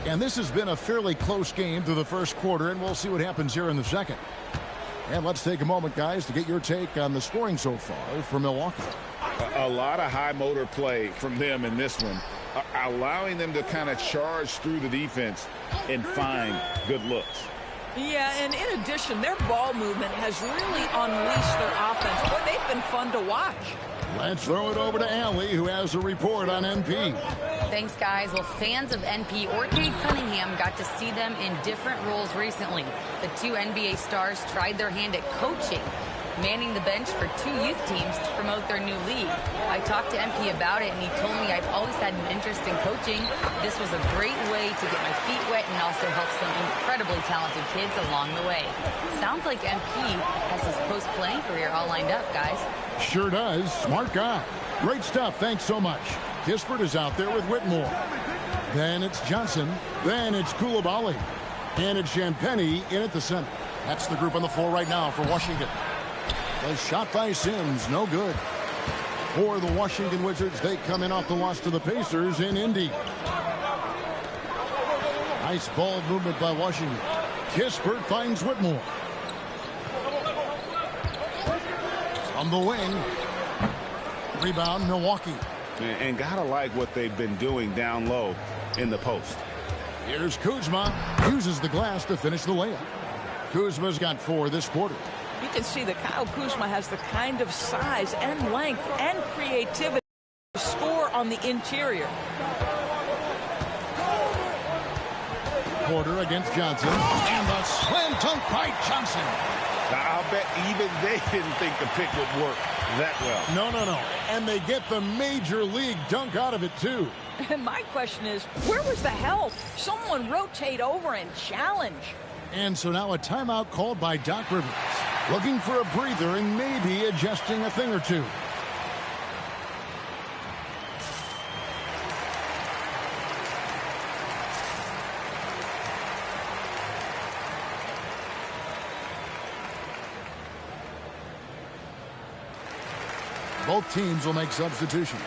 And this has been a fairly close game through the first quarter, and we'll see what happens here in the second. And let's take a moment, guys, to get your take on the scoring so far for Milwaukee. A lot of high motor play from them in this one, allowing them to kind of charge through the defense and find good looks. Yeah, and in addition, their ball movement has really unleashed their offense. Boy, they've been fun to watch. Let's throw it over to Allie, who has a report on NP. Thanks, guys. Well, fans of NP or Cade Cunningham got to see them in different roles recently. The two NBA stars tried their hand at coaching, manning the bench for two youth teams to promote their new league. I talked to MP about it, and he told me I've always had an interest in coaching. This was a great way to get my feet wet and also help some incredibly talented kids along the way. Sounds like MP has his post-playing career all lined up, guys. Sure does. Smart guy. Great stuff. Thanks so much. Kispert is out there with Whitmore. Then it's Johnson. Then it's Coulibaly. And it's Champagnie in at the center. That's the group on the floor right now for Washington. The shot by Sims, no good. For the Washington Wizards, they come in off the loss to the Pacers in Indy. Nice ball movement by Washington. Kispert finds Whitmore. On the wing. Rebound, Milwaukee. And gotta like what they've been doing down low in the post. Here's Kuzma. Uses the glass to finish the layup. Kuzma's got 4 this quarter. You can see that Kyle Kuzma has the kind of size and length and creativity to score on the interior. Porter against Johnson. And the slam dunk by Johnson. Now, I'll bet even they didn't think the pick would work that well. No. And they get the major league dunk out of it, too. And my question is, where was the help? Someone rotate over and challenge. And so now a timeout called by Doc Rivers. Looking for a breather and maybe adjusting a thing or two. Both teams will make substitutions.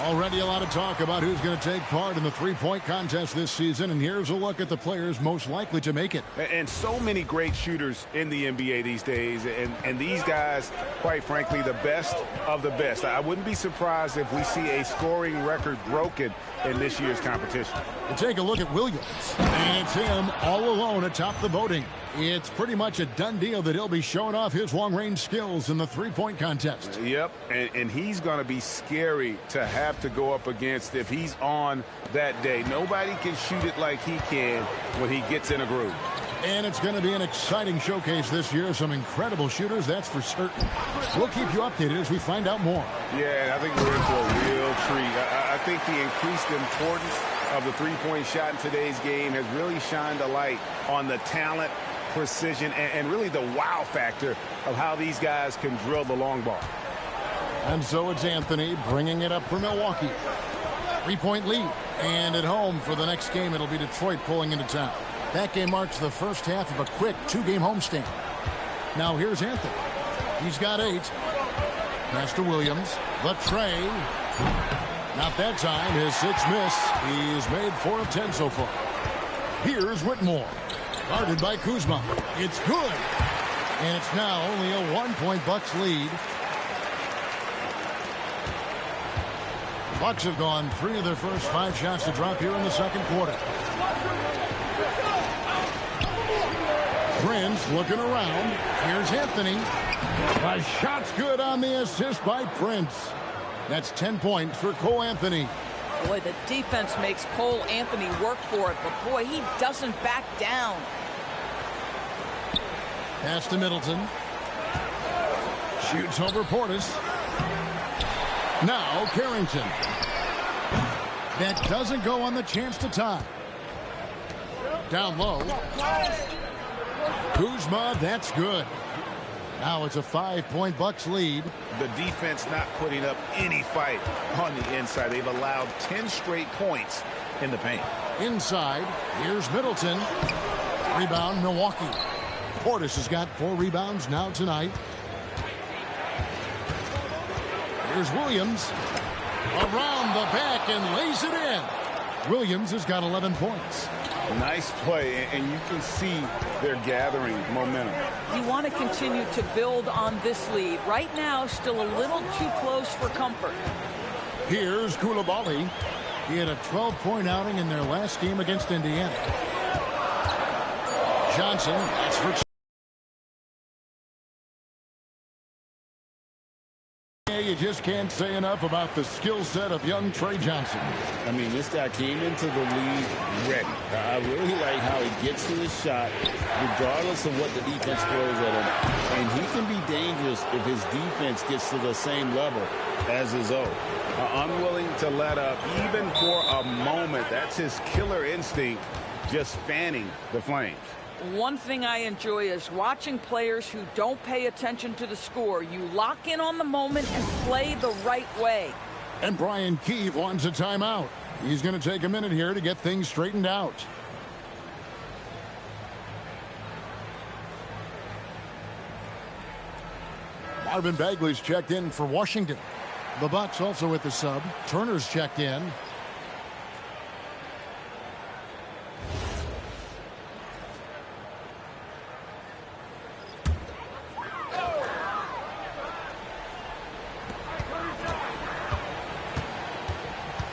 Already a lot of talk about who's going to take part in the three-point contest this season, and here's a look at the players most likely to make it. And so many great shooters in the NBA these days, and these guys, quite frankly, the best of the best. I wouldn't be surprised if we see a scoring record broken in this year's competition. And take a look at Williams, and it's him all alone atop the voting. It's pretty much a done deal that he'll be showing off his long-range skills in the three-point contest. Yep, and he's going to be scary to have to go up against if he's on that day. Nobody can shoot it like he can when he gets in a groove. And it's going to be an exciting showcase this year. Some incredible shooters, that's for certain. We'll keep you updated as we find out more. Yeah, and I think we're in for a real treat. I think the increased importance of the three-point shot in today's game has really shined a light on the talent, precision, and really the wow factor of how these guys can drill the long ball. And so it's Anthony bringing it up for Milwaukee. 3-point lead. And at home for the next game, it'll be Detroit pulling into town. That game marks the first half of a quick 2-game homestand. Now here's Anthony. He's got 8. Pass to Williams. The tray. Not that time. His 6th miss. He's made 4 of 10 so far. Here's Whitmore. Guarded by Kuzma. It's good. And it's now only a 1-point Bucks lead. The Bucks have gone 3 of their first 5 shots to drop here in the second quarter. Prince looking around. Here's Anthony. The shot's good on the assist by Prince. That's 10 points for Cole Anthony. Boy, the defense makes Cole Anthony work for it, but boy, he doesn't back down. Pass to Middleton. Shoots over Portis. Now Carrington. That doesn't go on the chance to tie. Down low. Kuzma, that's good. Now it's a 5-point Bucks lead. The defense not putting up any fight on the inside. They've allowed 10 straight points in the paint. Inside, here's Middleton. Rebound, Milwaukee. Portis has got 4 rebounds now tonight. Here's Williams. Around the back and lays it in. Williams has got 11 points. Nice play, and you can see they're gathering momentum. You want to continue to build on this lead. Right now, still a little too close for comfort. Here's Coulibaly. He had a 12-point outing in their last game against Indiana. Johnson, that's for... You just can't say enough about the skill set of young Trey Johnson. I mean, this guy came into the league ready. I really like how he gets to his shot, regardless of what the defense throws at him. And he can be dangerous if his defense gets to the same level as his own. Unwilling to let up, even for a moment. That's his killer instinct, just fanning the flames. One thing I enjoy is watching players who don't pay attention to the score. You lock in on the moment and play the right way. And Brian Keefe wants a timeout. He's going to take a minute here to get things straightened out. Marvin Bagley's checked in for Washington. The Bucks also with the sub. Turner's checked in.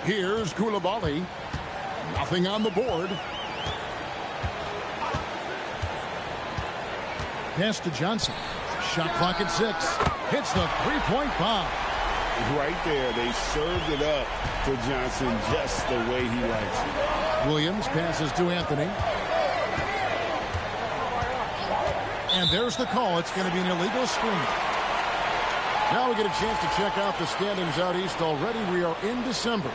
Here's Coulibaly. Nothing on the board. Pass to Johnson. Shot clock at 6. Hits the three-point bomb. Right there, they served it up to Johnson just the way he likes it. Williams passes to Anthony. And there's the call. It's going to be an illegal screen. Now we get a chance to check out the standings out east already. We are in December.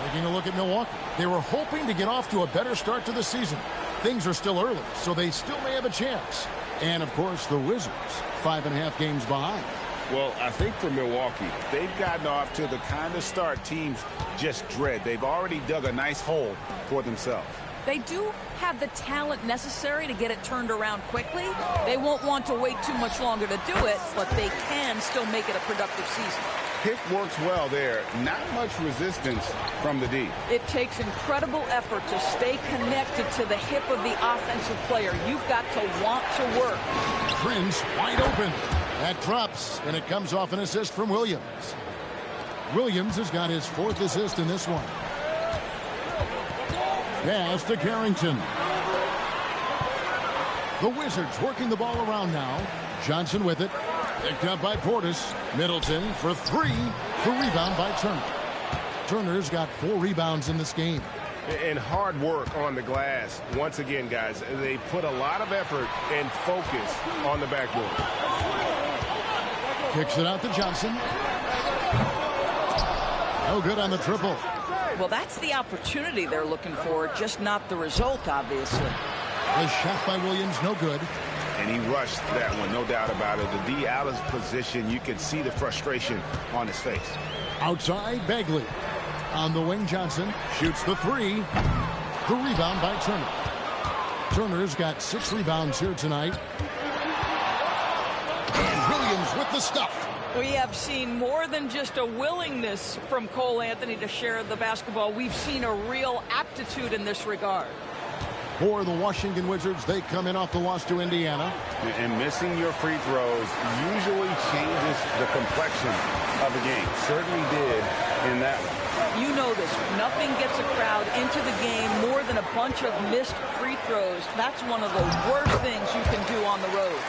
Taking a look at Milwaukee. They were hoping to get off to a better start to the season. Things are still early, so they still may have a chance. And, of course, the Wizards, 5.5 games behind. Well, I think for Milwaukee, they've gotten off to the kind of start teams just dread. They've already dug a nice hole for themselves. They do have the talent necessary to get it turned around quickly. They won't want to wait too much longer to do it, but they can still make it a productive season. Pick works well there. Not much resistance from the D. It takes incredible effort to stay connected to the hip of the offensive player. You've got to want to work. Prince wide open. That drops, and it comes off an assist from Williams. Williams has got his 4th assist in this one. Pass to Carrington. The Wizards working the ball around now. Johnson with it. Picked up by Portis. Middleton for 3. The rebound by Turner. Turner's got 4 rebounds in this game. And hard work on the glass. Once again, guys, they put a lot of effort and focus on the backboard. Kicks it out to Johnson. No good on the triple. Well, that's the opportunity they're looking for, just not the result, obviously. The shot by Williams, no good. And he rushed that one, no doubt about it. The D out of position, you can see the frustration on his face. Outside, Bagley. On the wing, Johnson shoots the 3. The rebound by Turner. Turner's got 6 rebounds here tonight. And Williams with the stuff. We have seen more than just a willingness from Cole Anthony to share the basketball. We've seen a real aptitude in this regard. For the Washington Wizards, they come in off the loss to Indiana. And missing your free throws usually changes the complexion of a game. Certainly did in that one. You know this. Nothing gets a crowd into the game more than a bunch of missed free throws. That's one of the worst things you can do on the road.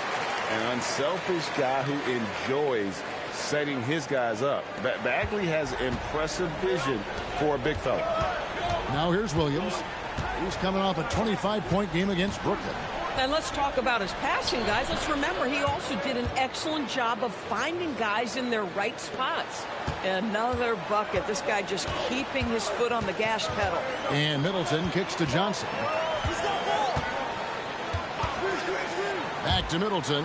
An unselfish guy who enjoys setting his guys up. Bagley has impressive vision for a big fella. Now here's Williams. He's coming off a 25-point game against Brooklyn. And let's talk about his passing, guys. Let's remember he also did an excellent job of finding guys in their right spots. Another bucket. This guy just keeping his foot on the gas pedal. And Middleton kicks to Johnson. Back to Middleton.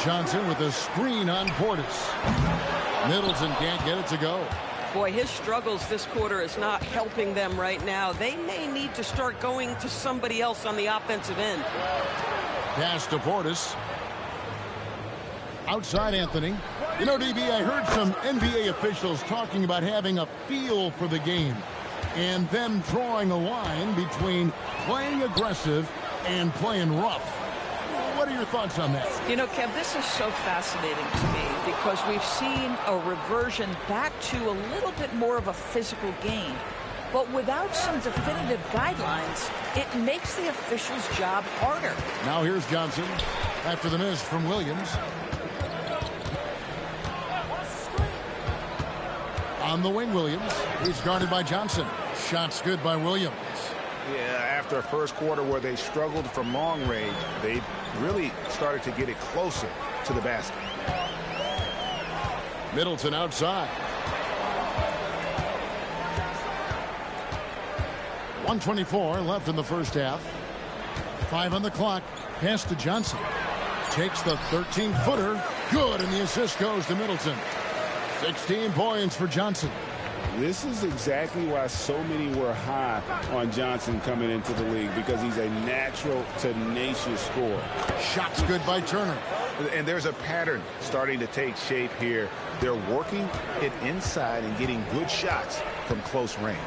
Johnson with a screen on Portis. Middleton can't get it to go. Boy, his struggles this quarter is not helping them right now. They may need to start going to somebody else on the offensive end. Pass to Portis. Outside Anthony. You know, DB, I heard some NBA officials talking about having a feel for the game. and then drawing a line between playing aggressive and playing rough. What are your thoughts on that? You know, Kev, this is so fascinating to me because we've seen a reversion back to a little bit more of a physical game. But without some definitive guidelines, it makes the officials' job harder. Now here's Johnson after the miss from Williams. On the wing, Williams. He's guarded by Johnson. Shot's good by Williams. Yeah, after a first quarter where they struggled from long range, they really started to get it closer to the basket. Middleton outside. 1:24 left in the first half. 5 on the clock. Pass to Johnson. Takes the 13-footer. Good, and the assist goes to Middleton. 16 points for Johnson. This is exactly why so many were high on Johnson coming into the league, because he's a natural, tenacious scorer. Shot's good by Turner. And there's a pattern starting to take shape here. They're working it inside and getting good shots from close range.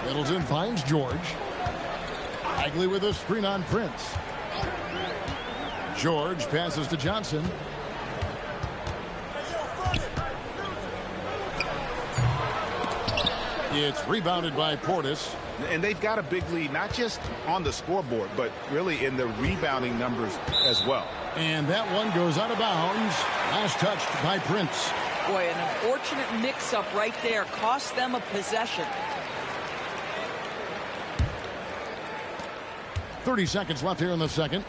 Middleton finds George. Bagley with a screen on Prince. George passes to Johnson. It's rebounded by Portis. And they've got a big lead, not just on the scoreboard, but really in the rebounding numbers as well. And that one goes out of bounds. Last touched by Prince. Boy, an unfortunate mix-up right there. Cost them a possession. 30 seconds left here in the second.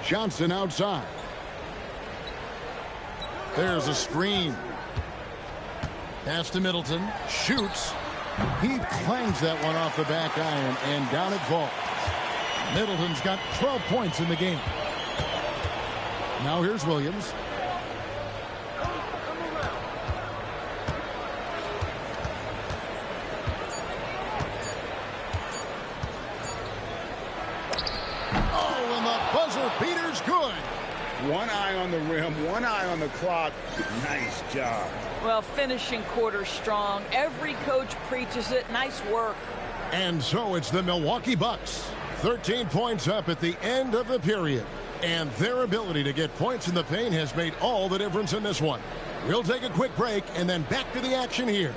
Johnson outside. There's a screen. Pass to Middleton. Shoots. He clangs that one off the back iron, and down it falls. Middleton's got 12 points in the game. Now here's Williams. Oh, and the buzzer beater's good. One eye on the rim, one eye on the clock. Nice job. Well, finishing quarter strong. Every coach preaches it. Nice work. And so it's the Milwaukee Bucks. 13 points up at the end of the period. And their ability to get points in the paint has made all the difference in this one. We'll take a quick break and then back to the action here.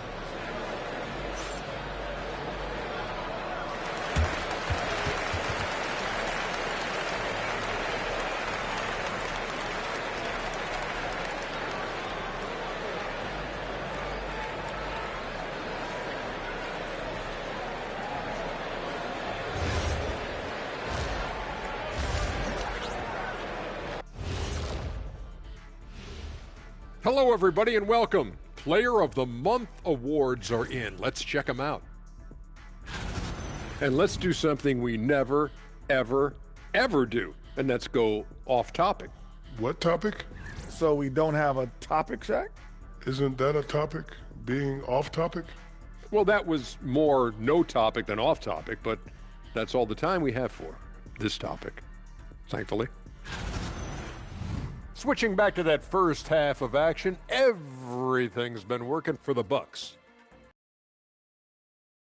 Hello, everybody, and welcome. Player of the Month awards are in. Let's check them out. And let's do something we never, ever, ever do, and that's go off topic. What topic? So we don't have a topic, Shaq? Isn't that a topic? Being off topic? Well, that was more no topic than off topic, but that's all the time we have for this topic, thankfully. Switching back to that first half of action, everything's been working for the Bucks.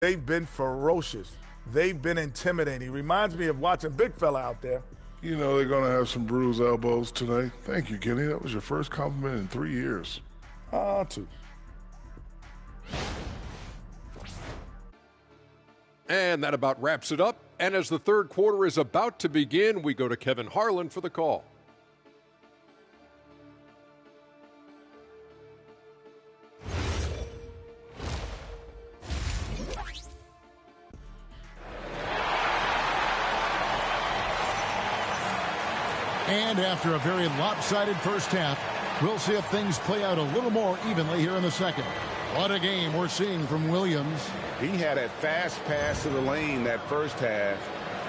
They've been ferocious. They've been intimidating. Reminds me of watching Big Fella out there. You know they're going to have some bruised elbows tonight. Thank you, Kenny. That was your first compliment in 3 years. Two. And that about wraps it up. And as the third quarter is about to begin, we go to Kevin Harlan for the call. And after a very lopsided first half, we'll see if things play out a little more evenly here in the second. What a game we're seeing from Williams. He had a fast pass to the lane that first half.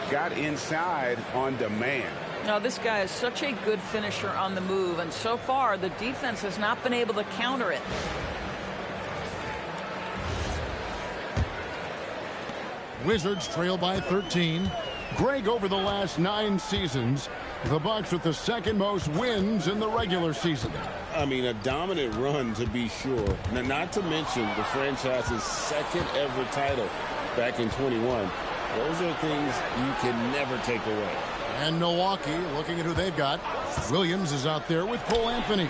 Got inside on demand. Now, this guy is such a good finisher on the move, and so far the defense has not been able to counter it. Wizards trail by 13. Greg, over the last 9 seasons, The Bucks with the second most wins in the regular season. I mean, a dominant run to be sure. Now, not to mention the franchise's second ever title back in 21. Those are things you can never take away. And Milwaukee, looking at who they've got. Williams is out there with Cole Anthony.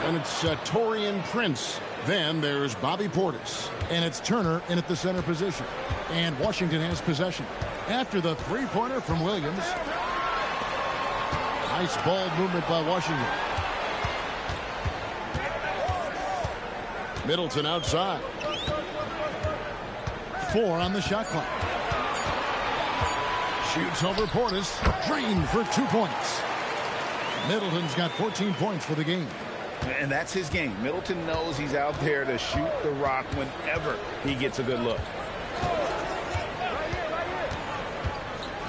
And it's Taurean Prince. Then there's Bobby Portis. And it's Turner in at the center position. And Washington has possession. After the three-pointer from Williams. Nice ball movement by Washington. Middleton outside. 4 on the shot clock. Shoots over Portis. Drained for 2 points. Middleton's got 14 points for the game. And that's his game. Middleton knows he's out there to shoot the rock whenever he gets a good look.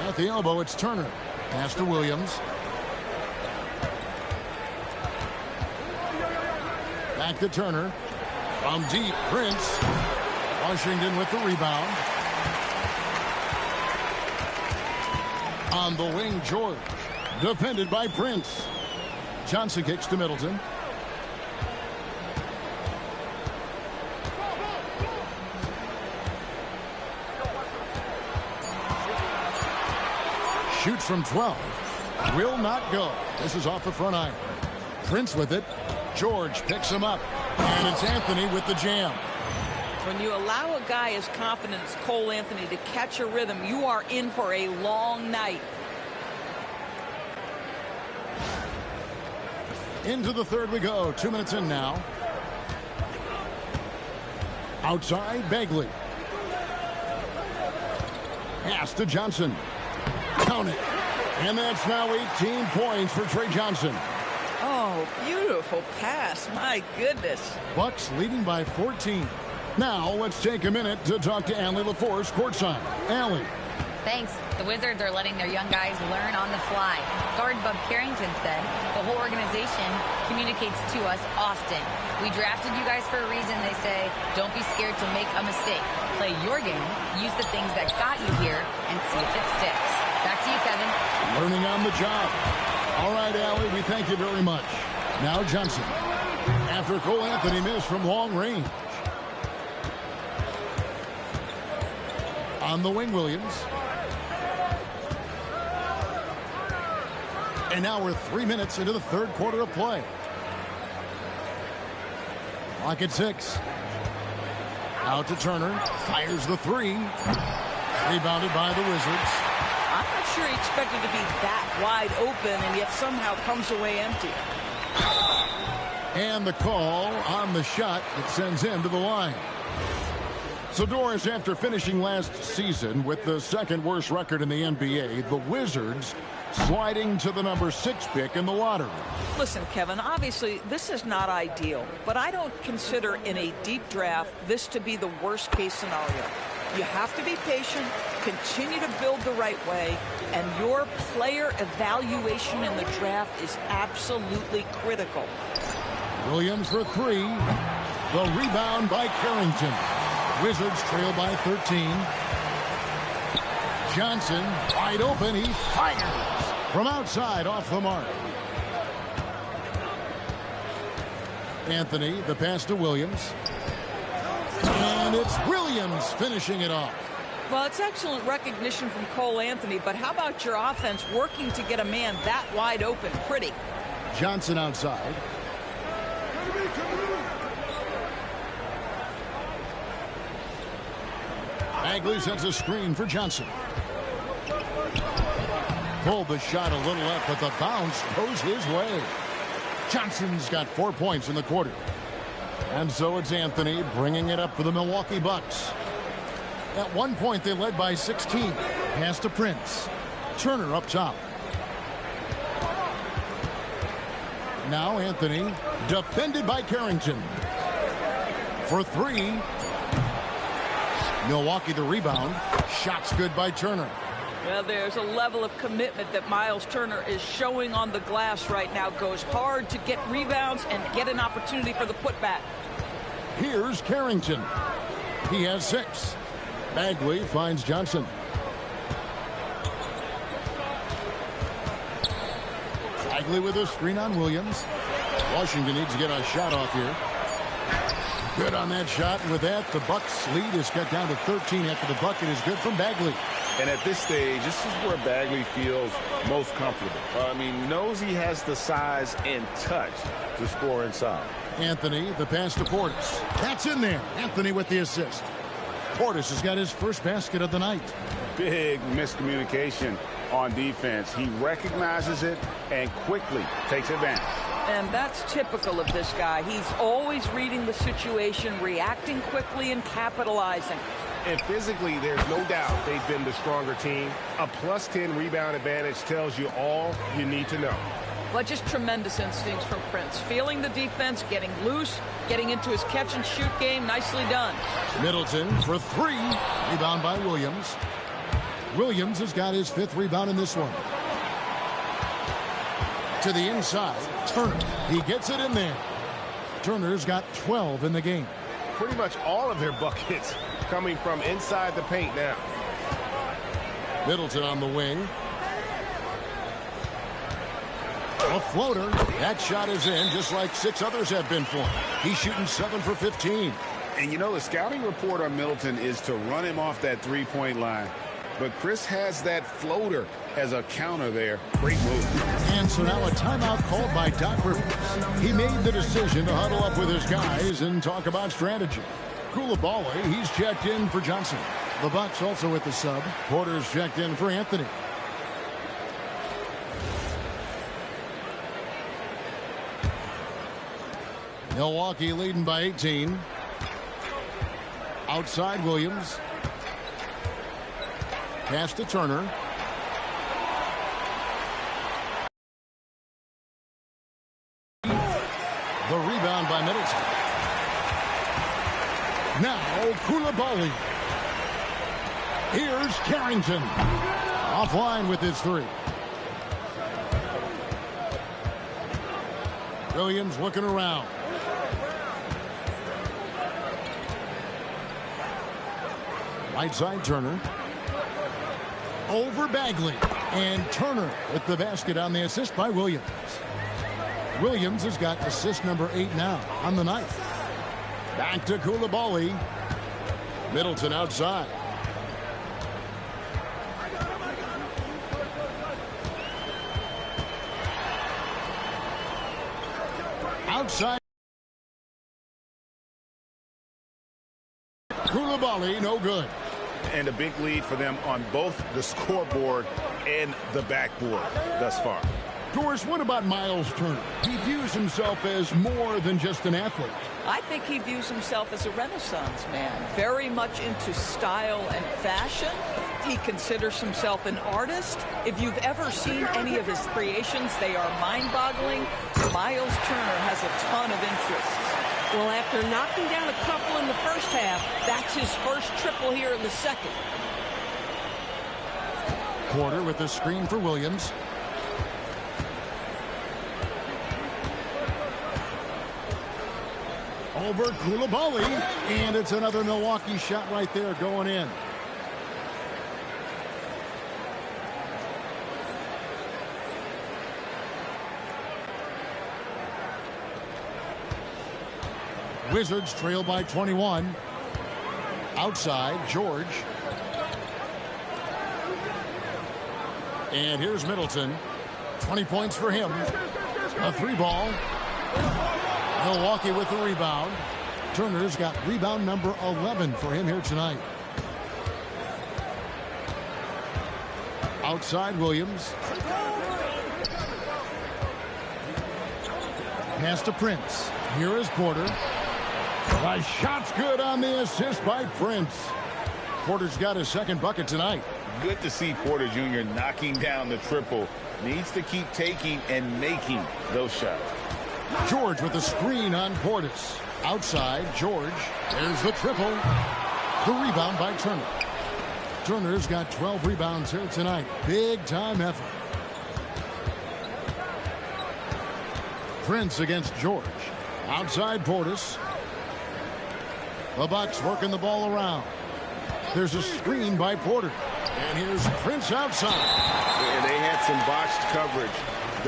At the elbow, it's Turner. Pass to Williams. Back to Turner. From deep, Prince. Washington with the rebound. On the wing, George. Defended by Prince. Johnson kicks to Middleton. Shoots from 12. Will not go. This is off the front iron. Prince with it. George picks him up. And it's Anthony with the jam. When you allow a guy as confident as Cole Anthony to catch a rhythm, you are in for a long night. Into the third we go. 2 minutes in now. Outside, Bagley. Pass to Johnson. Count it. And that's now 18 points for Trey Johnson. Oh, beautiful pass. My goodness. Bucks leading by 14. Now let's take a minute to talk to Allie LaForce courtside. Allie. Thanks. The Wizards are letting their young guys learn on the fly. Guard Bub Carrington said, the whole organization communicates to us often. We drafted you guys for a reason, they say. Don't be scared to make a mistake. Play your game, use the things that got you here, and see if it sticks. Back to you, Kevin. Learning on the job. All right, Allie, we thank you very much. Now Johnson. After Cole Anthony missed from long range. On the wing, Williams. And now we're 3 minutes into the third quarter of play. Clock at 6. Out to Turner. Fires the three. Rebounded by the Wizards. I'm not sure he expected to be that wide open and yet somehow comes away empty. And the call on the shot that sends him to the line. So, Doris, after finishing last season with the second worst record in the NBA, the Wizards sliding to the number 6 pick in the lottery. Listen, Kevin, obviously this is not ideal, but I don't consider in a deep draft this to be the worst case scenario. You have to be patient, continue to build the right way, and your player evaluation in the draft is absolutely critical. Williams for 3. The rebound by Carrington. Wizards trail by 13. Johnson wide open. He fires from outside off the mark. Anthony, the pass to Williams. And it's Williams finishing it off. Well, it's excellent recognition from Cole Anthony, but how about your offense working to get a man that wide open? Pretty. Johnson outside. Bagley sets a screen for Johnson. Pulled the shot a little up, but the bounce goes his way. Johnson's got 4 points in the quarter. And so it's Anthony bringing it up for the Milwaukee Bucks. At one point, they led by 16. Pass to Prince. Turner up top. Now Anthony, defended by Carrington. For 3. Milwaukee the rebound. Shots good by Turner. Well, there's a level of commitment that Miles Turner is showing on the glass right now. Goes hard to get rebounds and get an opportunity for the putback. Here's Carrington. He has 6. Bagley finds Johnson. Bagley with a screen on Williams. Washington needs to get a shot off here. Good on that shot. And with that, the Bucks lead is cut down to 13 after the bucket is good from Bagley. And at this stage, this is where Bagley feels most comfortable. Knows he has the size and touch to score inside. Anthony, the pass to Portis. That's in there. Anthony with the assist. Portis has got his first basket of the night. Big miscommunication on defense. He recognizes it and quickly takes advantage. And that's typical of this guy. He's always reading the situation, reacting quickly, and capitalizing. And physically, there's no doubt they've been the stronger team. A +10 rebound advantage tells you all you need to know. But just tremendous instincts from Prince. Feeling the defense, getting loose, getting into his catch-and-shoot game. Nicely done. Middleton for three. Rebound by Williams. Williams has got his 5th rebound in this one. To the inside. Turner. He gets it in there. Turner's got 12 in the game. Pretty much all of their buckets coming from inside the paint now. Middleton on the wing. A floater. That shot is in, just like 6 others have been for him. He's shooting 7 for 15. And the scouting report on Middleton is to run him off that three-point line. But Chris has that floater as a counter there. Great move. And so now a timeout called by Doc Rivers. He made the decision to huddle up with his guys and talk about strategy. Coulibaly, he's checked in for Johnson. The Bucks also with the sub. Porter's checked in for Anthony. Milwaukee leading by 18. Outside Williams. Pass to Turner. The rebound by Middleton. Now Coulibaly. Here's Carrington. Offline with his 3. Williams looking around. Right side Turner. Over Bagley. And Turner with the basket on the assist by Williams. Williams has got assist number 8 now on the night. Back to Coulibaly. Middleton outside. Outside. Coulibaly, no good. And a big lead for them on both the scoreboard and the backboard thus far. Doris, what about Miles Turner? He views himself as more than just an athlete. I think he views himself as a Renaissance man, very much into style and fashion. He considers himself an artist. If you've ever seen any of his creations, they are mind-boggling. Miles Turner has a ton of interests. Well, after knocking down a couple in the first half, that's his first triple here in the second. Porter with the screen for Williams. Over Coulibaly, and it's another Milwaukee shot right there going in. Wizards trail by 21. Outside, George. And here's Middleton. 20 points for him. A 3-ball. Milwaukee with the rebound. Turner's got rebound number 11 for him here tonight. Outside Williams. Pass to Prince. Here is Porter. The shot's good on the assist by Prince. Porter's got his second bucket tonight. Good to see Porter Jr. knocking down the triple. Needs to keep taking and making those shots. George with the screen on Portis. Outside, George. There's the triple. The rebound by Turner. Turner's got 12 rebounds here tonight. Big time effort. Prince against George. Outside Portis. The Bucks working the ball around. There's a screen by Porter. And here's Prince outside. And they had some botched coverage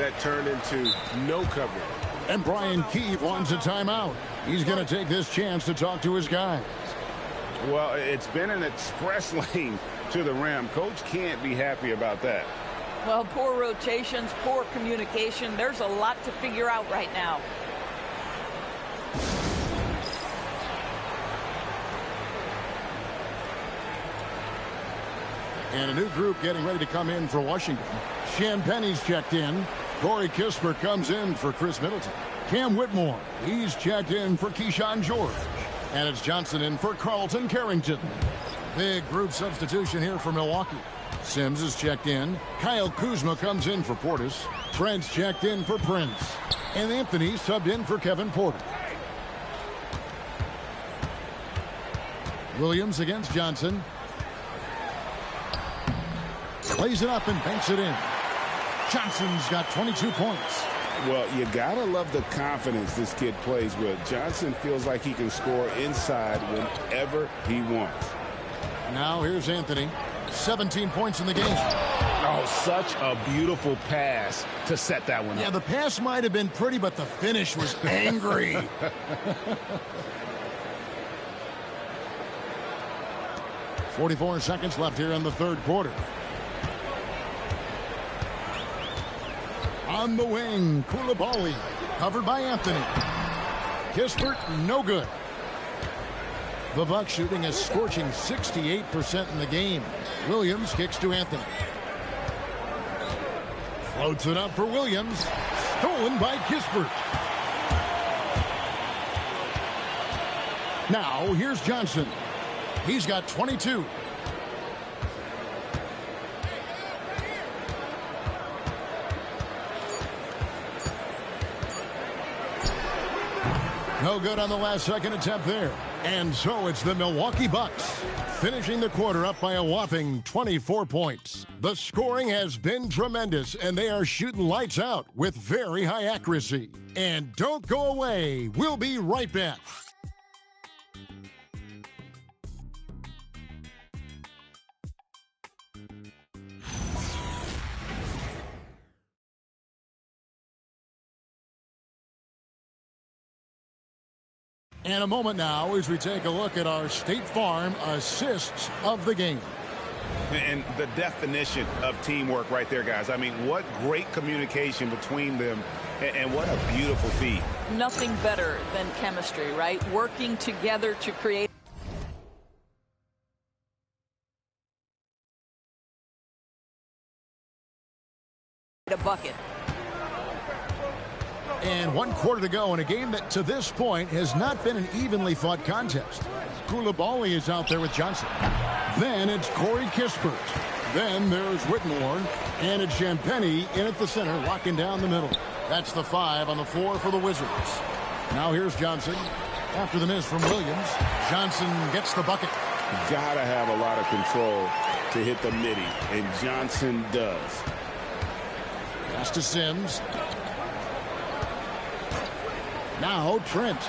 that turned into no coverage. And Brian Keefe wants a timeout. He's going to take this chance to talk to his guys. Well, it's been an express lane to the rim. Coach can't be happy about that. Well, poor rotations, poor communication. There's a lot to figure out right now. And a new group getting ready to come in for Washington. Champagne's checked in. Corey Kispert comes in for Chris Middleton. Cam Whitmore, he's checked in for Keyshawn George. And it's Johnson in for Carlton Carrington. Big group substitution here for Milwaukee. Sims is checked in. Kyle Kuzma comes in for Portis. Trent's checked in for Prince. And Anthony subbed in for Kevin Porter. Williams against Johnson. Plays it up and banks it in. Johnson's got 22 points. Well, you gotta love the confidence this kid plays with. Johnson feels like he can score inside whenever he wants. Now here's Anthony. 17 points in the game. Oh, such a beautiful pass to set that one up. Yeah, the pass might have been pretty, but the finish was angry. 44 seconds left here in the third quarter. On the wing, Koulibaly, covered by Anthony. Kispert, no good. The Bucks shooting a scorching 68% in the game. Williams kicks to Anthony. Floats it up for Williams. Stolen by Kispert. Now, here's Johnson. He's got 22. No good on the last second attempt there. And so it's the Milwaukee Bucks finishing the quarter up by a whopping 24 points. The scoring has been tremendous, and they are shooting lights out with very high accuracy. And don't go away. We'll be right back. And a moment now as we take a look at our State Farm assists of the game. And the definition of teamwork right there, guys. I mean, what great communication between them, and what a beautiful feat. Nothing better than chemistry, right? Working together to create a bucket. And 1 quarter to go in a game that to this point has not been an evenly fought contest. Koulibaly is out there with Johnson. Then it's Corey Kispert. Then there's Whitmore. And it's Champagnie in at the center, locking down the middle. That's the 5 on the floor for the Wizards. Now here's Johnson. After the miss from Williams, Johnson gets the bucket. Gotta have a lot of control to hit the midi, and Johnson does. Pass to Sims. Now Trent.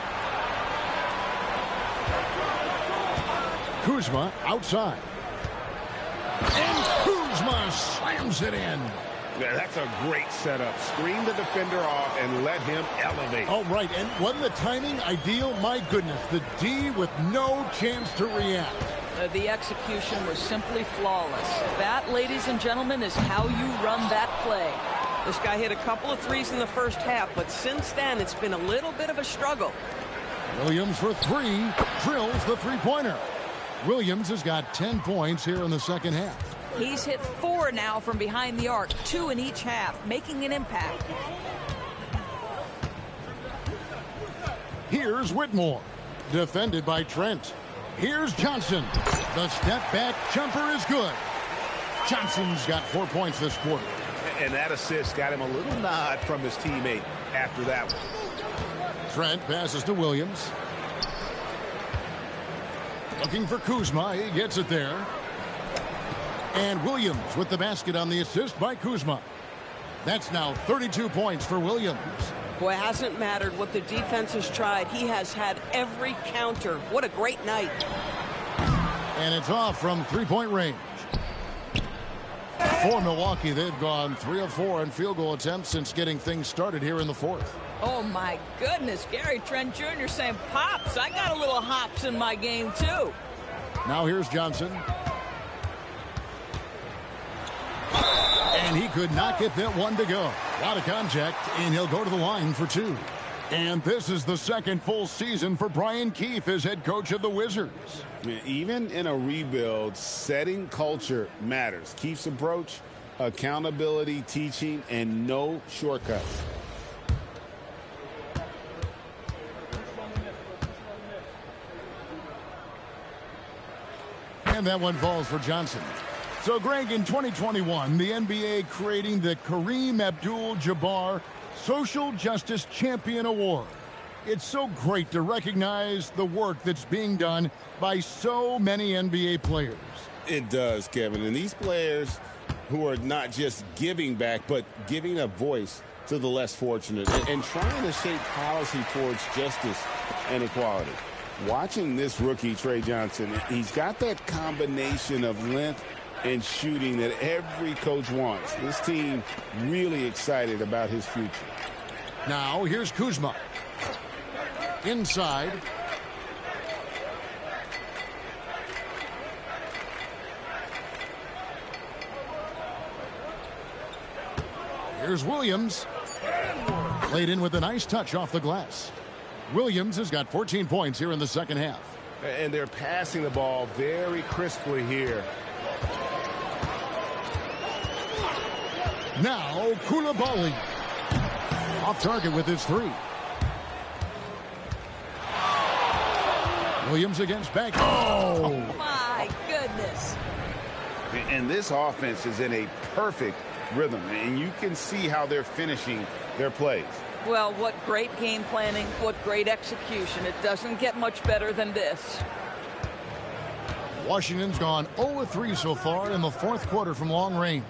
Kuzma outside. And Kuzma slams it in. Yeah, that's a great setup. Screen the defender off and let him elevate. Oh, right. And wasn't the timing ideal? My goodness. The D with no chance to react. The execution was simply flawless. That, ladies and gentlemen, is how you run that play. This guy hit a couple of threes in the first half, but since then it's been a little bit of a struggle. Williams for 3, drills the three-pointer. Williams has got 10 points here in the second half. He's hit 4 now from behind the arc, 2 in each half, making an impact. Here's Whitmore, defended by Trent. Here's Johnson. The step-back jumper is good. Johnson's got 4 points this quarter. And that assist got him a little nod from his teammate after that one. Trent passes to Williams. Looking for Kuzma. He gets it there. And Williams with the basket on the assist by Kuzma. That's now 32 points for Williams. Boy, it hasn't mattered what the defense has tried. He has had every counter. What a great night. And it's off from three-point range. For Milwaukee, they've gone 3 of 4 in field goal attempts since getting things started here in the fourth. Oh, my goodness. Gary Trent Jr. saying, Pops, I got a little hops in my game, too. Now here's Johnson. And he could not get that one to go. A lot of contact, and he'll go to the line for 2. And this is the second full season for Brian Keefe as head coach of the Wizards. Even in a rebuild, setting culture matters. Keefe's approach, accountability, teaching, and no shortcuts. And that one falls for Johnson. So, Greg, in 2021, the NBA creating the Kareem Abdul-Jabbar Social Justice Champion Award. It's so great to recognize the work that's being done by so many NBA players. It does, Kevin. And these players who are not just giving back, but giving a voice to the less fortunate and trying to shape policy towards justice and equality. Watching this rookie, Trey Johnson, he's got that combination of length and shooting that every coach wants. This team really excited about his future. Now here's Kuzma. Inside. Here's Williams. Played in with a nice touch off the glass. Williams has got 14 points here in the second half. And they're passing the ball very crisply here. Now, Koulibaly. Off target with his 3. Williams against Beck. Oh! My goodness. And this offense is in a perfect rhythm. And you can see how they're finishing their plays. Well, what great game planning, what great execution. It doesn't get much better than this. Washington's gone 0-3 so far in the fourth quarter from long range.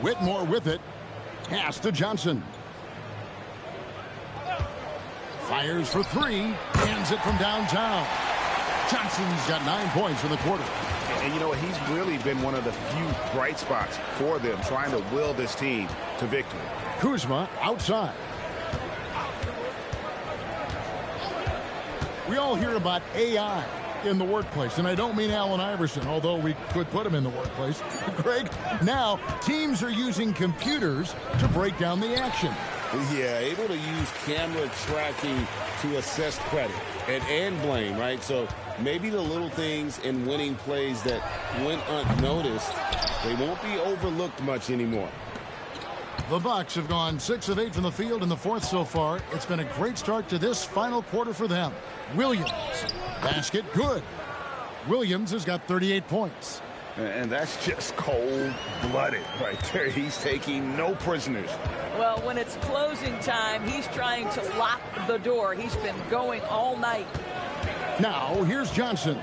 Whitmore with it. Pass to Johnson. Fires for 3. Hands it from downtown. Johnson's got 9 points in the quarter. And you know what? He's really been one of the few bright spots for them, trying to will this team to victory. Kuzma outside. We all hear about AI in the workplace, and I don't mean Allen Iverson, although we could put him in the workplace. Greg, now teams are using computers to break down the action. Yeah, able to use camera tracking to assess credit and blame, right? So maybe the little things in winning plays that went unnoticed, they won't be overlooked much anymore. The Bucks have gone 6 of 8 from the field in the fourth so far. It's been a great start to this final quarter for them. Williams, basket good. Williams has got 38 points. And that's just cold-blooded right there. He's taking no prisoners. Well, when it's closing time, he's trying to lock the door. He's been going all night. Now, here's Johnson.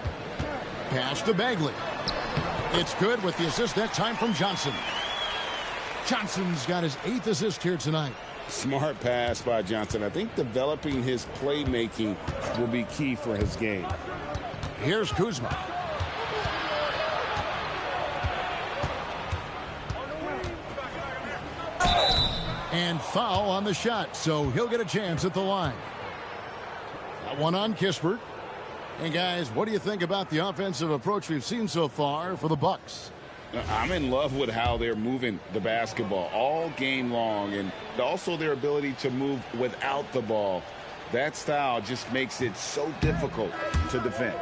Pass to Bagley. It's good with the assist that time from Johnson. Johnson's got his 8th assist here tonight. Smart pass by Johnson. I think developing his playmaking will be key for his game. Here's Kuzma. And foul on the shot, so he'll get a chance at the line. That one on Kispert. And guys, what do you think about the offensive approach we've seen so far for the Bucks? I'm in love with how they're moving the basketball all game long, and also their ability to move without the ball. That style just makes it so difficult to defend.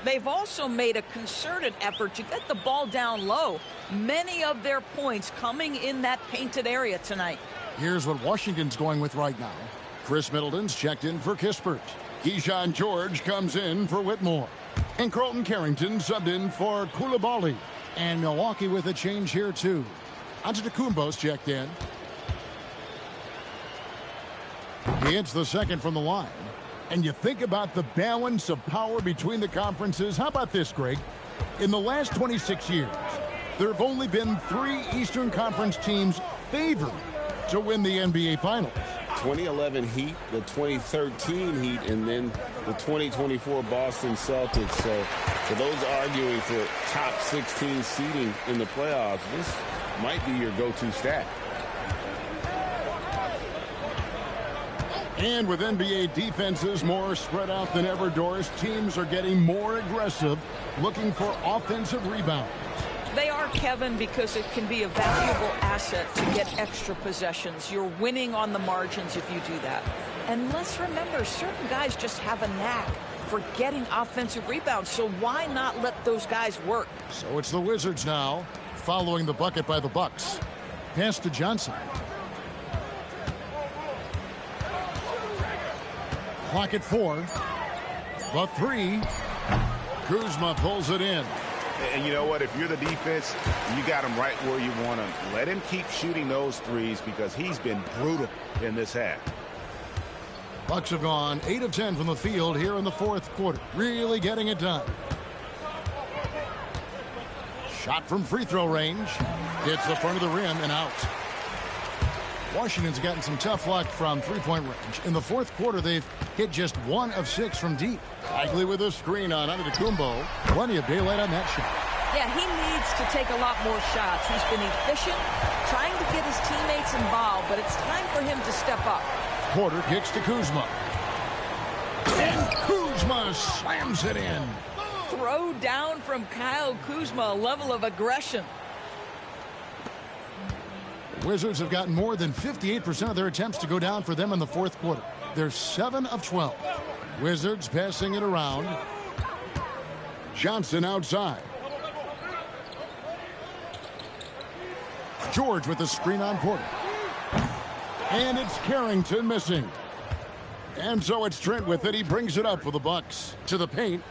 They've also made a concerted effort to get the ball down low. Many of their points coming in that painted area tonight. Here's what Washington's going with right now. Chris Middleton's checked in for Kispert. Keyshawn George comes in for Whitmore. And Carlton Carrington subbed in for Koulibaly. And Milwaukee with a change here, too. Antetokounmpo's checked in. He hits the second from the line. And you think about the balance of power between the conferences. How about this, Greg? In the last 26 years, there have only been 3 Eastern Conference teams favored to win the NBA Finals. 2011 Heat, the 2013 Heat, and then the 2024 Boston Celtics. So for those arguing for top 16 seeding in the playoffs, this might be your go-to stat. And with NBA defenses more spread out than ever, Doris, teams are getting more aggressive, looking for offensive rebounds. They are, Kevin, because it can be a valuable asset to get extra possessions. You're winning on the margins if you do that. And let's remember, certain guys just have a knack for getting offensive rebounds, so why not let those guys work? So it's the Wizards now, following the bucket by the Bucks. Pass to Johnson. Clock at 4. The 3. Kuzma pulls it in. And you know what? If you're the defense, you got him right where you want him. Let him keep shooting those threes because he's been brutal in this half. Bucks have gone 8 of 10 from the field here in the fourth quarter. Really getting it done. Shot from free throw range. Hits the front of the rim and out. Washington's gotten some tough luck from three-point range. In the fourth quarter, they've hit just 1 of 6 from deep. Bagley with a screen on Antetokounmpo. Plenty of daylight on that shot. Yeah, he needs to take a lot more shots. He's been efficient, trying to get his teammates involved, but it's time for him to step up. Porter kicks to Kuzma. And Kuzma slams it in. Throw down from Kyle Kuzma, a level of aggression. Wizards have gotten more than 58% of their attempts to go down for them in the fourth quarter. They're 7 of 12. Wizards passing it around. Johnson outside. George with the screen on Porter. And it's Carrington missing. And so it's Trent with it. He brings it up for the Bucks to the paint.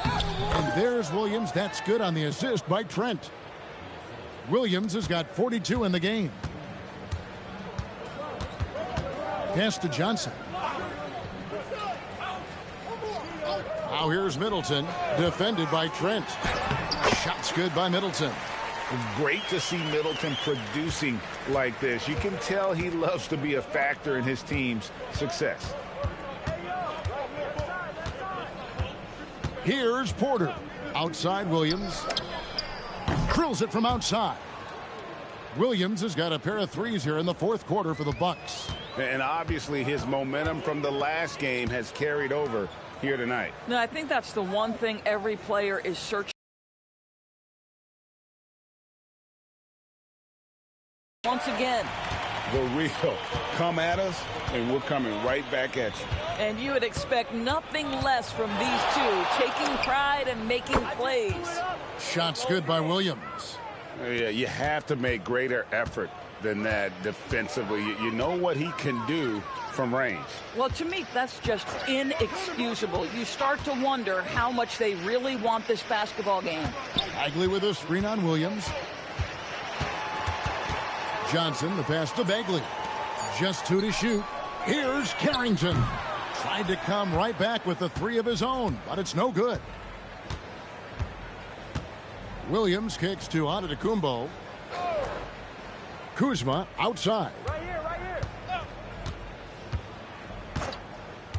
And there's Williams. That's good on the assist by Trent. Williams has got 42 in the game. Pass to Johnson. Now here's Middleton, defended by Trent. Shot's good by Middleton. Great to see Middleton producing like this. You can tell he loves to be a factor in his team's success. Here's Porter. Outside Williams. Drills it from outside. Williams has got a pair of threes here in the fourth quarter for the Bucks. And obviously his momentum from the last game has carried over here tonight. No, I think that's the one thing every player is searching. Once again. The real. Come at us, and we're coming right back at you. And you would expect nothing less from these two, taking pride and making plays. Shot's good by Williams. Yeah, you have to make greater effort than that defensively. You know what he can do from range. Well, to me, that's just inexcusable. You start to wonder how much they really want this basketball game. Bagley with a screen on Williams. Johnson, the pass to Bagley. Just 2 to shoot. Here's Carrington. Tried to come right back with the 3 of his own, but it's no good. Williams kicks to Antetokounmpo. Kuzma outside. Right here.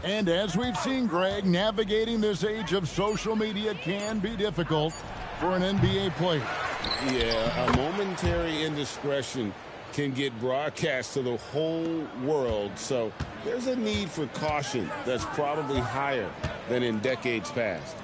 And as we've seen, Greg, navigating this age of social media can be difficult for an NBA player. Yeah, a momentary indiscretion can get broadcast to the whole world, so there's a need for caution that's probably higher than in decades past.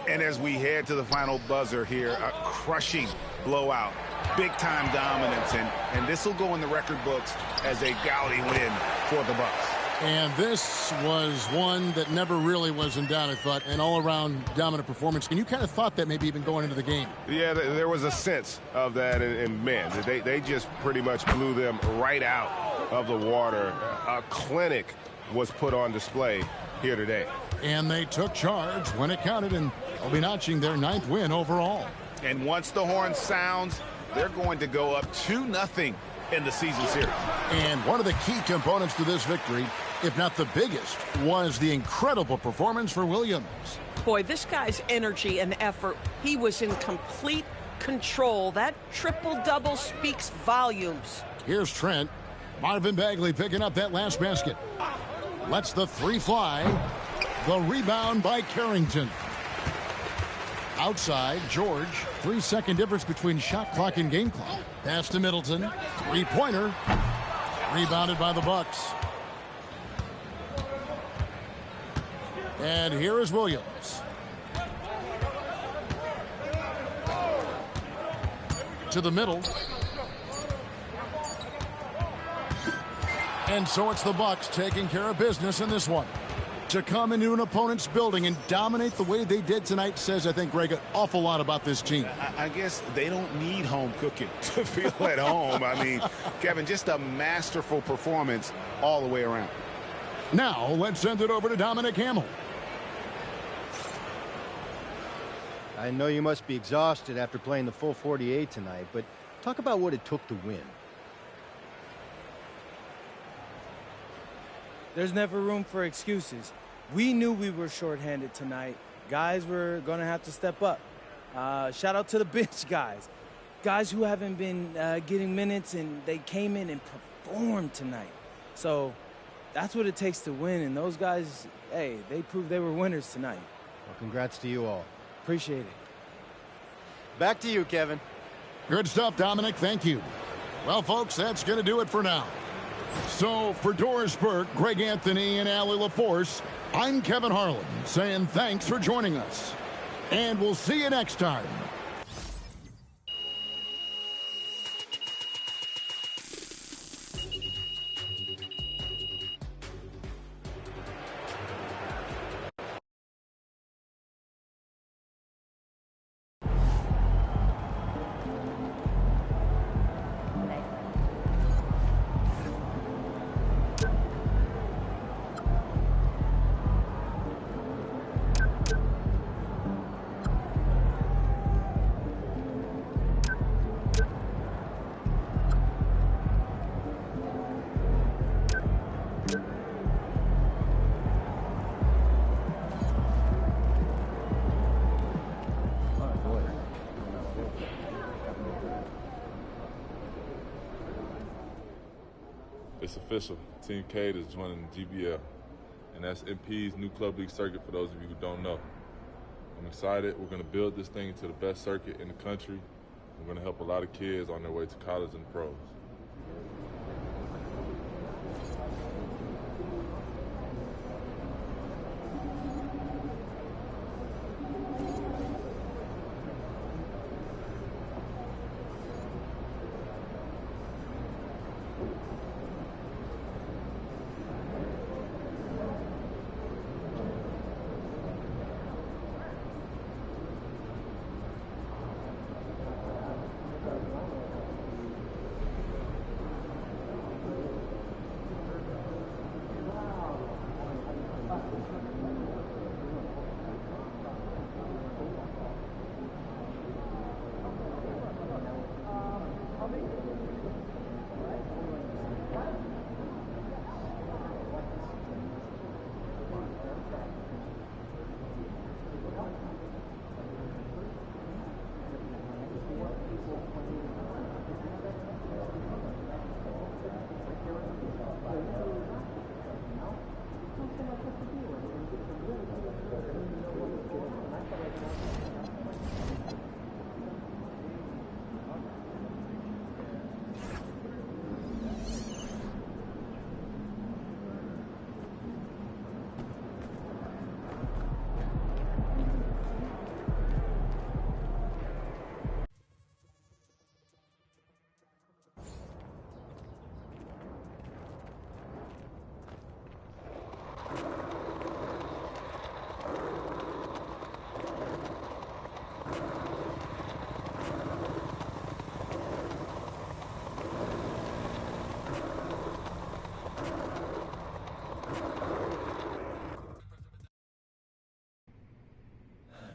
And as we head to the final buzzer here, a crushing blowout, big-time dominance, and this will go in the record books as a gaudy win for the Bucks. And this was one that never really was in doubt, I thought, an all-around dominant performance. And you kind of thought that maybe even going into the game. Yeah, there was a sense of that, and man, they just pretty much blew them right out of the water. A clinic was put on display here today. And they took charge when it counted, and they'll be notching their 9th win overall. And once the horn sounds, they're going to go up 2-0 in the season series. And one of the key components to this victory, if not the biggest, was the incredible performance for Williams. Boy, this guy's energy and effort, he was in complete control. That triple-double speaks volumes. Here's Trent. Marvin Bagley picking up that last basket. Lets the three fly. The rebound by Carrington. Outside, George. 3-second difference between shot clock and game clock. Pass to Middleton. Three-pointer. Rebounded by the Bucks. And here is Williams. To the middle. And so it's the Bucks taking care of business in this one. To come into an opponent's building and dominate the way they did tonight says, I think, Greg, an awful lot about this team. I guess they don't need home cooking to feel at home. I mean, Kevin, just a masterful performance all the way around. Now, let's send it over to Dominic Hamill. I know you must be exhausted after playing the full 48 tonight, but talk about what it took to win. There's never room for excuses. We knew we were shorthanded tonight. Guys were going to have to step up. Shout out to the bench guys. Guys who haven't been getting minutes, and they came in and performed tonight. So that's what it takes to win, and those guys, hey, they proved they were winners tonight. Well, congrats to you all. Appreciate it. Back to you, Kevin. Good stuff, Dominic. Thank you. Well, folks, that's going to do it for now. So, for Doris Burke, Greg Anthony, and Allie LaForce, I'm Kevin Harlan saying thanks for joining us. And we'll see you next time. It's official. Team Cade is joining the GBL, and that's MP's new club league circuit for those of you who don't know. I'm excited. We're going to build this thing into the best circuit in the country. We're going to help a lot of kids on their way to college and pros.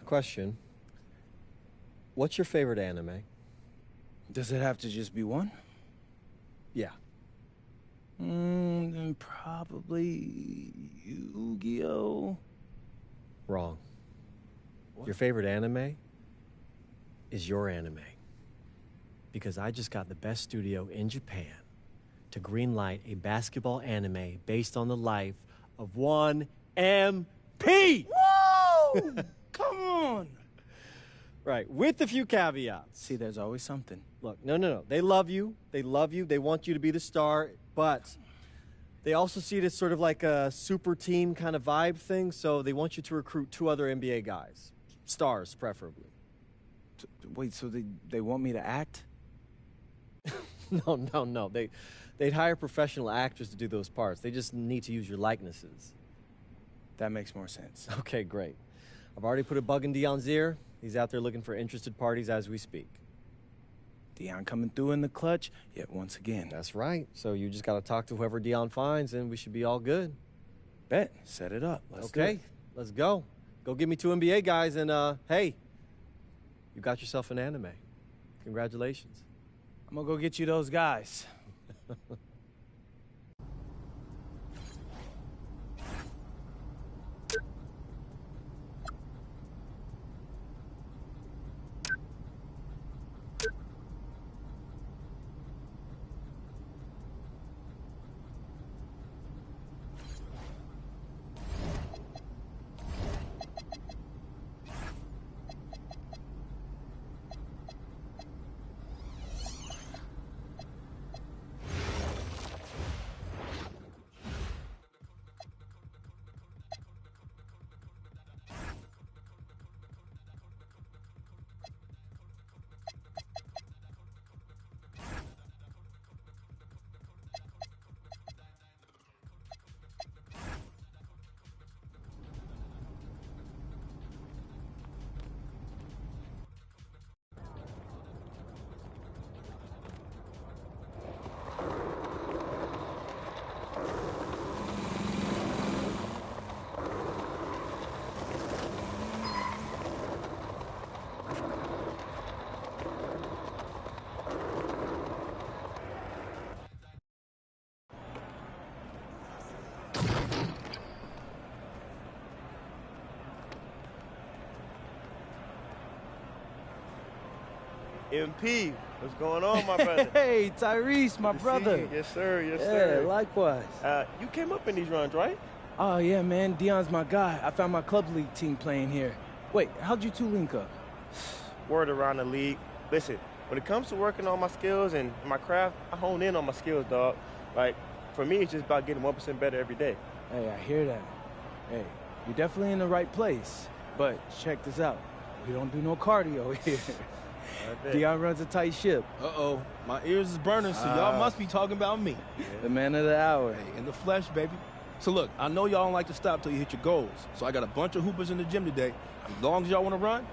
Question. What's your favorite anime? Does it have to just be one? Yeah. Then probably Yu-Gi-Oh! Wrong. Your favorite anime is your anime. Because I just got the best studio in Japan to greenlight a basketball anime based on the life of one MP. Whoa! Come on! Right, with a few caveats. See, there's always something. Look, no. They love you. They love you. They want you to be the star, but they also see it as sort of like a super team kind of vibe thing, so they want you to recruit 2 other NBA guys. Stars, preferably. Wait, so they want me to act? No. They'd hire professional actors to do those parts. They just need to use your likenesses. That makes more sense. Okay, great. I've already put a bug in Deion's ear. He's out there looking for interested parties as we speak. Deion coming through in the clutch yet once again. That's right. So you just got to talk to whoever Deion finds, and we should be all good. Bet. Set it up. Let's do okay, it. let's go. Go give me 2 NBA guys, and hey, you got yourself an anime. Congratulations. I'm going to go get you those guys. MP, what's going on, my brother? Hey, Tyrese, my brother. Yes, sir. Yes, yeah, sir. likewise. You came up in these runs, right? Oh, yeah, man. Deion's my guy. I found my club league team playing here. Wait, how'd you 2 link up? Word around the league. Listen, when it comes to working on my skills and my craft, I hone in on my skills, dog. Like, for me, it's just about getting 1% better every day. Hey, I hear that. Hey, you're definitely in the right place. But check this out. We don't do no cardio here. Deion runs a tight ship. Uh-oh. My ears is burning, so y'all must be talking about me. The man of the hour. Hey, in the flesh, baby. So look, I know y'all don't like to stop till you hit your goals. So I got a bunch of hoopers in the gym today. As long as y'all want to run,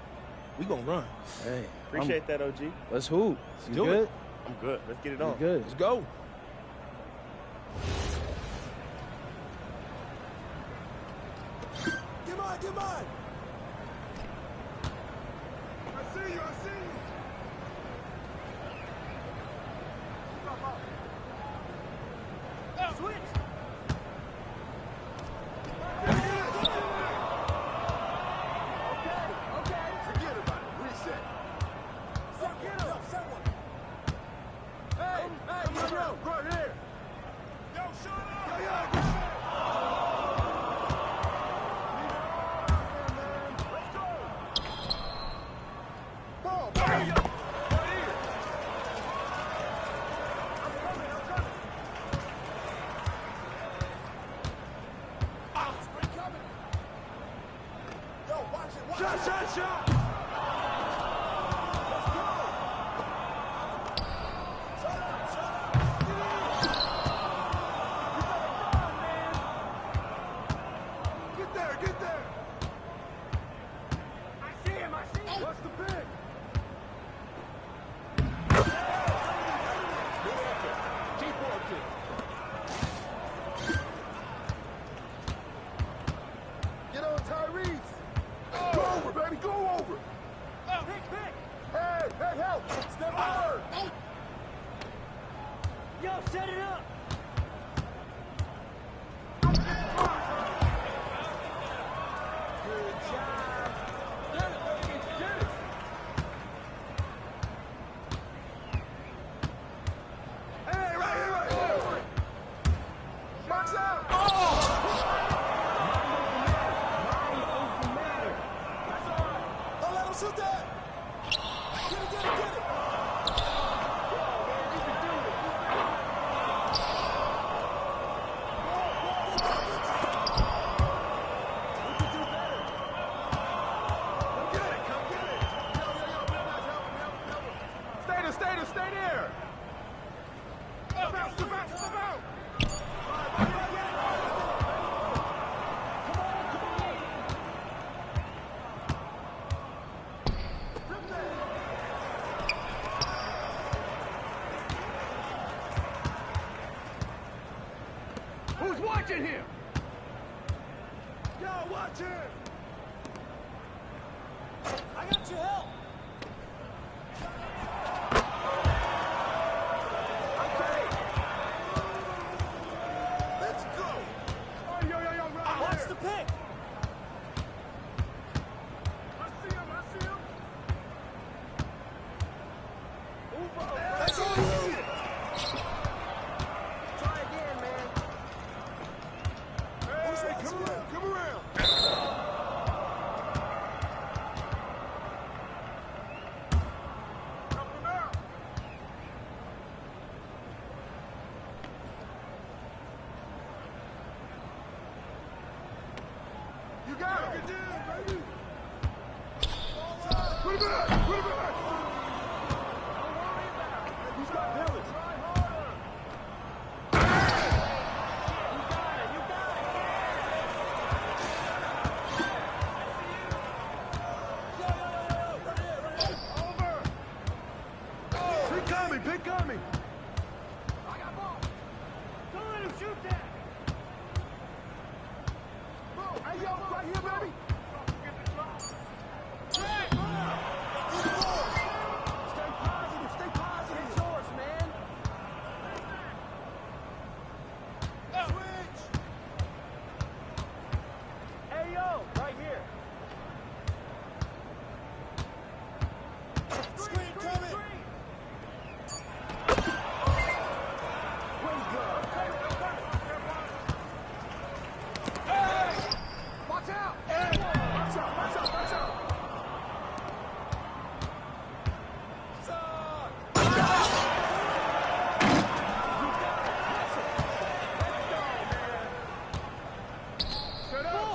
we gonna run. Hey, appreciate that, OG. Let's hoop. Let's You do good? it. I'm good. Let's get it on. You good? Let's go. Get mine, get mine! I see you, I see you! Switch! Okay, forget about it. Reset. Set one. Hey, right here. Yo, shut up! Yeah. Shot! Get there! I see him! What's the pick? Keep working. Get on Tyrese! Go over, baby! Go over! Who's watching here? Yo, watch here! I got your help! Okay! Let's go! Oh, yo, right Watch here. the pick. I see him! That's all you need! Try again, man. Hey, come around! Help him out! You got it! Good deal, baby! Put it back! Put it back! Who's got Billy? Try harder! You got it! Over! Pick on me! I got ball! Don't let him shoot that! Hey, yo, right here, baby! Stay positive! It's yours, man! Switch! Hey, yo, right here! Screen coming! Hey! Watch out! Hey! Watch out! Set up!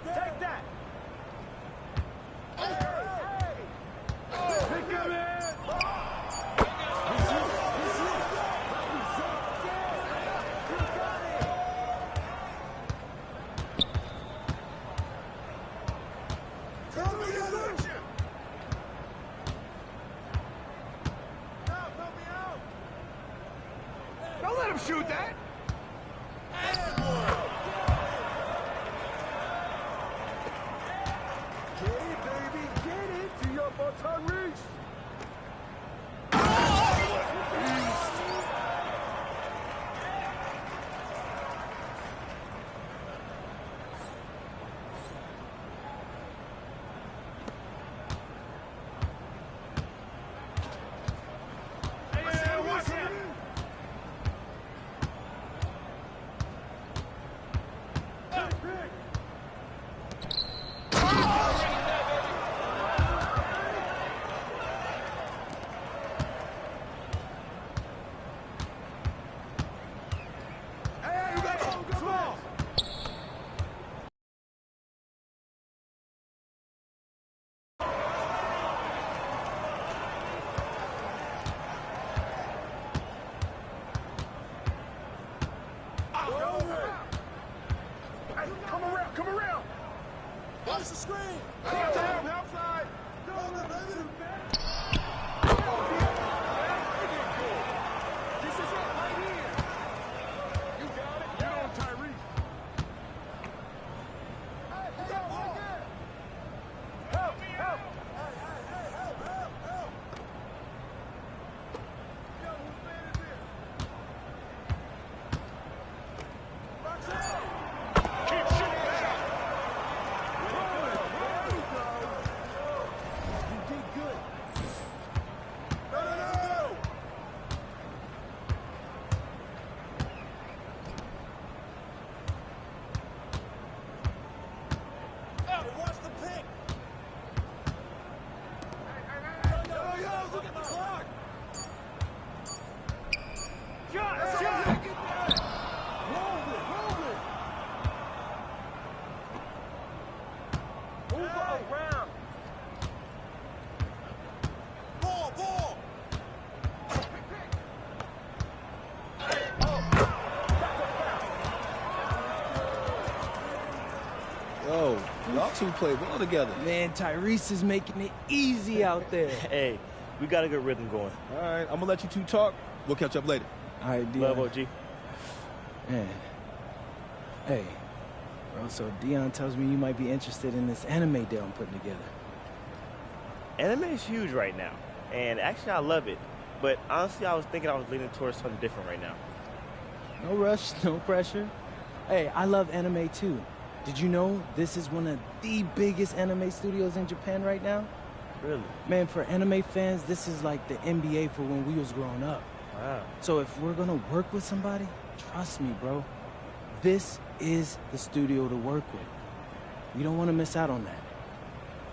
Take that! Hey! Pick him in! Don't let him shoot that! Get it, baby, get it to your Tyrese. Hey, watch him! Hey, you got it! Small! Hey, come around! Watch the screen! Help side! This is it, right here! You got it! Get on Tyrese! Hey, you got one there! Help! Help! Help! Yo, whose man is this? Watch out! Keep shooting that! You did good. ground. Ball. Yo, y'all two play well together. Man, Tyrese is making it easy out there. Hey, we got a good rhythm going. All right, I'm going to let you two talk. We'll catch up later. All right, Dion. Love, OG. Man. Hey, bro, so Dion tells me you might be interested in this anime deal I'm putting together. Anime is huge right now, and actually I love it. But honestly, I was thinking I was leaning towards something different right now. No rush, no pressure. Hey, I love anime too. Did you know this is one of the biggest anime studios in Japan right now? Really? Man, for anime fans, this is like the NBA for when we was growing up. Wow. So if we're gonna work with somebody, trust me, bro. This is the studio to work with. You don't want to miss out on that.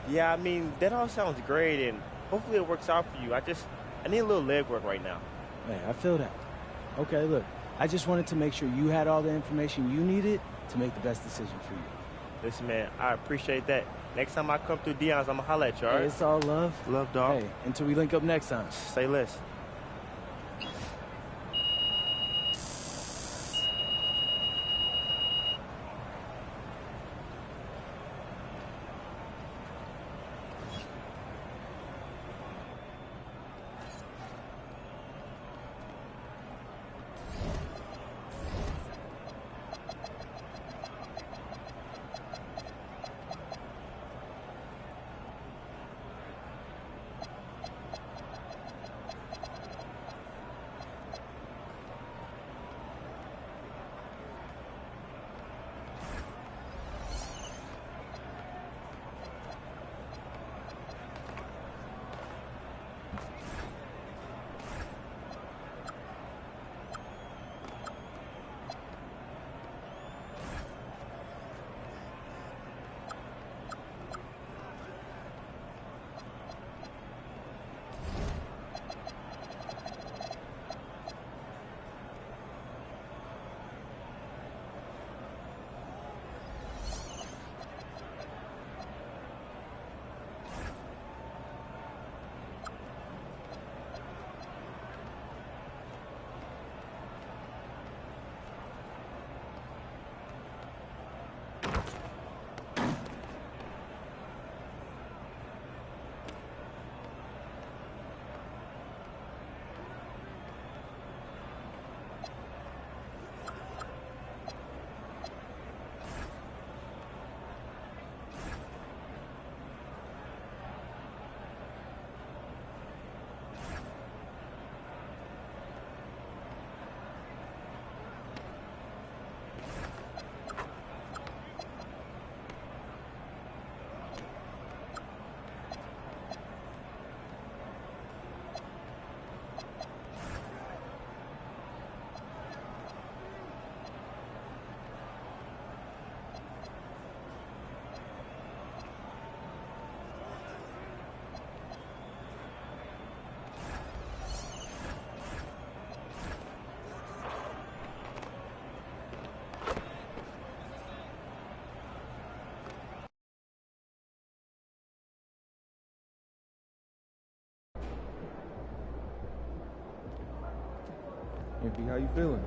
Yeah, I mean, that all sounds great, and hopefully it works out for you. I need a little legwork right now. Hey, I feel that. Okay, look, I just wanted to make sure you had all the information you needed to make the best decision for you. Listen, man, I appreciate that. Next time I come through Dion's, I'm going to holler at you, all right? Hey, it's all love. Love, dog. Hey, until we link up next time. Say less. MP, how you feeling?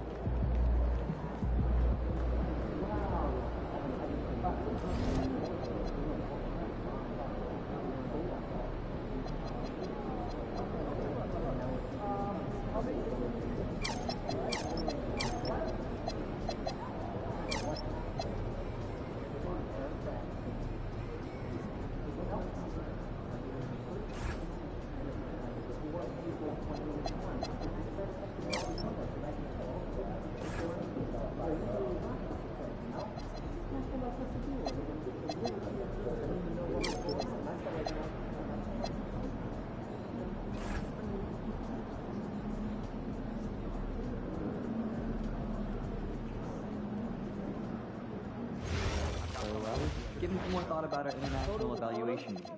Give me some more thought about our international evaluation meetings.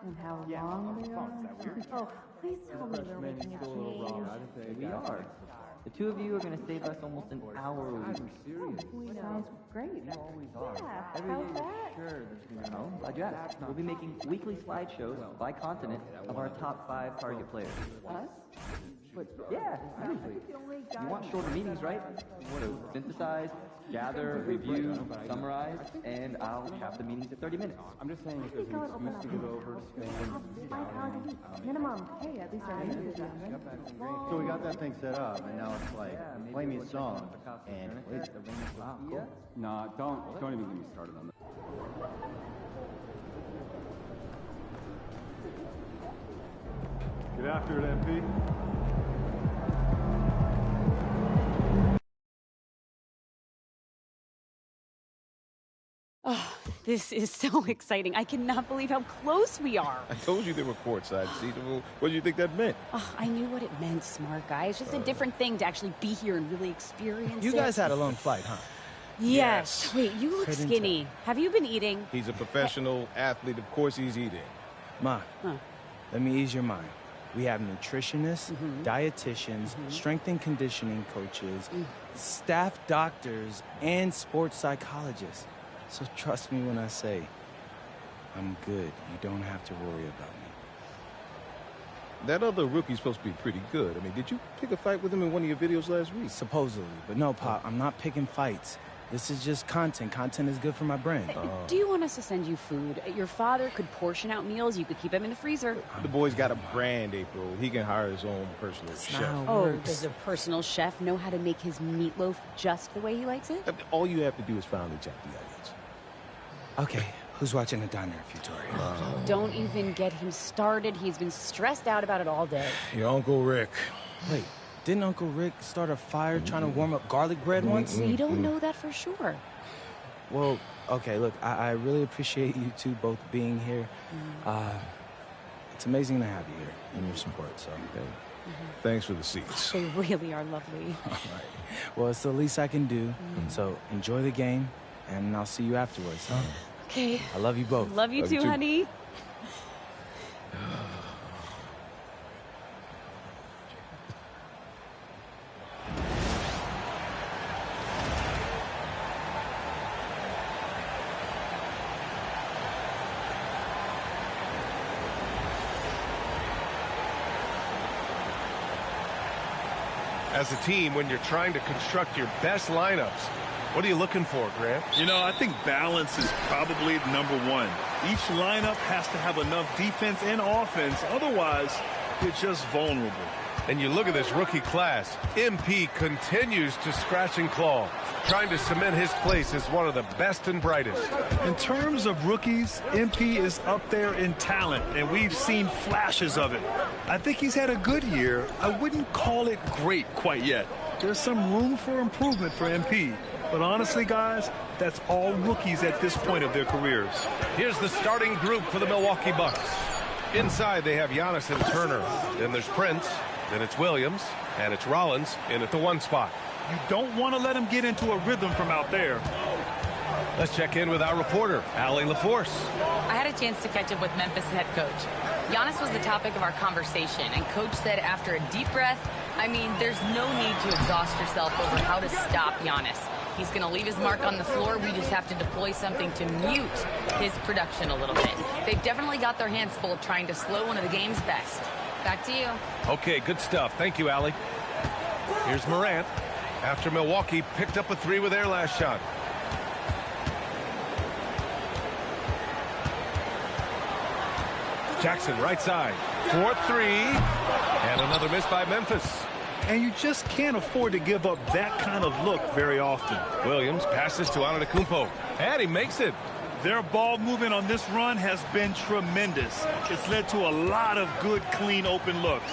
And how long they are? Oh, please tell me they're making a change. We are. The two of you are going to save us almost an hour a week. Sounds great. Yeah, how's that? Sure, there's going to be Oh, glad you asked. We'll be making weekly slideshows by continent of our top 5 target players. Us? But yeah, seriously. You want shorter meetings, right? So synthesize, gather, review, summarize, and I'll have the meetings at 30 minutes. I'm just saying if there's an excuse to get over to spend 5 hours a week. Minimum. Hey, at least our name is So we got that thing set up, and now it's like, play me a song, and it's Cool. Nah, don't even get me started on that. Get after it, MP. Oh, this is so exciting. I cannot believe how close we are. I told you they were courtside seats. What do you think that meant? Oh, I knew what it meant, smart guy. It's just a different thing to actually be here and really experience it. You guys had a long flight, huh? Yes. Wait, you look Couldn't skinny. Have you been eating? He's a professional athlete. Of course he's eating. Ma, let me ease your mind. We have nutritionists, dietitians, strength and conditioning coaches, staff doctors, and sports psychologists. So trust me when I say, I'm good. You don't have to worry about me. That other rookie's supposed to be pretty good. I mean, did you pick a fight with him in one of your videos last week? Supposedly, but no, Pop, I'm not picking fights. This is just content. Content is good for my brain. Do you want us to send you food? Your father could portion out meals. You could keep them in the freezer. The boy's got a brand, April. He can hire his own personal chef. Oh, does a personal chef know how to make his meatloaf just the way he likes it? All you have to do is finally check the onions. Okay, who's watching the diner if you Victoria? Don't even get him started. He's been stressed out about it all day. Your Uncle Rick. Wait, didn't Uncle Rick start a fire trying to warm up garlic bread once? We don't know that for sure. Well, okay, look, I really appreciate you two both being here. It's amazing to have you here and your support, so. Thanks for the seats. They really are lovely. All right. Well, it's the least I can do. So enjoy the game, and I'll see you afterwards, huh? Okay. I love you both. Love you too, honey. As a team, when you're trying to construct your best lineups, what are you looking for, Grant? You know, I think balance is probably number one. Each lineup has to have enough defense and offense. Otherwise, it's just vulnerable. And you look at this rookie class. MP continues to scratch and claw, trying to cement his place as one of the best and brightest. In terms of rookies, MP is up there in talent, and we've seen flashes of it. I think he's had a good year. I wouldn't call it great quite yet. There's some room for improvement for MP. But honestly, guys, that's all rookies at this point of their careers. Here's the starting group for the Milwaukee Bucks. Inside, they have Giannis and Turner. Then there's Prince. Then it's Williams. And it's Rollins in at the 1 spot. You don't want to let him get into a rhythm from out there. Let's check in with our reporter, Allie LaForce. I had a chance to catch up with Memphis head coach. Giannis was the topic of our conversation, and coach said after a deep breath, I mean, there's no need to exhaust yourself over how to stop Giannis. He's going to leave his mark on the floor. We just have to deploy something to mute his production a little bit. They've definitely got their hands full trying to slow one of the game's best. Back to you. Okay, good stuff. Thank you, Allie. Here's Morant after Milwaukee picked up a 3 with their last shot. Jackson right side for 3, and another miss by Memphis. And you just can't afford to give up that kind of look very often. Williams passes to Antetokounmpo, and he makes it. Their ball movement on this run has been tremendous. It's led to a lot of good, clean, open looks.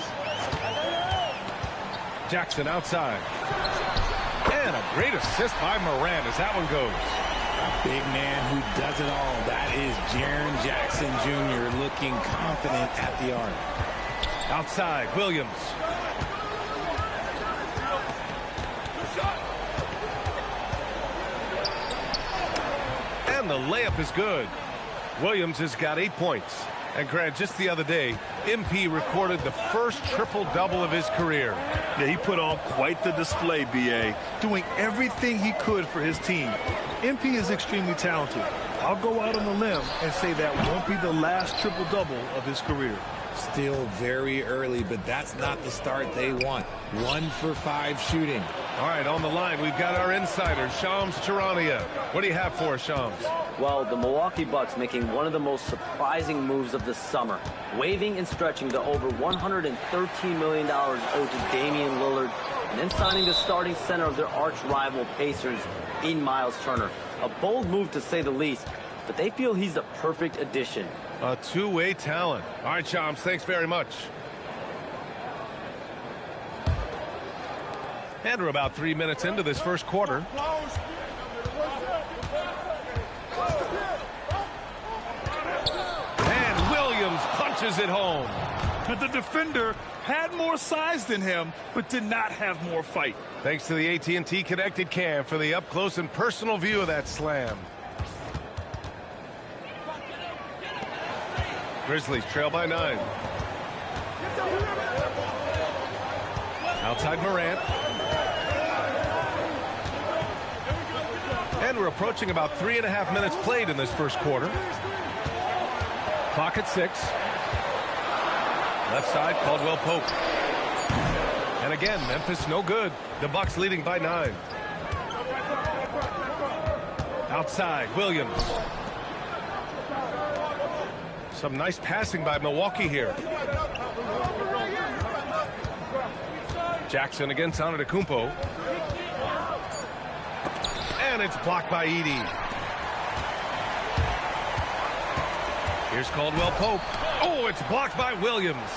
Jackson outside. And a great assist by Morant as that one goes. A big man who does it all. That is Jaren Jackson Jr. looking confident at the arc. Outside, Williams. And the layup is good. Williams has got 8 points. And Grant, just the other day, MP recorded the first triple-double of his career. Yeah, he put on quite the display, B.A., doing everything he could for his team. MP is extremely talented, I'll go out on a limb and say that won't be the last triple-double of his career. Still very early, but that's not the start they want. 1 for 5 shooting. All right, on the line, we've got our insider, Shams Charania. What do you have for us, Shams? Well, the Milwaukee Bucks making one of the most surprising moves of the summer, waiving and stretching the over $113 million owed to Damian Lillard, and then signing the starting center of their arch-rival Pacers in Miles Turner. A bold move to say the least, but they feel he's the perfect addition. A two-way talent. All right, Shams, thanks very much. And we're about 3 minutes into this first quarter. And Williams punches it home. The defender had more size than him, but did not have more fight. Thanks to the AT&T Connected Cam for the up-close and personal view of that slam. Grizzlies trail by 9. Outside Morant. And we're approaching about 3.5 minutes played in this first quarter. Clock at 6. Left side, Caldwell Pope. And again, Memphis no good. The Bucks leading by 9. Outside, Williams. Some nice passing by Milwaukee here. Jackson against Antetokounmpo. And it's blocked by Edey. Here's Caldwell Pope. Oh, it's blocked by Williams.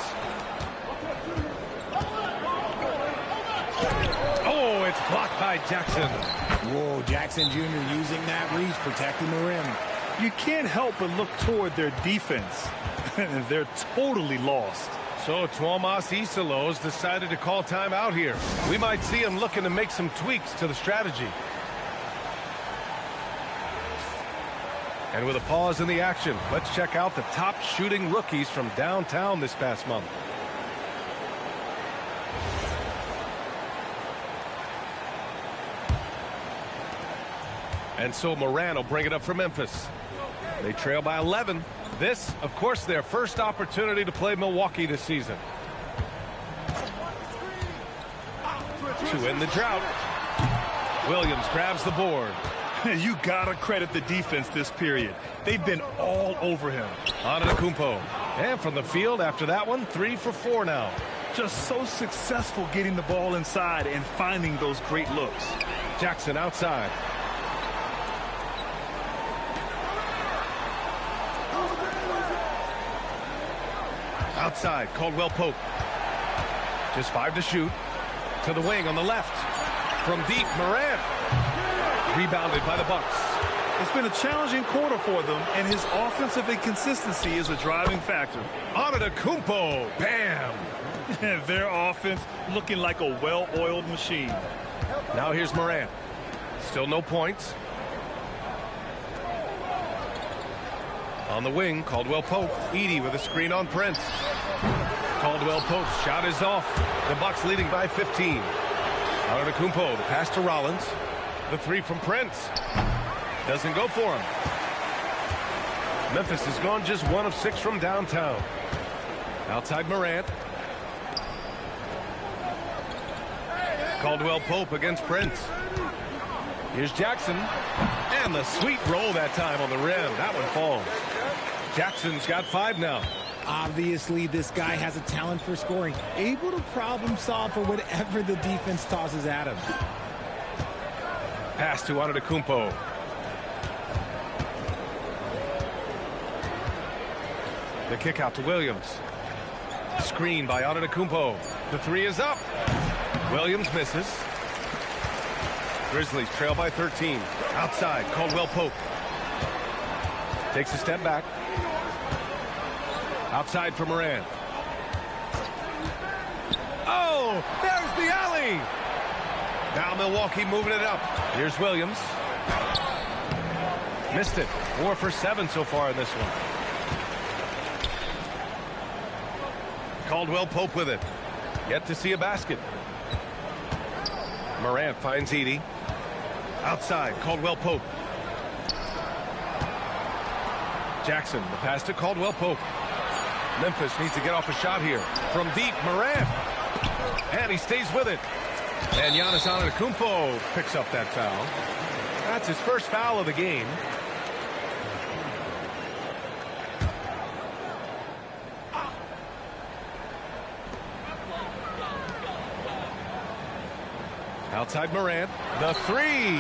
Oh, it's blocked by Jackson. Whoa, Jackson Jr. using that reach, protecting the rim. You can't help but look toward their defense. They're totally lost. So Tuomas Isalos decided to call timeout here. We might see him looking to make some tweaks to the strategy. And with a pause in the action, let's check out the top shooting rookies from downtown this past month. And so Moran will bring it up for Memphis. They trail by 11. This, of course, their first opportunity to play Milwaukee this season. To end the drought, Williams grabs the board. You gotta credit the defense this period. They've been all over him. Antetokounmpo. And from the field after that one, 3 for 4 now. Just so successful getting the ball inside and finding those great looks. Jackson outside. Outside, Caldwell Pope. Just 5 to shoot. To the wing on the left. From deep, Morant. Rebounded by the Bucks. It's been a challenging quarter for them, and his offensive inconsistency is a driving factor. Antetokounmpo, bam! Their offense looking like a well-oiled machine. Now here's Morant. Still no points. On the wing, Caldwell Pope. Edey with a screen on Prince. Caldwell Pope's shot is off. The Bucks leading by 15. Antetokounmpo, the pass to Rollins. The 3 from Prince. Doesn't go for him. Memphis has gone just 1 of 6 from downtown. Outside Morant. Caldwell Pope against Prince. Here's Jackson. And the sweet roll that time on the rim. That one falls. Jackson's got 5 now. Obviously, this guy has a talent for scoring. Able to problem solve for whatever the defense tosses at him. Pass to Antetokounmpo. The kick out to Williams. Screen by Antetokounmpo. The 3 is up. Williams misses. Grizzlies trail by 13. Outside, Caldwell Pope. Takes a step back. Outside for Moran. Oh, there's the alley. Now Milwaukee moving it up. Here's Williams. Missed it. 4 for 7 so far in this one. Caldwell Pope with it. Yet to see a basket. Morant finds Edey. Outside, Caldwell Pope. Jackson, the pass to Caldwell Pope. Memphis needs to get off a shot here. From deep, Morant. And he stays with it. And Giannis Antetokounmpo picks up that foul. That's his first foul of the game. Outside Morant, the three.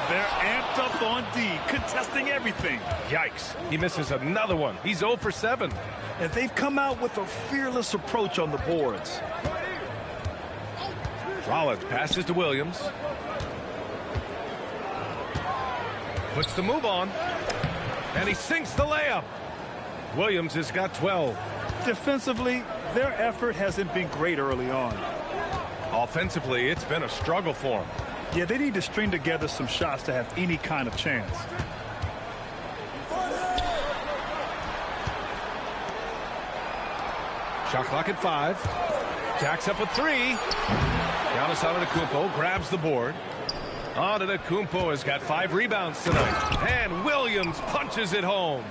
They're amped up on D, contesting everything. Yikes, he misses another one. He's 0 for 7. And they've come out with a fearless approach on the boards. Rollins passes to Williams. Puts the move on. And he sinks the layup. Williams has got 12. Defensively, their effort hasn't been great early on. Offensively, it's been a struggle for them. Yeah, they need to string together some shots to have any kind of chance. Shot clock at 5. Jacks up a 3. Giannis Antetokounmpo grabs the board. Antetokounmpo has got 5 rebounds tonight. And Williams punches it home.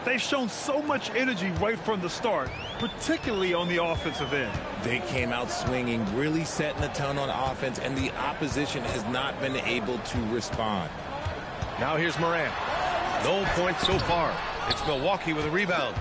They've shown so much energy right from the start, particularly on the offensive end. They came out swinging, really setting the tone on offense, and the opposition has not been able to respond. Now here's Morant. No points so far. It's Milwaukee with a rebound.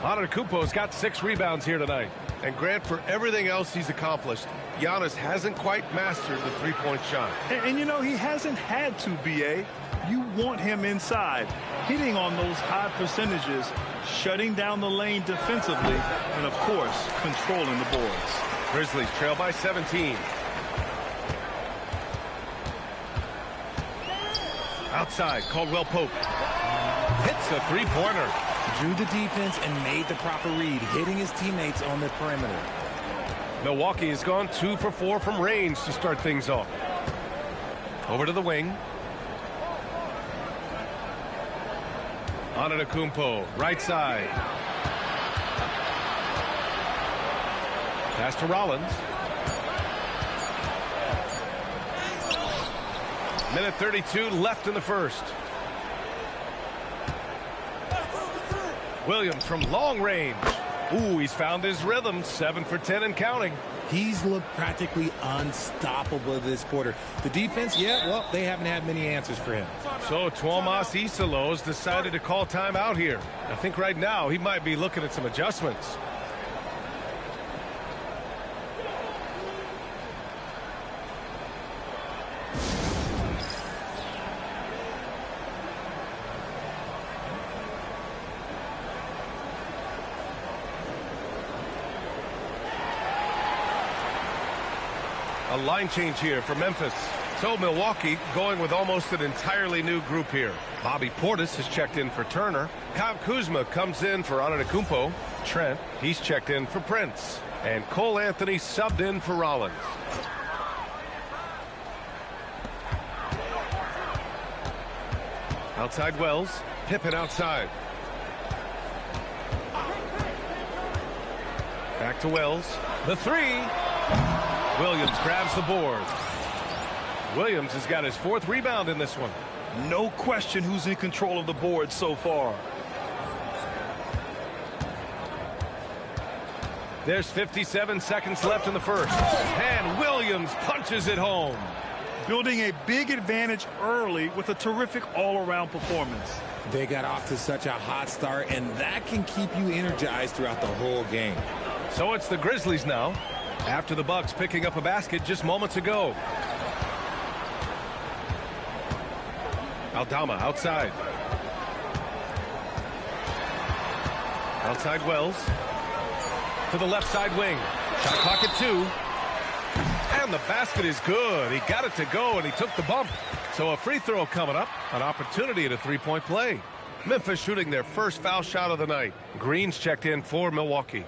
Antetokounmpo's got 6 rebounds here tonight. And Grant, for everything else he's accomplished, Giannis hasn't quite mastered the three-point shot. And you know, he hasn't had to, B.A. You want him inside, hitting on those high percentages, shutting down the lane defensively, and, of course, controlling the boards. Grizzlies trail by 17. Outside, Caldwell Pope hits a three-pointer. Drew the defense and made the proper read, hitting his teammates on the perimeter. Milwaukee has gone 2 for 4 from range to start things off. Over to the wing. Antetokounmpo, right side. Pass to Rollins. Minute 32 left in the first. Williams from long range. Ooh, he's found his rhythm. 7 for 10 and counting. He's looked practically unstoppable this quarter. The defense, yeah, well, they haven't had many answers for him. So Tuomas Isalos decided to call timeout here. I think right now he might be looking at some adjustments. A line change here for Memphis. So Milwaukee going with almost an entirely new group here. Bobby Portis has checked in for Turner. Kyle Kuzma comes in for Antetokounmpo. Trent, he's checked in for Prince. And Cole Anthony subbed in for Rollins. Outside Wells. Pippen outside. Back to Wells. The three. Williams grabs the board. Williams has got his 4th rebound in this one. No question who's in control of the board so far. There's 57 seconds left in the first. And Williams punches it home. Building a big advantage early with a terrific all-around performance. They got off to such a hot start, and that can keep you energized throughout the whole game. So it's the Grizzlies now, after the Bucks picking up a basket just moments ago. Aldama outside. Outside Wells. To the left side wing. Shot clock at 2. And the basket is good. He got it to go, and he took the bump. So a free throw coming up. An opportunity at a three-point play. Memphis shooting their first foul shot of the night. Green's checked in for Milwaukee.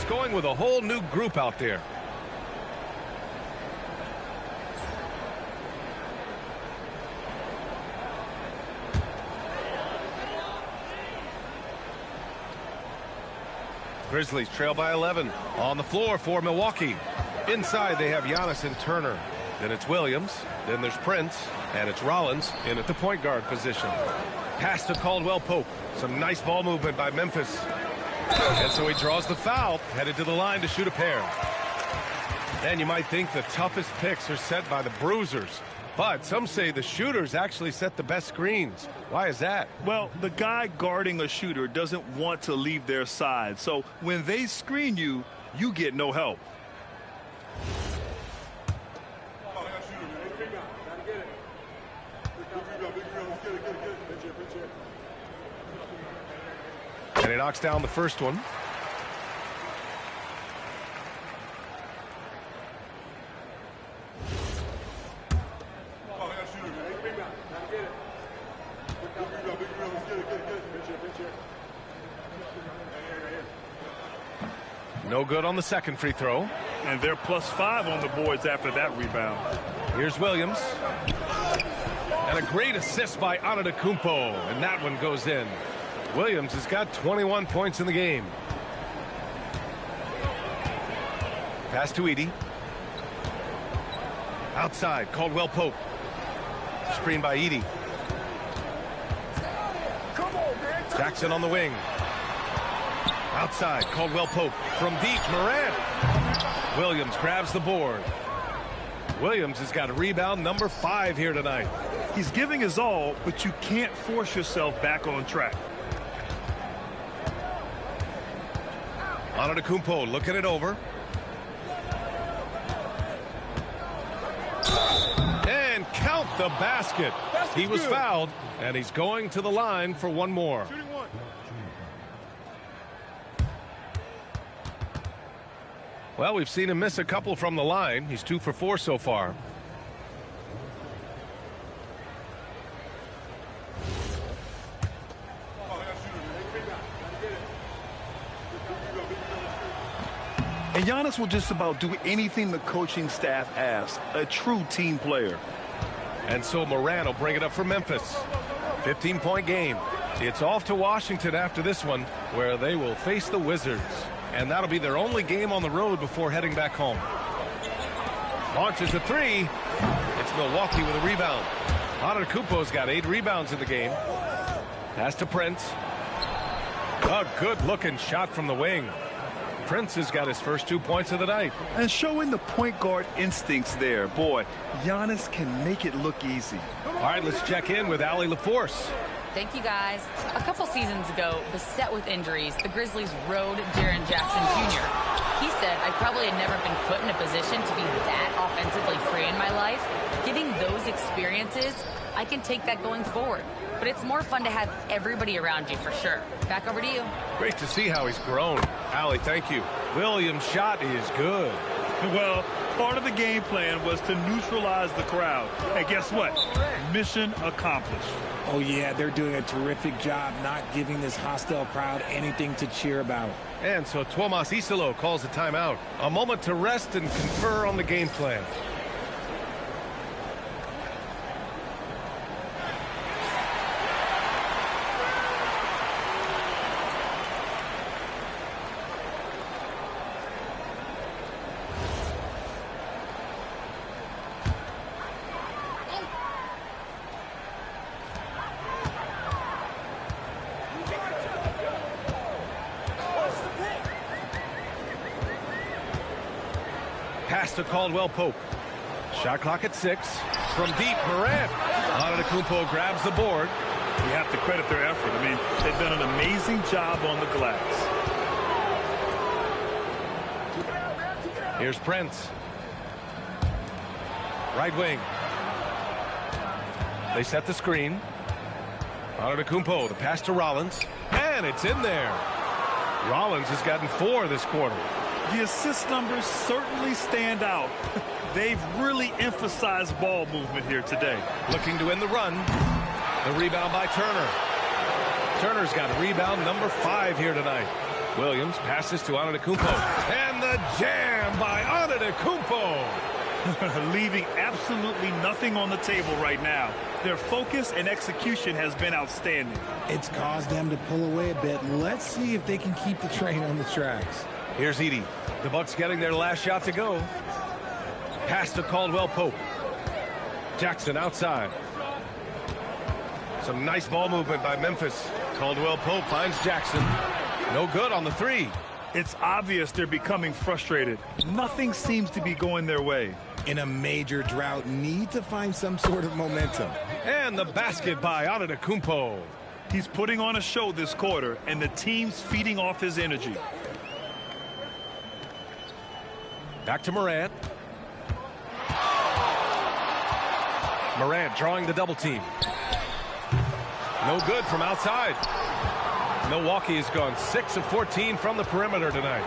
He's going with a whole new group out there. Grizzlies trail by 11. On the floor for Milwaukee. Inside they have Giannis and Turner. Then it's Williams. Then there's Prince. And it's Rollins in at the point guard position. Pass to Caldwell Pope. Some nice ball movement by Memphis. And so he draws the foul, headed to the line to shoot a pair. And you might think the toughest picks are set by the bruisers. But some say the shooters actually set the best screens. Why is that? Well, the guy guarding a shooter doesn't want to leave their side. So when they screen you, you get no help. And he knocks down the first one. No good on the second free throw. And they're +5 on the boards after that rebound. Here's Williams. And a great assist by Antetokounmpo. And that one goes in. Williams has got 21 points in the game. Pass to Edey. Outside, Caldwell Pope. Screen by Edey. Jackson on the wing. Outside, Caldwell Pope. From deep, Morant. Williams grabs the board. Williams has got a rebound number 5 here tonight. He's giving his all, but you can't force yourself back on track. Antetokounmpo looking it over. And count the basket. He was fouled, and he's going to the line for one more. Well, we've seen him miss a couple from the line. He's 2 for 4 so far. And Giannis will just about do anything the coaching staff asks. A true team player. And so Morant will bring it up for Memphis. 15-point game. It's off to Washington after this one, where they will face the Wizards. And that'll be their only game on the road before heading back home. Launches a 3. It's Milwaukee with a rebound. Antetokounmpo's got 8 rebounds in the game. Pass to Prince. A good-looking shot from the wing. Prince has got his first 2 points of the night. And showing the point guard instincts there. Boy, Giannis can make it look easy. All right, let's check in with Allie LaForce. Thank you, guys. A couple seasons ago, beset with injuries, the Grizzlies rode Jaren Jackson Jr. He said, I probably had never been put in a position to be that offensively free in my life. Getting those experiences, I can take that going forward. But it's more fun to have everybody around you for sure. Back over to you. Great to see how he's grown. Allie, thank you. Williams' shot is good. Well, part of the game plan was to neutralize the crowd. And guess what? Mission accomplished. Oh, yeah, they're doing a terrific job not giving this hostile crowd anything to cheer about. And so Tomas Isolo calls a timeout. A moment to rest and confer on the game plan. To Caldwell Pope. Shot clock at 6. From deep, Morant. Antetokounmpo grabs the board. You have to credit their effort. I mean, they've done an amazing job on the glass. Here's Prince. Right wing. They set the screen. Antetokounmpo, the pass to Rollins. And it's in there. Rollins has gotten 4 this quarter. The assist numbers certainly stand out. They've really emphasized ball movement here today. Looking to win the run. The rebound by Turner. Turner's got rebound number 5 here tonight. Williams passes to Antetokounmpo. And the jam by Antetokounmpo. Leaving absolutely nothing on the table right now. Their focus and execution has been outstanding. It's caused them to pull away a bit. Let's see if they can keep the train on the tracks. Here's Edey. The Bucks getting their last shot to go. Pass to Caldwell Pope. Jackson outside. Some nice ball movement by Memphis. Caldwell Pope finds Jackson. No good on the three. It's obvious they're becoming frustrated. Nothing seems to be going their way. In a major drought, need to find some sort of momentum. And the basket by Antetokounmpo. He's putting on a show this quarter, and the team's feeding off his energy. Back to Morant. Morant drawing the double team. No good from outside. Milwaukee has gone 6 of 14 from the perimeter tonight.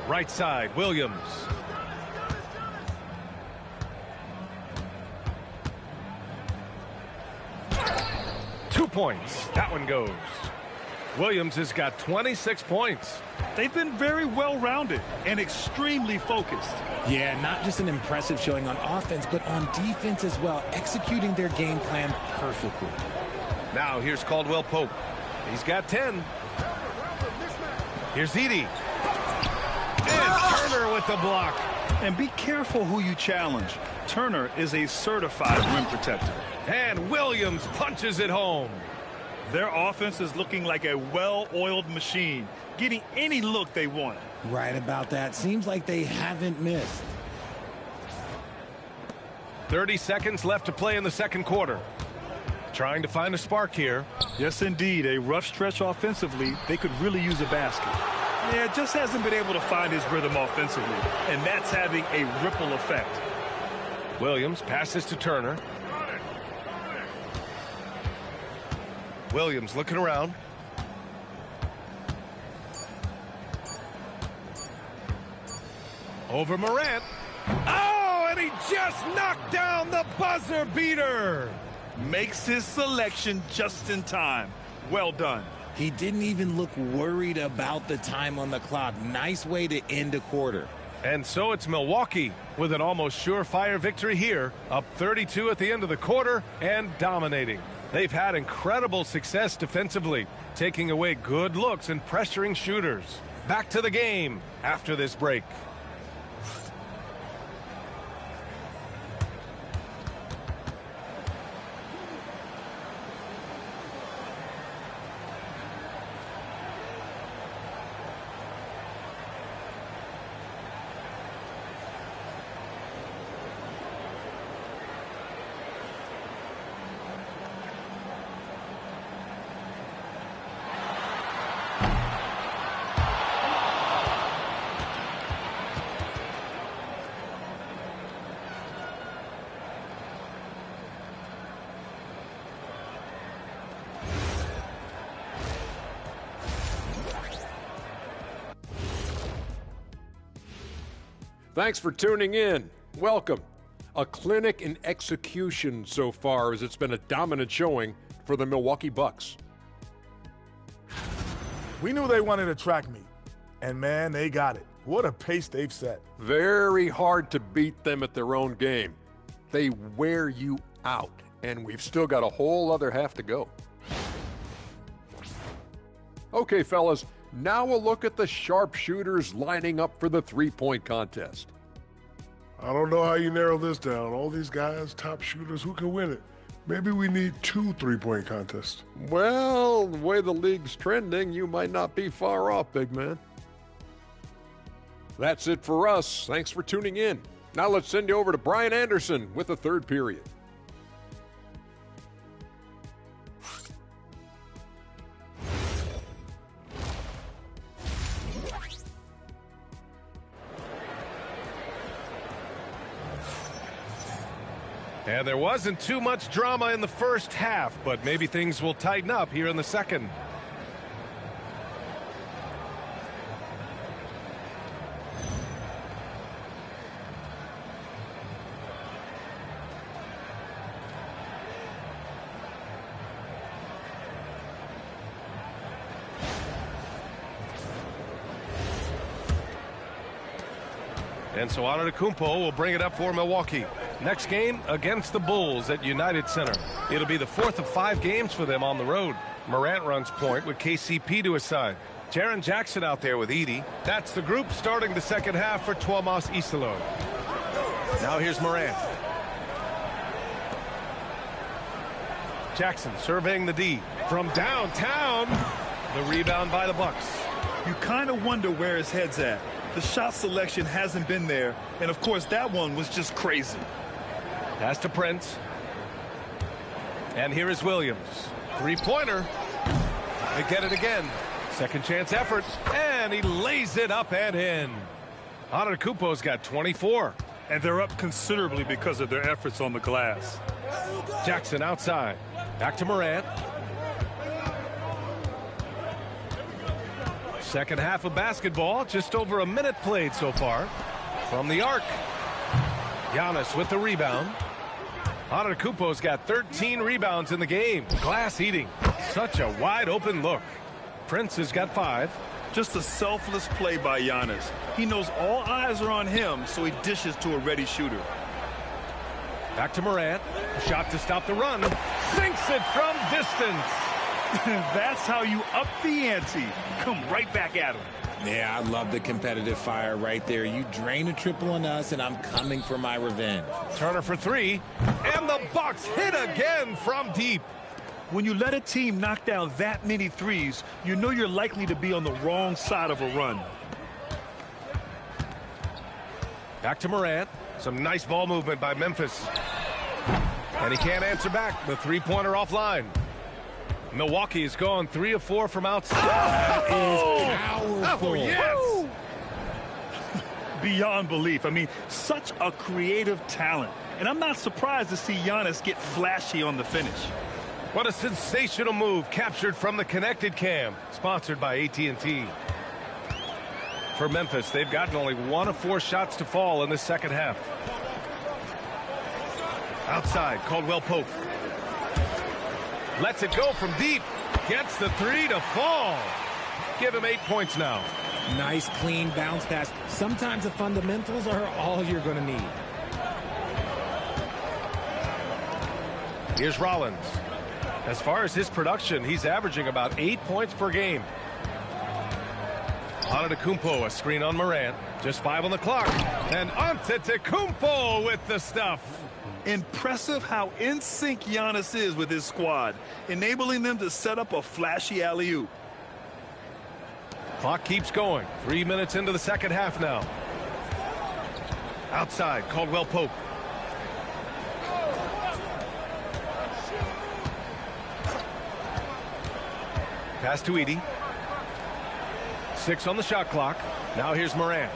Right side, Williams. Points. That one goes. Williams has got 26 points. They've been very well-rounded and extremely focused. Yeah, not just an impressive showing on offense, but on defense as well, executing their game plan perfectly. Now here's Caldwell Pope. He's got 10. Here's Edey. And Turner with the block. And be careful who you challenge. Turner is a certified rim protector. And Williams punches it home. Their offense is looking like a well-oiled machine, getting any look they want. Right about that. Seems like they haven't missed. 30 seconds left to play in the second quarter. Trying to find a spark here. Yes, indeed. A rough stretch offensively. They could really use a basket. Yeah, just hasn't been able to find his rhythm offensively, and that's having a ripple effect. Williams passes to Turner. Williams looking around. Over Morant. Oh, and he just knocked down the buzzer beater. Makes his selection just in time. Well done. He didn't even look worried about the time on the clock. Nice way to end a quarter. And so it's Milwaukee with an almost surefire victory here, up 32 at the end of the quarter and dominating. They've had incredible success defensively, taking away good looks and pressuring shooters. Back to the game after this break. Thanks for tuning in. Welcome. A clinic in execution so far, as it's been a dominant showing for the Milwaukee Bucks. We knew they wanted a track meet, and man, they got it. What a pace they've set. Very hard to beat them at their own game. They wear you out, and we've still got a whole other half to go. Okay, fellas, now we'll look at the sharpshooters lining up for the three-point contest. I don't know how you narrow this down. All these guys, top shooters, who can win it? Maybe we need 2 three-point contests. Well, the way the league's trending, you might not be far off, big man. That's it for us. Thanks for tuning in. Now let's send you over to Brian Anderson with the third period. And there wasn't too much drama in the first half, but maybe things will tighten up here in the second. And so Antetokounmpo will bring it up for Milwaukee. Next game against the Bulls at United Center. It'll be the 4th of 5 games for them on the road. Morant runs point with KCP to his side. Jaren Jackson out there with Edey. That's the group starting the second half for Tuomas Isalo. Now here's Morant. Jackson surveying the D from downtown. The rebound by the Bucks. You kind of wonder where his head's at. The shot selection hasn't been there, and of course that one was just crazy. Pass to Prince. And here is Williams. Three-pointer. They get it again. Second chance effort, and he lays it up and in. Antetokounmpo's got 24. And they're up considerably because of their efforts on the glass. Jackson outside. Back to Morant. Second half of basketball, just over a minute played so far. From the arc. Giannis with the rebound. Antetokounmpo's got 13 rebounds in the game. Glass eating. Such a wide open look. Prince has got 5. Just a selfless play by Giannis. He knows all eyes are on him, so he dishes to a ready shooter. Back to Morant. Shot to stop the run. Sinks it from distance. That's how you up the ante. Come right back at him. Yeah, I love the competitive fire right there. You drain a triple on us, and I'm coming for my revenge. Turner for 3. And the Bucks hit again from deep. When you let a team knock down that many threes, you know you're likely to be on the wrong side of a run. Back to Morant. Some nice ball movement by Memphis. And he can't answer back. The three-pointer offline. Milwaukee has gone 3 of 4 from outside. That is powerful. Oh, yes. Beyond belief. I mean, such a creative talent. And I'm not surprised to see Giannis get flashy on the finish. What a sensational move captured from the connected cam, sponsored by AT&T. For Memphis, they've gotten only 1 of 4 shots to fall in the second half. Outside, Caldwell Pope. Lets it go from deep. Gets the 3 to fall. Give him 8 points now. Nice, clean bounce pass. Sometimes the fundamentals are all you're going to need. Here's Rollins. As far as his production, he's averaging about 8 points per game. Antetokounmpo, a screen on Morant. Just 5 on the clock. And Antetokounmpo with the stuff. Impressive how in sync Giannis is with his squad, enabling them to set up a flashy alley-oop. Clock keeps going. 3 minutes into the second half now. Outside, Caldwell Pope. Pass to Edey. 6 on the shot clock. Now here's Morant.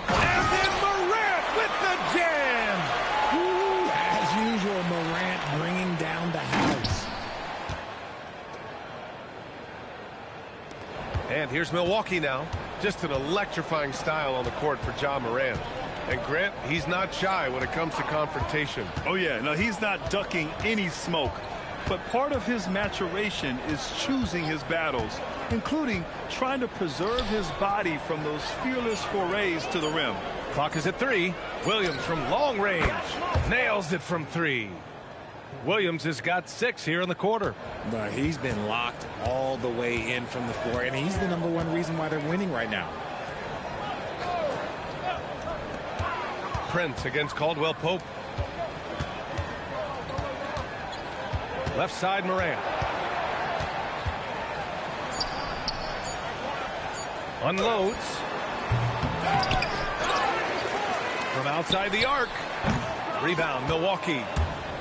And then Morant with the jam. Ooh, as usual, Morant bringing down the house. And here's Milwaukee now. Just an electrifying style on the court for Ja Morant. And Grant, he's not shy when it comes to confrontation. Oh yeah, no, he's not ducking any smoke. But part of his maturation is choosing his battles, including trying to preserve his body from those fearless forays to the rim. Clock is at 3. Williams from long range. Nails it from 3. Williams has got 6 here in the quarter. But he's been locked all the way in from the floor, and he's the #1 reason why they're winning right now. Prince against Caldwell Pope. Left side, Morant. Unloads. From outside the arc. Rebound, Milwaukee.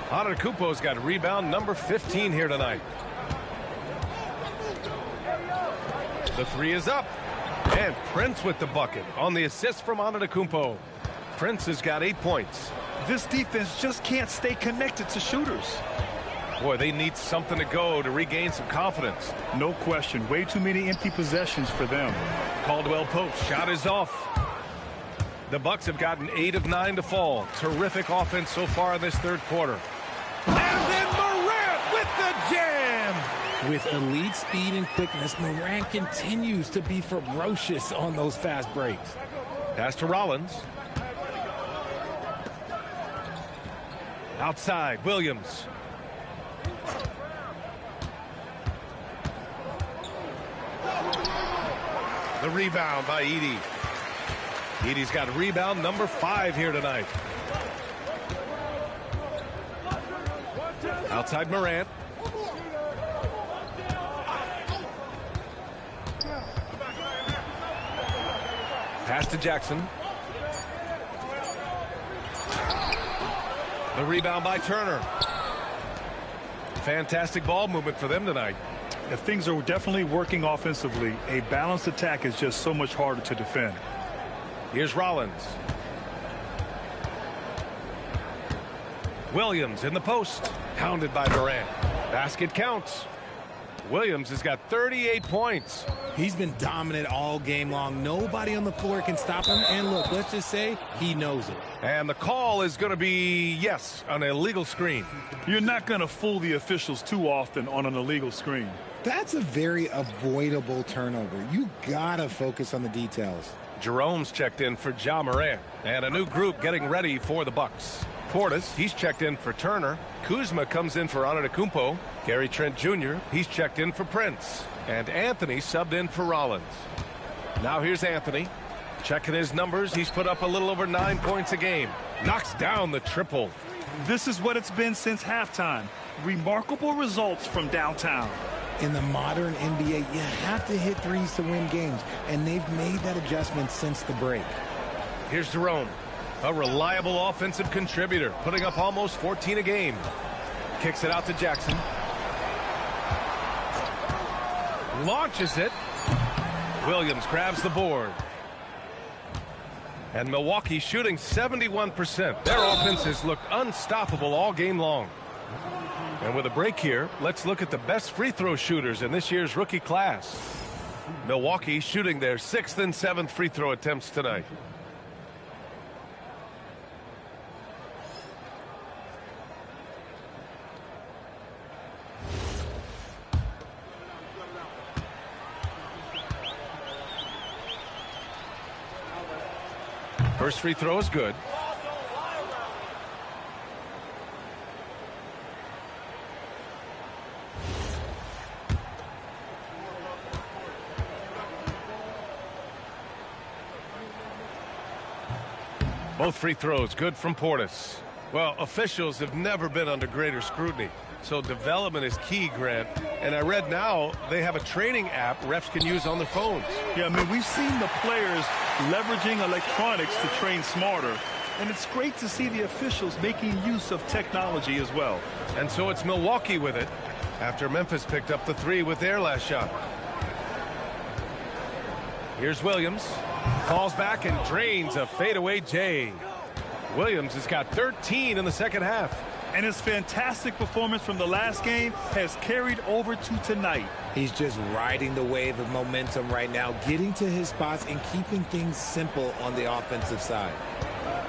Antetokounmpo's got rebound number 15 here tonight. The 3 is up. And Prince with the bucket on the assist from Antetokounmpo. Prince has got 8 points. This defense just can't stay connected to shooters. Boy, they need something to go to regain some confidence. No question. Way too many empty possessions for them. Caldwell Pope shot is off. The Bucks have gotten 8 of 9 to fall. Terrific offense so far in this third quarter. And then Morant with the jam. With elite speed and quickness, Morant continues to be ferocious on those fast breaks. Pass to Rollins. Outside, Williams. The rebound by Edey. Edey's got rebound number 5 here tonight. Outside Morant. Pass to Jackson. The rebound by Turner. Fantastic ball movement for them tonight. If things are definitely working offensively, a balanced attack is just so much harder to defend. Here's Rollins. Williams in the post. Hounded by Morant. Basket counts. Williams has got 38 points. He's been dominant all game long. Nobody on the floor can stop him. And look, let's just say he knows it. And the call is going to be, yes, an illegal screen. You're not going to fool the officials too often on an illegal screen. That's a very avoidable turnover. You got to focus on the details. Jerome's checked in for Ja Morant. And a new group getting ready for the Bucks. Portis, he's checked in for Turner. Kuzma comes in for Antetokounmpo. Gary Trent Jr., he's checked in for Prince. And Anthony subbed in for Rollins. Now here's Anthony. Checking his numbers, he's put up a little over 9 points a game. Knocks down the triple. This is what it's been since halftime. Remarkable results from downtown. In the modern NBA, you have to hit threes to win games, and they've made that adjustment since the break. Here's Jerome. A reliable offensive contributor, putting up almost 14 a game. Kicks it out to Jackson. Launches it. Williams grabs the board. And Milwaukee shooting 71%. Their offense has looked unstoppable all game long. And with a break here, let's look at the best free throw shooters in this year's rookie class. Milwaukee shooting their 6th and 7th free throw attempts tonight. First free throw is good. Both free throws good from Portis. Well, officials have never been under greater scrutiny, so development is key, Grant. And I read now they have a training app refs can use on their phones. Yeah, I mean, we've seen the players leveraging electronics to train smarter, and it's great to see the officials making use of technology as well. And so it's Milwaukee with it after Memphis picked up the 3 with their last shot. Here's Williams. Falls back and drains a fadeaway J. Williams has got 13 in the second half. And his fantastic performance from the last game has carried over to tonight. He's just riding the wave of momentum right now, getting to his spots and keeping things simple on the offensive side.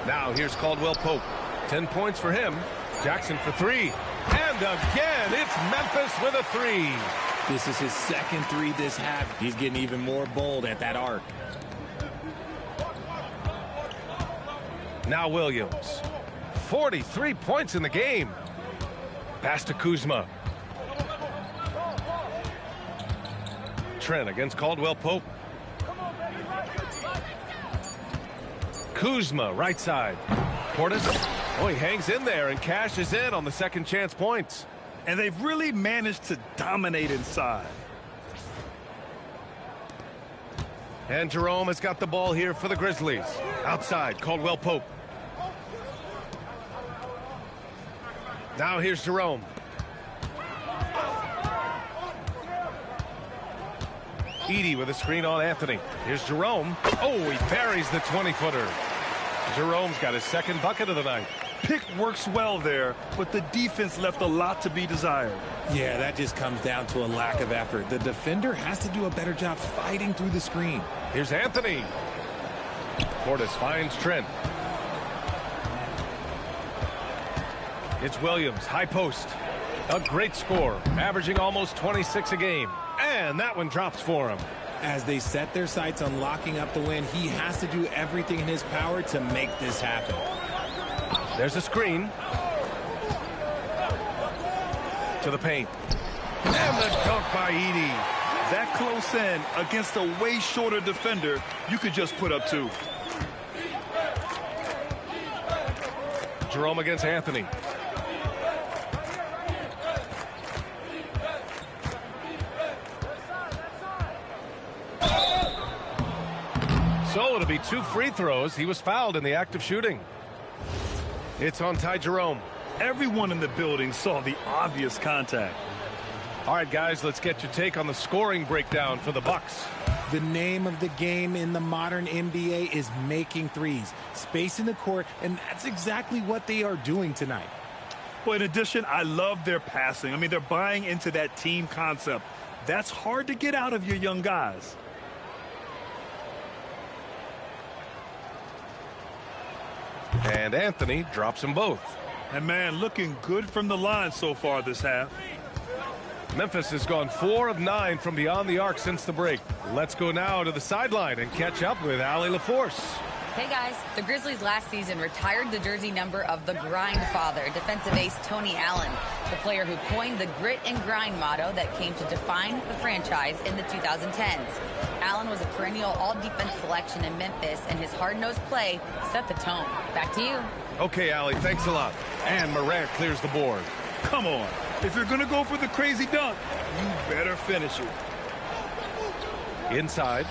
Now here's Caldwell Pope. 10 points for him. Jackson for 3. And again, it's Memphis with a 3. This is his second 3 this half. He's getting even more bold at that arc. Now Williams. 43 points in the game. Pass to Kuzma. Trent against Caldwell Pope. Kuzma, right side. Portis. Oh, he hangs in there and cashes in on the second chance points. And they've really managed to dominate inside. And Jerome has got the ball here for the Grizzlies. Outside, Caldwell Pope. Now here's Jerome. Edey with a screen on Anthony. Here's Jerome. Oh, he buries the 20-footer. Jerome's got his second bucket of the night. Pick works well there, but the defense left a lot to be desired. Yeah, that just comes down to a lack of effort. The defender has to do a better job fighting through the screen. Here's Anthony. Portis finds Trent. It's Williams, high post. A great score, averaging almost 26 a game. And that one drops for him. As they set their sights on locking up the win, he has to do everything in his power to make this happen. There's a screen. To the paint. And the dunk by Edey. That close in against a way shorter defender, you could just put up 2. Jerome against Anthony. So it'll be 2 free throws. He was fouled in the act of shooting. It's on Ty Jerome. Everyone in the building saw the obvious contact. All right, guys, let's get your take on the scoring breakdown for the Bucks. The name of the game in the modern NBA is making threes, spacing the court, and that's exactly what they are doing tonight. Well, in addition, I love their passing. I mean, they're buying into that team concept. That's hard to get out of your young guys. And Anthony drops them both. And, man, looking good from the line so far this half. Memphis has gone 4 of 9 from beyond the arc since the break. Let's go now to the sideline and catch up with Allie LaForce. Hey guys, the Grizzlies last season retired the jersey number of the grind father, defensive ace Tony Allen, the player who coined the grit and grind motto that came to define the franchise in the 2010s. Allen was a perennial all-defense selection in Memphis, and his hard-nosed play set the tone. Back to you. Okay, Allie, thanks a lot. And Morant clears the board. Come on. If you're going to go for the crazy dunk, you better finish it. Inside.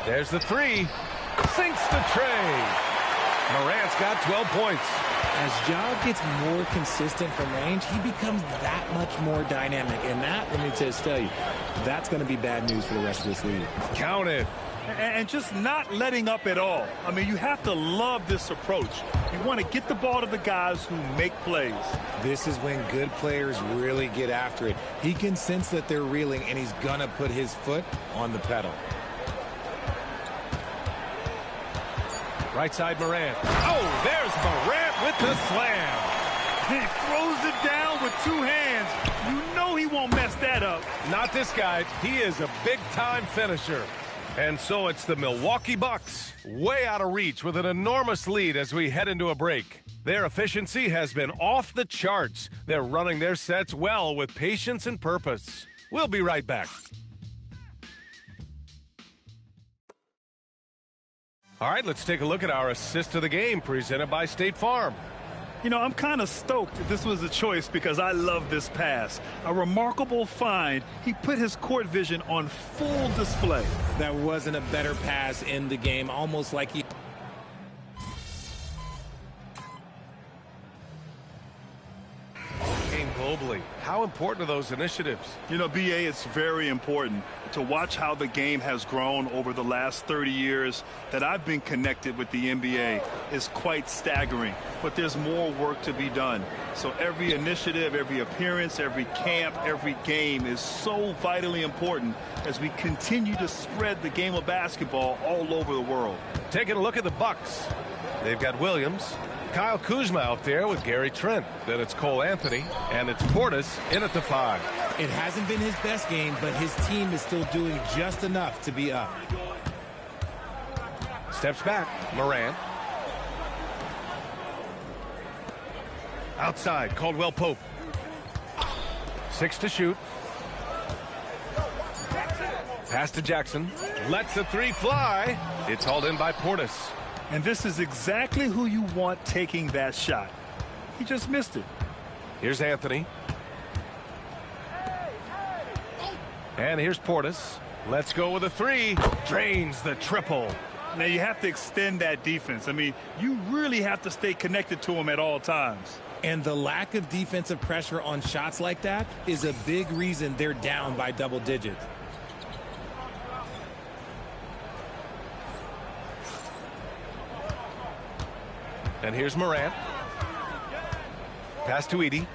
There's the 3. Sinks the tray. Morant's got 12 points. As Ja gets more consistent from range, he becomes that much more dynamic. And that, let me just tell you, that's going to be bad news for the rest of this league. Count it. And just not letting up at all. I mean, you have to love this approach. You want to get the ball to the guys who make plays. This is when good players really get after it. He can sense that they're reeling, and he's going to put his foot on the pedal. Right side, Morant. Oh, there's Morant with the slam. He throws it down with 2 hands. You know he won't mess that up. Not this guy. He is a big-time finisher. And so it's the Milwaukee Bucks, way out of reach with an enormous lead as we head into a break. Their efficiency has been off the charts. They're running their sets well with patience and purpose. We'll be right back. All right, let's take a look at our assist of the game presented by State Farm. You know, I'm kind of stoked if this was a choice because I love this pass. A remarkable find. He put his court vision on full display. That wasn't a better pass in the game, almost like he... Game globally. How important are those initiatives? You know, BA, it's very important to watch how the game has grown over the last 30 years that I've been connected with the NBA is quite staggering. But there's more work to be done. So every initiative, every appearance, every camp, every game is so vitally important as we continue to spread the game of basketball all over the world. Taking a look at the Bucks. They've got Williams, Kyle Kuzma out there with Gary Trent. Then it's Cole Anthony, and it's Portis in at the 5. It hasn't been his best game, but his team is still doing just enough to be up. Steps back, Morant. Outside, Caldwell Pope. 6 to shoot. Pass to Jackson. Lets the 3 fly. It's hauled in by Portis. And this is exactly who you want taking that shot. He just missed it. Here's Anthony. And here's Portis. Let's go with a 3. Drains the triple. Now you have to extend that defense. I mean, you really have to stay connected to him at all times. And the lack of defensive pressure on shots like that is a big reason they're down by double digits. And here's Morant. Pass to Edey.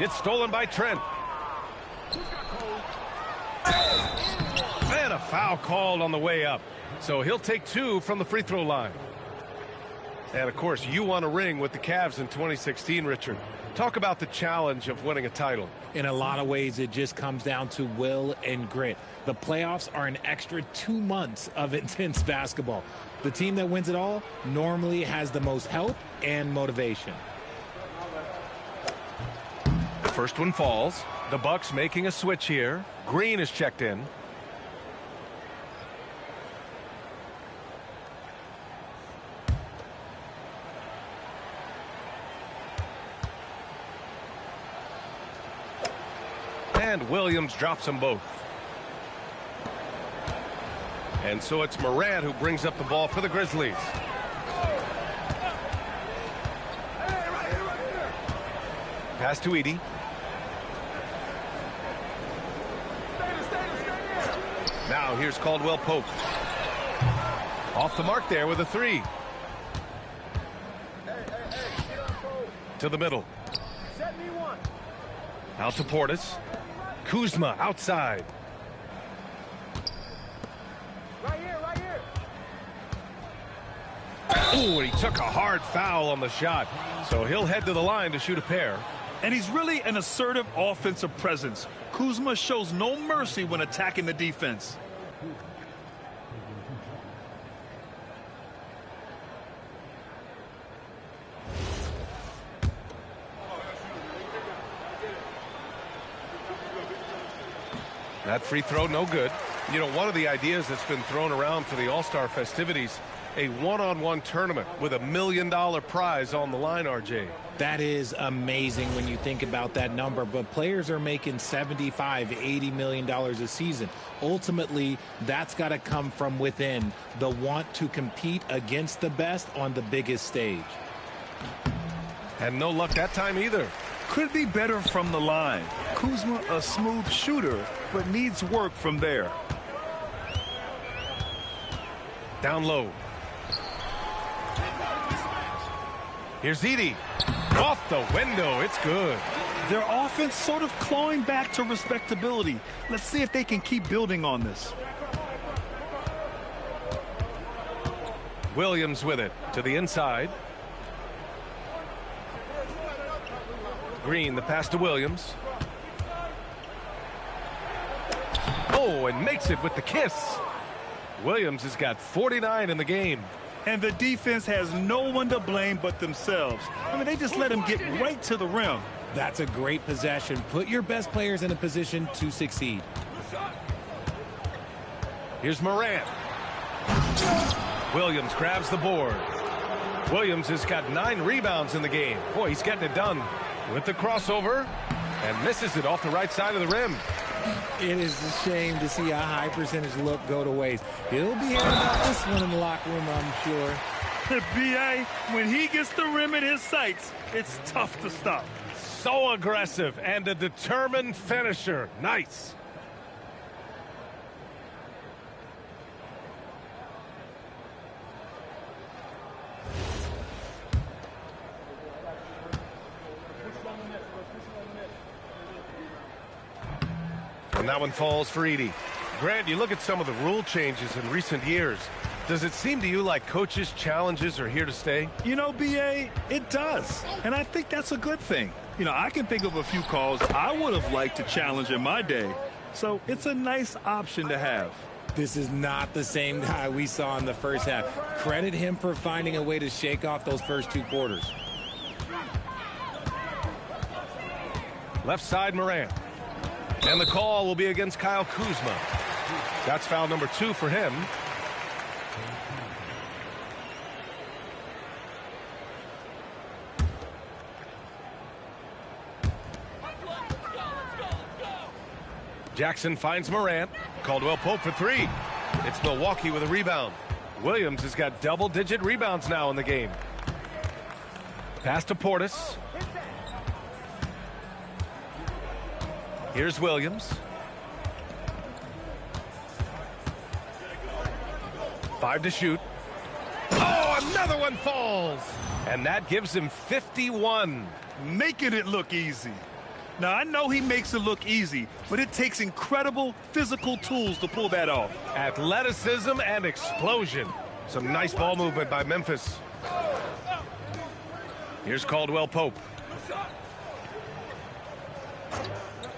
It's stolen by Trent. And a foul called on the way up. So he'll take 2 from the free throw line. And, of course, you won a ring with the Cavs in 2016, Richard. Talk about the challenge of winning a title. In a lot of ways, it just comes down to will and grit. The playoffs are an extra 2 months of intense basketball. The team that wins it all normally has the most health and motivation. The first one falls. The Bucks making a switch here. Green is checked in. And Williams drops them both. And so it's Morant who brings up the ball for the Grizzlies. Pass to Edey. Now here's Caldwell Pope. Off the mark there with a three. To the middle. Out to Portis. Kuzma outside. Right here. Oh, and he took a hard foul on the shot. So he'll head to the line to shoot a pair. And he's really an assertive offensive presence. Kuzma shows no mercy when attacking the defense. That free throw, no good. You know, one of the ideas that's been thrown around for the All-Star festivities, a one-on-one tournament with $1 million prize on the line, RJ. That is amazing when you think about that number, but players are making $75, $80 million a season. Ultimately, that's got to come from within, the want to compete against the best on the biggest stage. And no luck that time either. Could be better from the line. Kuzma, a smooth shooter, but needs work from there. Down low. Here's Edey. Off the window. It's good. Their offense sort of clawing back to respectability. Let's see if they can keep building on this. Williams with it to the inside. Green, the pass to Williams. Oh, and makes it with the kiss. Williams has got 49 in the game. And the defense has no one to blame but themselves. I mean, they just let him get right to the rim. That's a great possession. Put your best players in a position to succeed. Here's Morant. Williams grabs the board. Williams has got 9 rebounds in the game. Boy, he's getting it done with the crossover and misses it off the right side of the rim. It is a shame to see a high percentage look go to waste. He'll be hearing about this one in the locker room, I'm sure. B.A., when he gets the rim in his sights, it's tough to stop. So aggressive and a determined finisher. Nice. And that one falls for Edey. Grant, you look at some of the rule changes in recent years. Does it seem to you like coaches' challenges are here to stay? You know, B.A., it does. And I think that's a good thing. You know, I can think of a few calls I would have liked to challenge in my day. So it's a nice option to have. This is not the same guy we saw in the first half. Credit him for finding a way to shake off those first 2 quarters. Left side, Morant. And the call will be against Kyle Kuzma. That's foul number 2 for him. Jackson finds Morant. Caldwell Pope for 3. It's Milwaukee with a rebound. Williams has got double-digit rebounds now in the game. Pass to Portis. Here's Williams. 5 to shoot. Oh, another one falls. And that gives him 51. Making it look easy. Now, I know he makes it look easy, but it takes incredible physical tools to pull that off. Athleticism and explosion. Some nice ball movement by Memphis. Here's Caldwell Pope.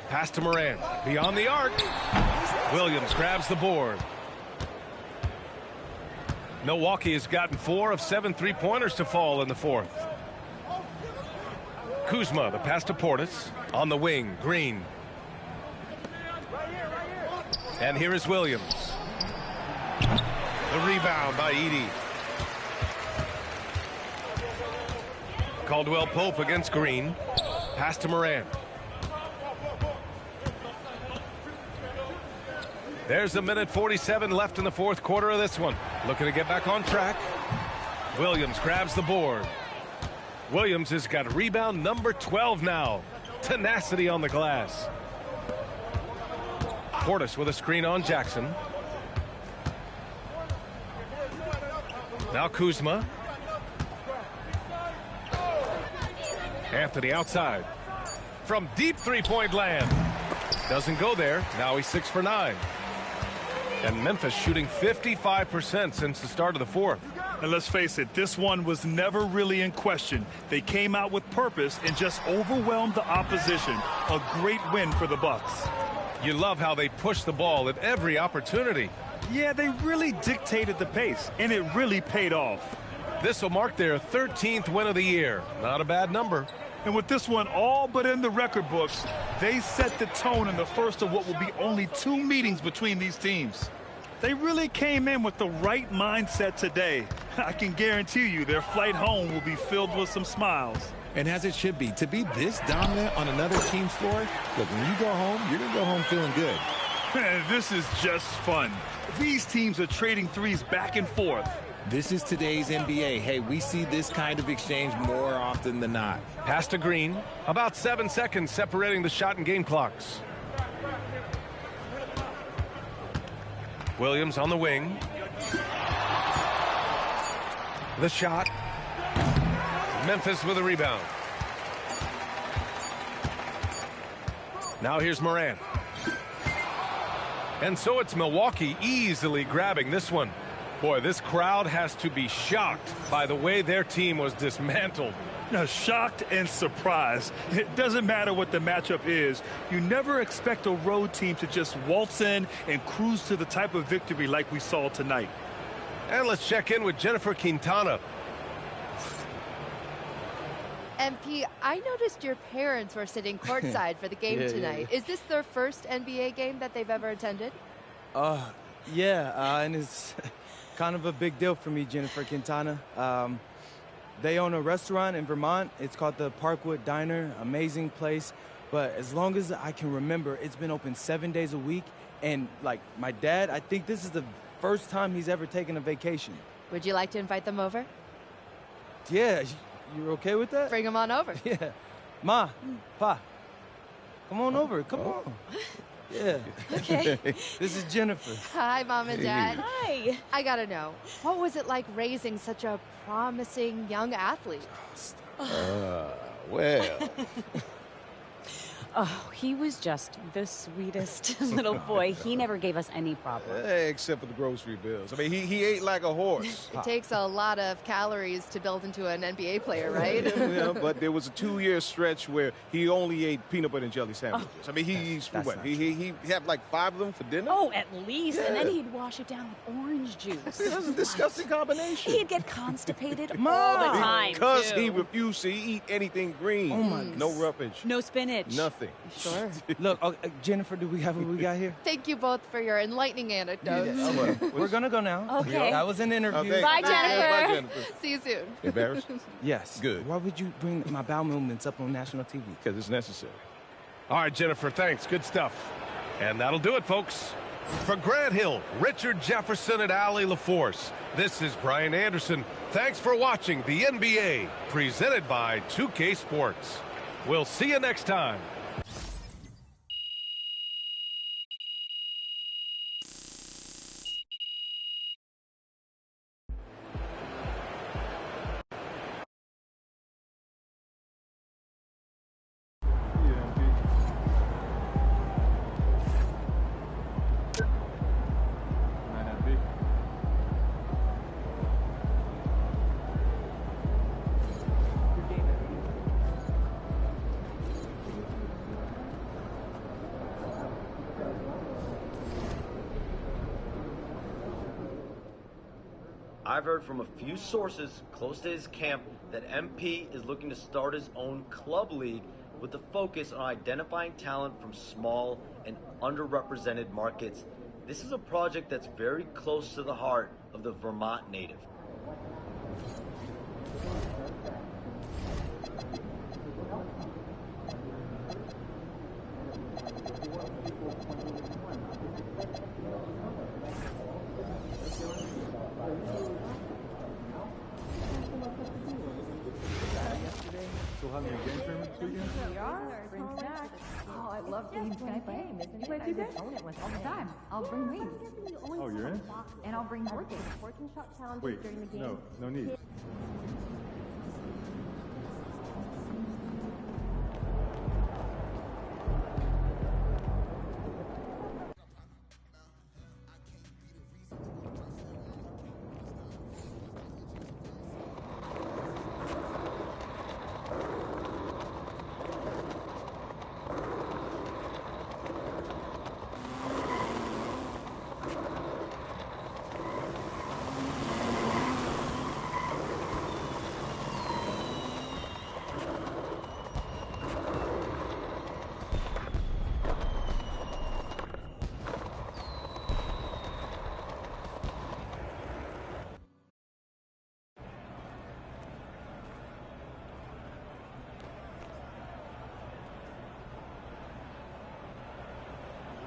Pass to Moran. Beyond the arc. Williams grabs the board. Milwaukee has gotten 4 of 7 3-pointers to fall in the fourth. Kuzma, the pass to Portis. On the wing, Green. And here is Williams. The rebound by Edey. Caldwell Pope against Green. Pass to Moran. There's a minute 47 left in the fourth quarter of this one. Looking to get back on track. Williams grabs the board. Williams has got rebound number 12 now. Tenacity on the glass. Portis with a screen on Jackson. Now Kuzma. Anthony outside. From deep three-point land. Doesn't go there. Now he's 6 for 9. And Memphis shooting 55% since the start of the fourth. And let's face it, this one was never really in question. They came out with purpose and just overwhelmed the opposition. A great win for the Bucks. You love how they push the ball at every opportunity. Yeah, they really dictated the pace, and it really paid off. This will mark their 13th win of the year. Not a bad number. And with this one all but in the record books, they set the tone in the first of what will be only 2 meetings between these teams. They really came in with the right mindset today. I can guarantee you their flight home will be filled with some smiles. And as it should be. To be this dominant on another team's floor, look, when you go home, you're going to go home feeling good. This is just fun. These teams are trading threes back and forth. This is today's NBA. Hey, we see this kind of exchange more often than not. Pass to Green. About 7 seconds separating the shot and game clocks. Williams on the wing. The shot. Memphis with a rebound. Now here's Moran. And so it's Milwaukee easily grabbing this one. Boy, this crowd has to be shocked by the way their team was dismantled. Now, shocked and surprised. It doesn't matter what the matchup is. You never expect a road team to just waltz in and cruise to the type of victory like we saw tonight. And let's check in with Jennifer Quintana. MP, I noticed your parents were sitting courtside for the game tonight. Yeah. Is this their first NBA game that they've ever attended? And it's kind of a big deal for me, Jennifer Quintana. They own a restaurant in Vermont. It's called the Parkwood Diner. Amazing place. But as long as I can remember, it's been open 7 days a week. And, like, my dad, I think this is the first time he's ever taken a vacation. Would you like to invite them over? Yeah, you're okay with that? Bring them on over. Yeah. Ma, Pa, come on over. Come on. Yeah. Okay. This is Jennifer. Hi, Mom and Dad. Hi. I gotta know, what was it like raising such a promising young athlete? Well. Oh, he was just the sweetest little boy. He never gave us any problem. Except for the grocery bills. I mean, he ate like a horse. It takes a lot of calories to build into an NBA player, right? Yeah, but there was a 2-year stretch where he only ate peanut butter and jelly sandwiches. I mean, he had like 5 of them for dinner? Oh, at least. Yeah. And then he'd wash it down with orange juice. That's a disgusting combination. He'd get constipated all the time, because he refused to eat anything green. Oh, my No roughage. No spinach. Nothing. Sure. Look, Jennifer, do we have what we got here? Thank you both for your enlightening anecdotes. We're going to go now. Okay. That was an interview. Okay. Bye, Jennifer. Bye, Jennifer. See you soon. Embarrassed? Yes. Good. Why would you bring my bowel movements up on national TV? Because it's necessary. All right, Jennifer, thanks. Good stuff. And that'll do it, folks. For Grant Hill, Richard Jefferson, and Allie LaForce, this is Brian Anderson. Thanks for watching the NBA, presented by 2K Sports. We'll see you next time. I've heard from a few sources close to his camp that MP is looking to start his own club league with a focus on identifying talent from small and underrepresented markets. This is a project that's very close to the heart of the Vermont native. Still having a game tournament this weekend? We are. Bring snacks. Oh, I love games. Can I play? You guys do that? All the time. I'll bring rings. Oh, you're in? And I'll bring board games. Fortune shot challenges Wait, during the game. no need.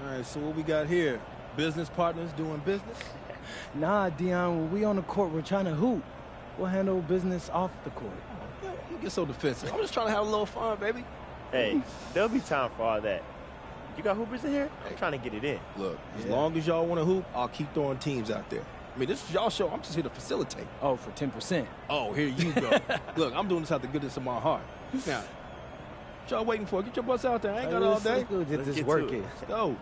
All right, so what we got here? Business partners doing business? Nah, Dion, when we on the court, we're trying to hoop. We'll handle business off the court. You get so defensive. I'm just trying to have a little fun, baby. Hey, there'll be time for all that. You got hoopers in here? I'm trying to get it in. Look, as long as y'all want to hoop, I'll keep throwing teams out there. I mean, this is y'all show. I'm just here to facilitate. Oh, for 10%. Oh, here you go. Look, I'm doing this out the goodness of my heart. Now, what y'all waiting for? Get your butts out there. I ain't got all day. Let's go get this working. Let's go.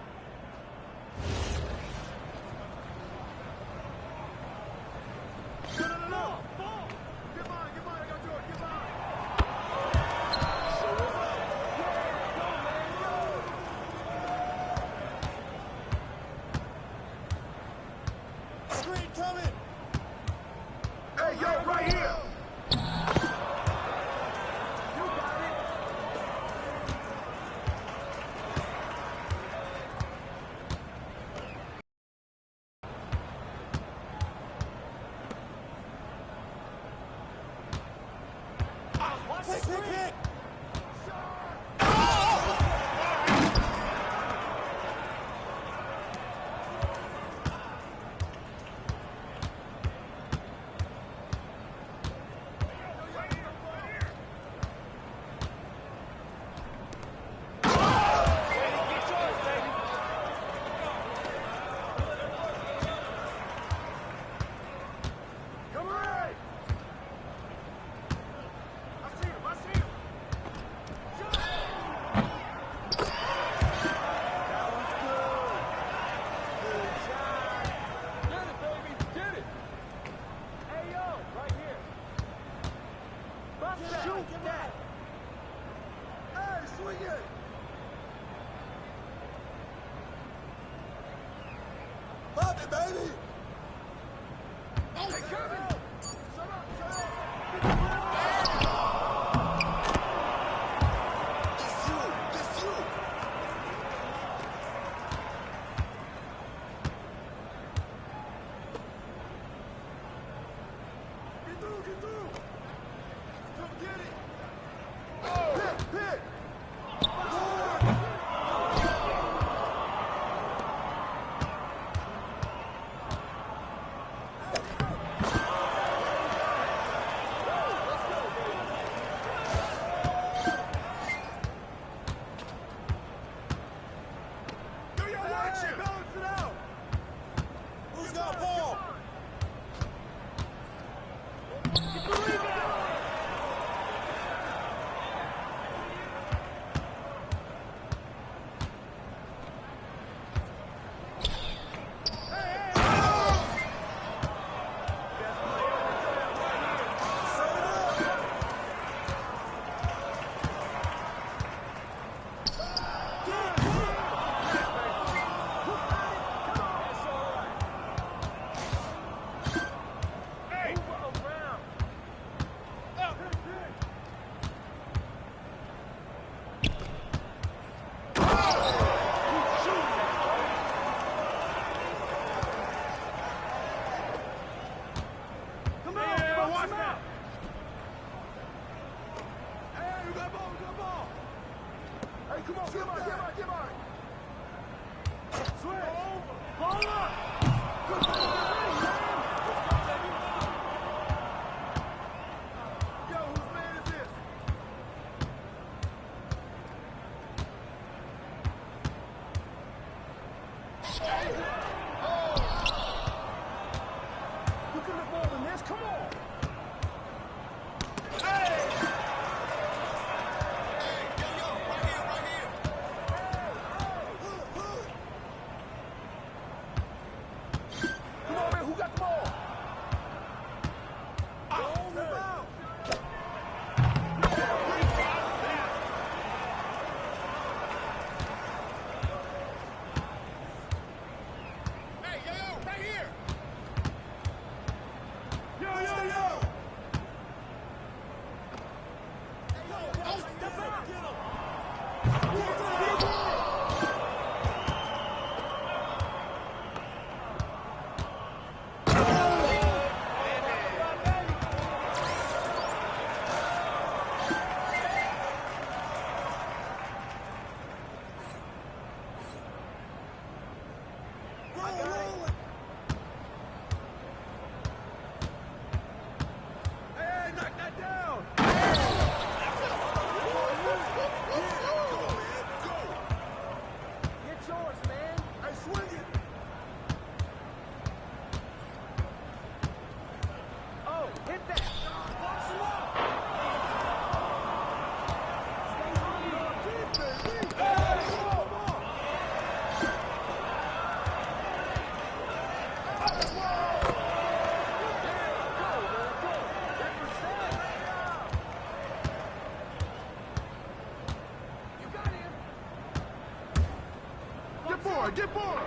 board! Get board!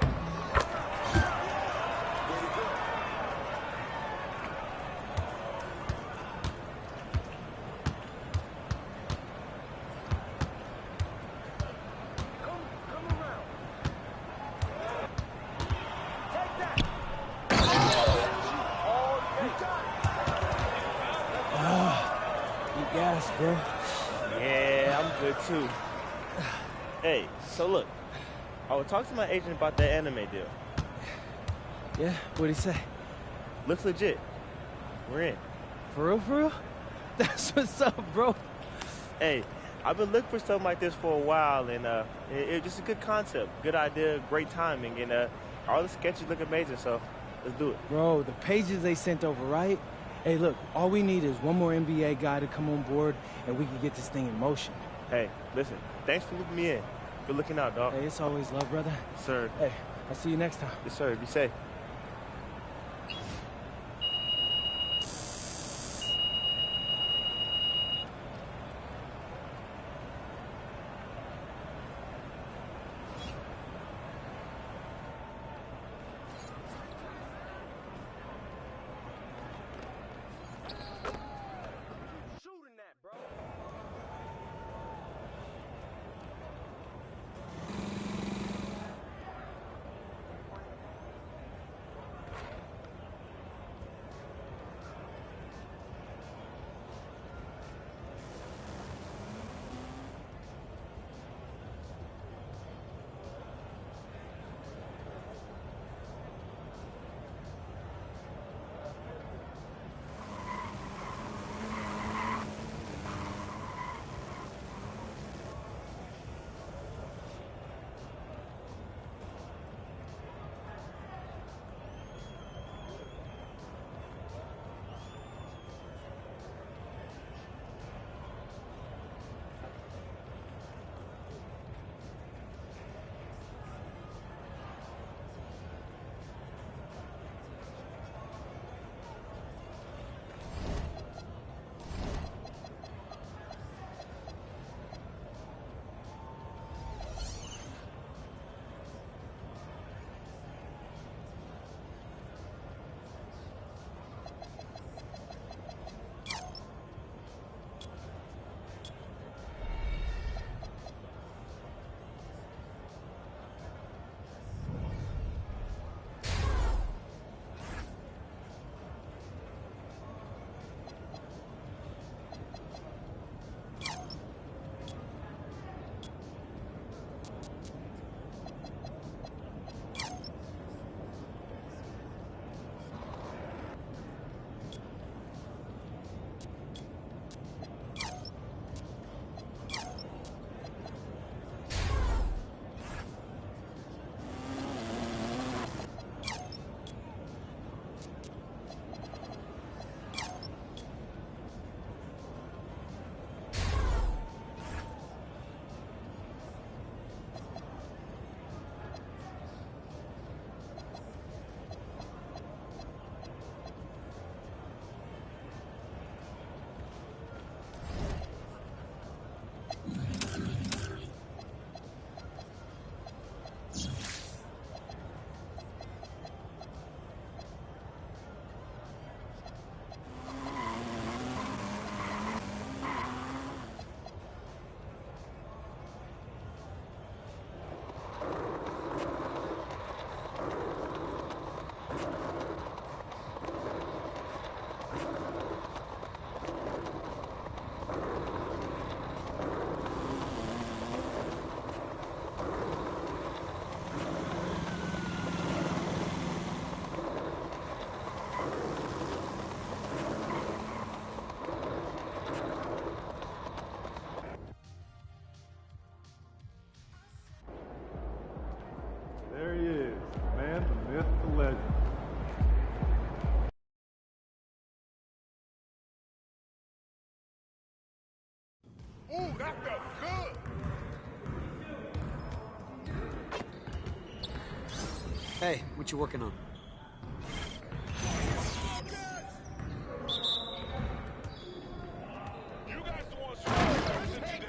You gas, bro. Yeah, I'm good too. Hey, so look, I was talking to my agent about that anime deal. Yeah, what'd he say? Looks legit. We're in. For real, for real? That's what's up, bro. Hey, I've been looking for something like this for a while, and it's just a good concept, good idea, great timing, and all the sketches look amazing, so let's do it. Bro, the pages they sent over, right? Hey, look, all we need is one more NBA guy to come on board, and we can get this thing in motion. Hey, listen, thanks for looping me in. Good looking out, dog. Hey, it's always love, brother. Yes, sir. Hey, I'll see you next time. Yes, sir. Be safe. There he is, the man, the myth, the legend. Ooh, that felt good. Hey, what you working on? You guys the ones who today.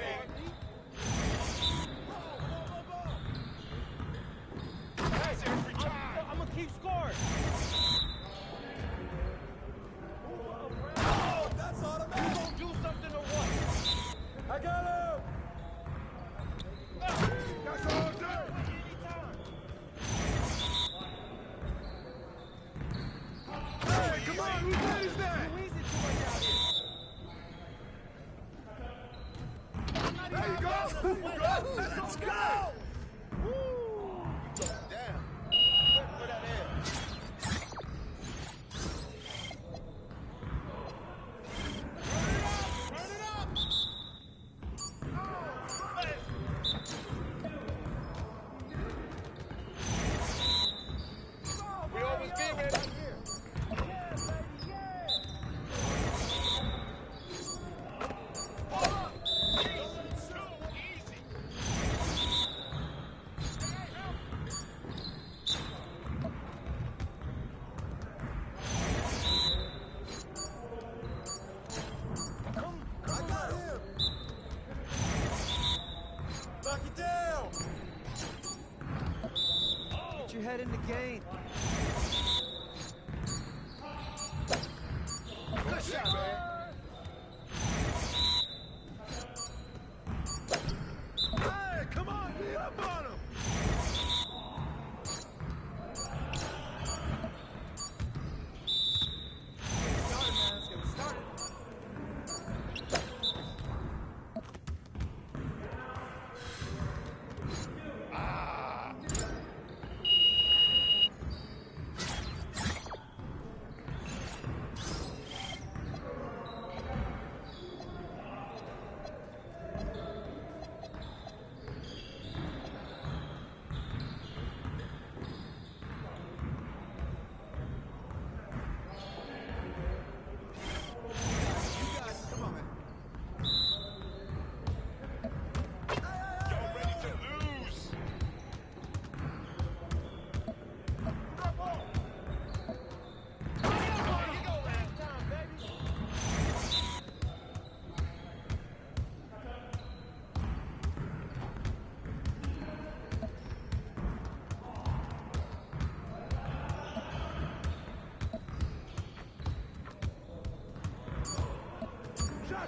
head in the game. Good shot, man. Hey, come on, beat up on him.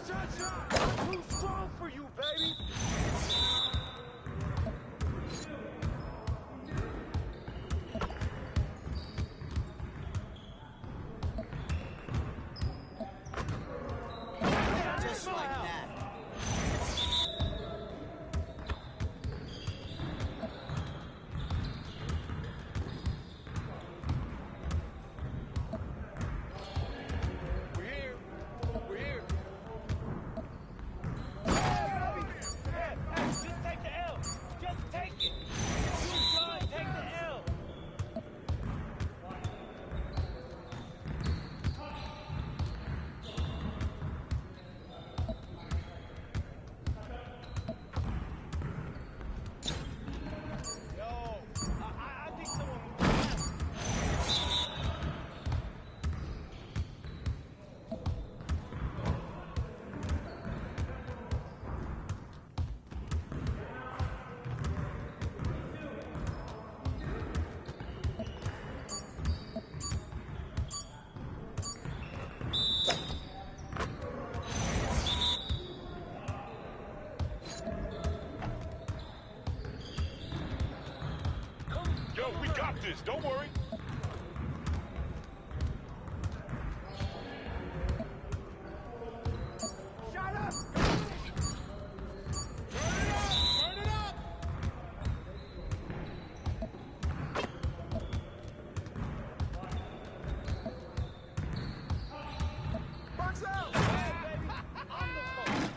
Shot! Too strong for you, baby! Just like that. We're here. We got this, don't worry. Shut up! Turn it up! Box out! Hey, baby! I'm the phone.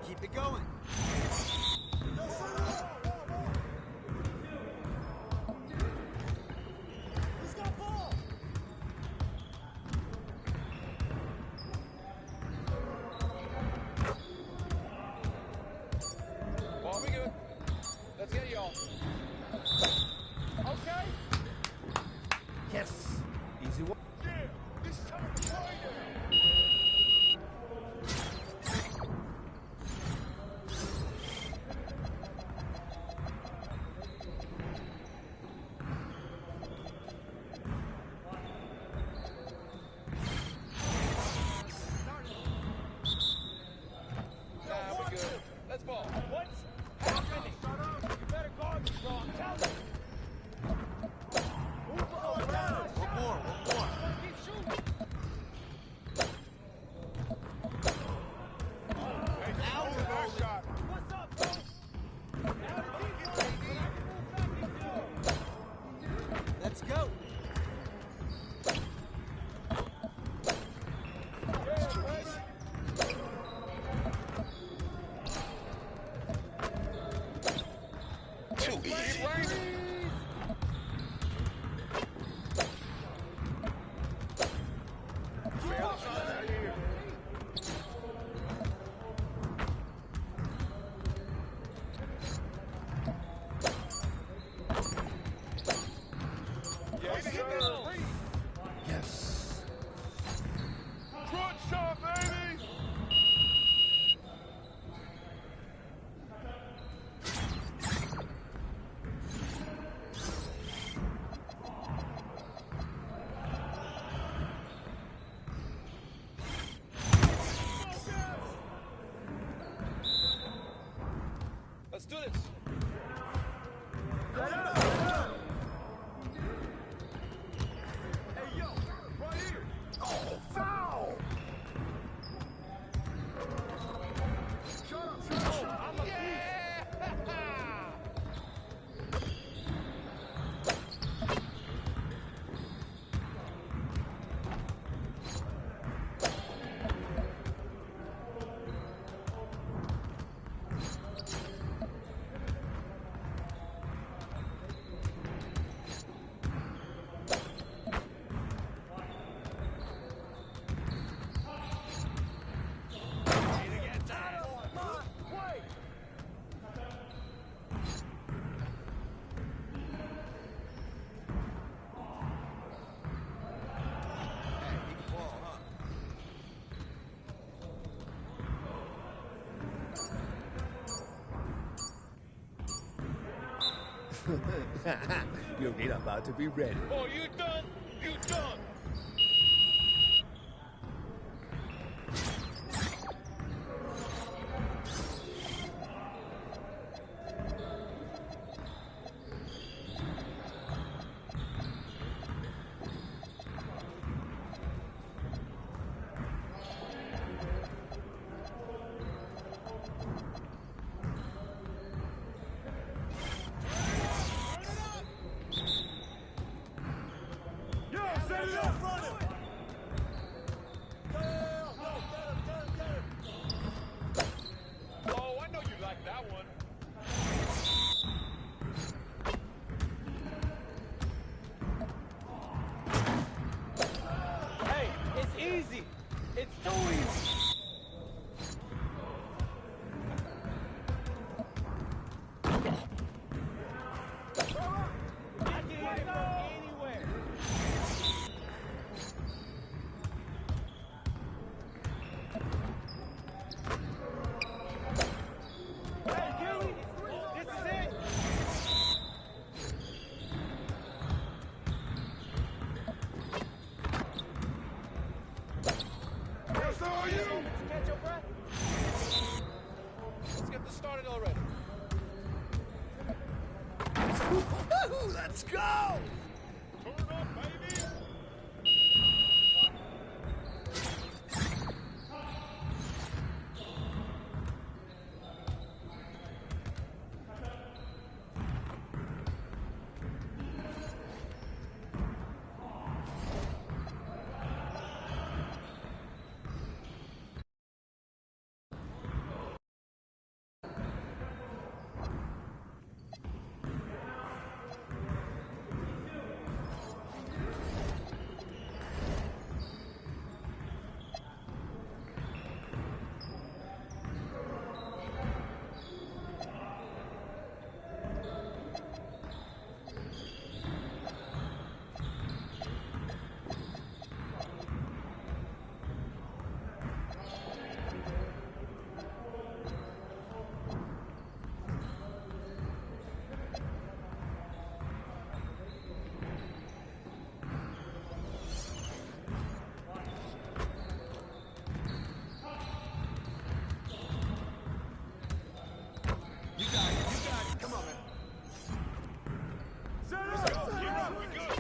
Keep it going. Who's got ball? Ball, we good. Let's get y'all. Okay. Yes. Easy one. Yeah, this time to play now. Nah, we good. Let's ball. What's happening? You better guard this ball, I'm telling you. Move the ball around. One more. Keep shooting. Hey, now to that shot. What's up, bro? Now the defense. Let's go. Too easy. Yes. Good shot, baby! Let's do this. Hey, yo, right here! Oh, foul! Shut up, I'm a You're about to be ready. Oh, you done? You done? Set it up, front him! Oh, I know you like that one. Hey, it's easy. It's too easy. I can hit it from anywhere. Hey, Gilly, this is it. Yes, so are you? Catch your breath. Let's get this started already. Let's go! Turn up, baby! You got it, come on, man. Set up! You're up, we good.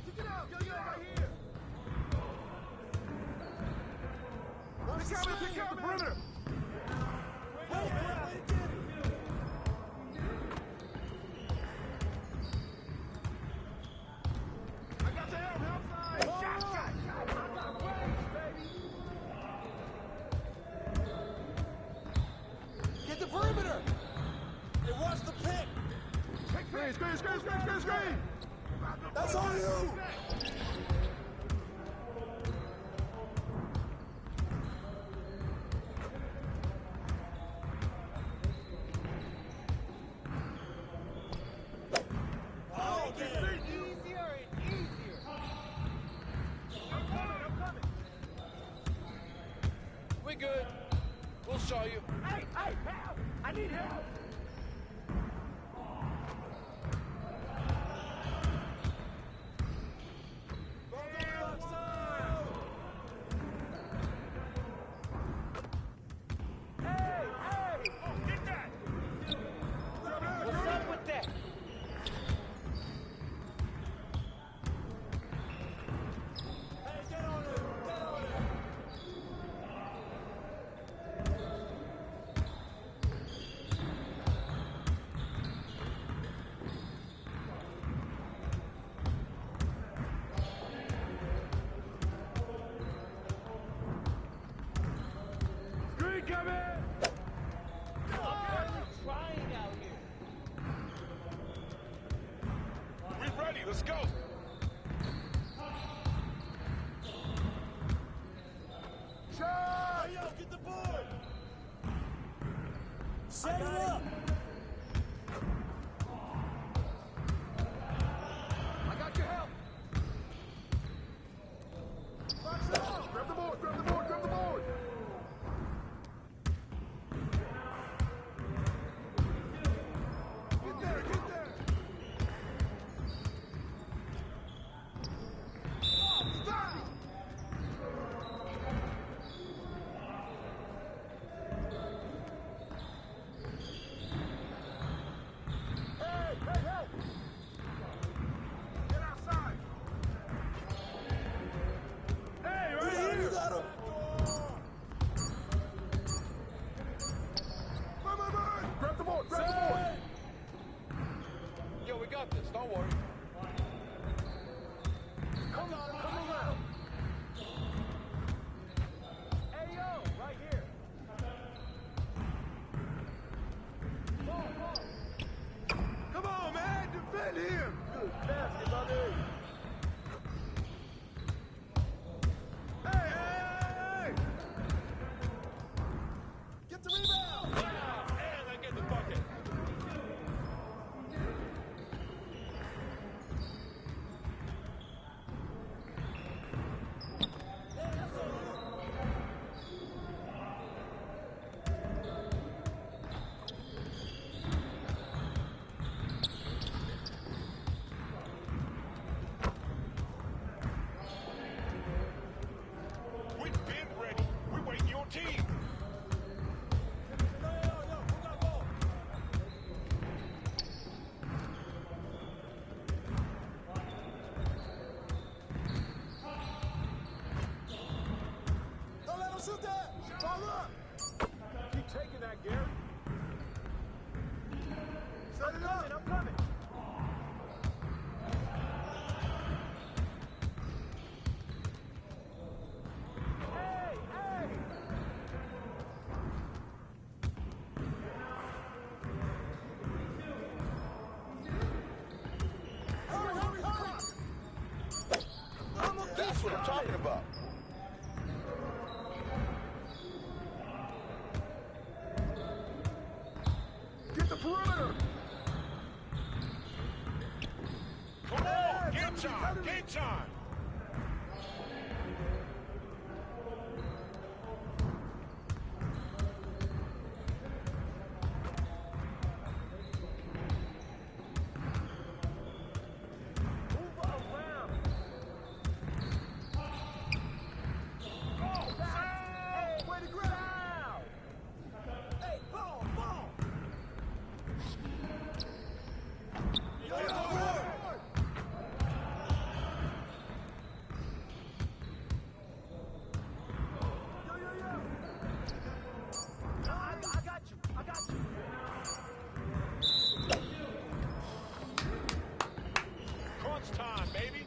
Check it out, yo, right here. Pick out the perimeter. I got the help side. Shot. I got range, baby. Get the perimeter. Hey, watch the pick. Screen. That's on you. tell you? Hey, help! I need help! Let's go. Shot! Hey, yo, get the board! Set it up! I got your help! Grab the board, grab the board, grab the board! Get there, get there! Yo, we got this. Don't worry. Come around. Hey, yo, right here. Come on, man. Defend him. Good basket, buddy. Hey! Get the rebound. And I get the bucket. We've been ready. We're waiting your team. Don't let him shoot that! Ball up! Keep taking that, Gary. Set it up! I'm coming! Hey! Hey! Hurry, hurry, hurry! That's what I'm talking about. Get the perimeter! Come on, game time, game time. Move around! Oh, hey, way to grab! Hey, ball, ball! I got you. I got you. Crunch time, baby.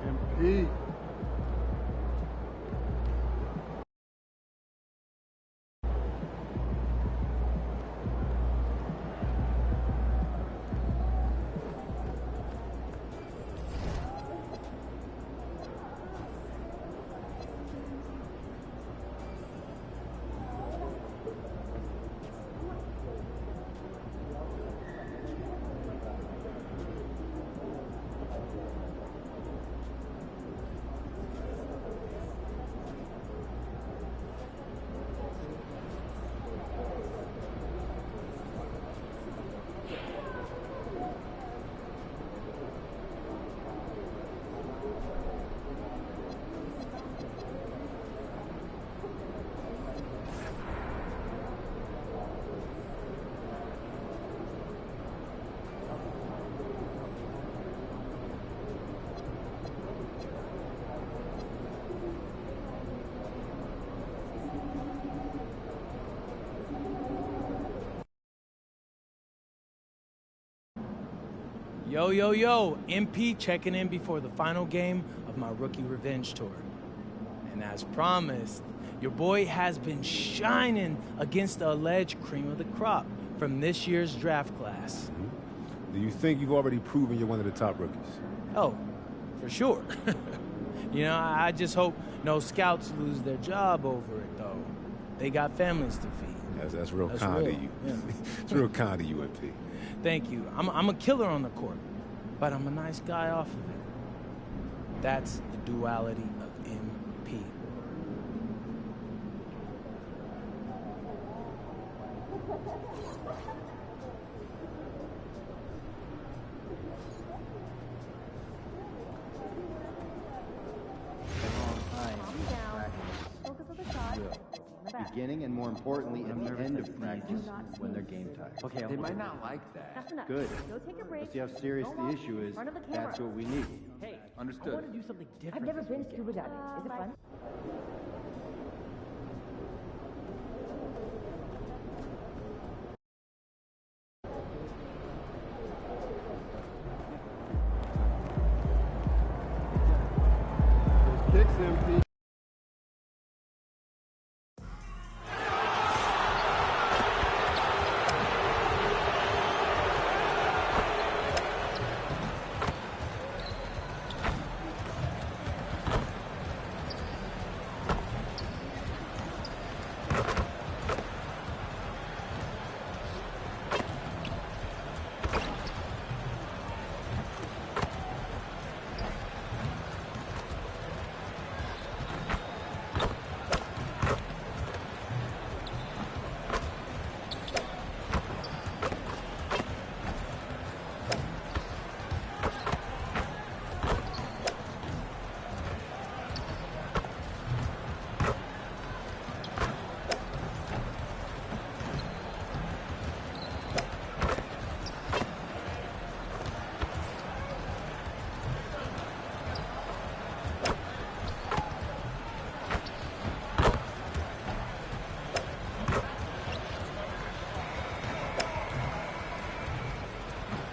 MP. Yo, yo, yo, MP checking in before the final game of my rookie revenge tour. And as promised, your boy has been shining against the alleged cream of the crop from this year's draft class. Do you think you've already proven you're one of the top rookies? Oh, for sure. You know, I just hope no scouts lose their job over it, though. They got families to feed. That's real kind of you. Yeah. It's real kind of you, MP. Thank you. I'm a killer on the court, but I'm a nice guy off of it. That's the duality of MP. Beginning and more importantly at the end of practice when they're game tired. Okay, they might not like that. That's enough. Good. Go take a break. Let's see how serious the issue is. That's what we need. Hey, understood. I want to do something different. I've never been scuba diving. Is it fun? Those kicks, MP.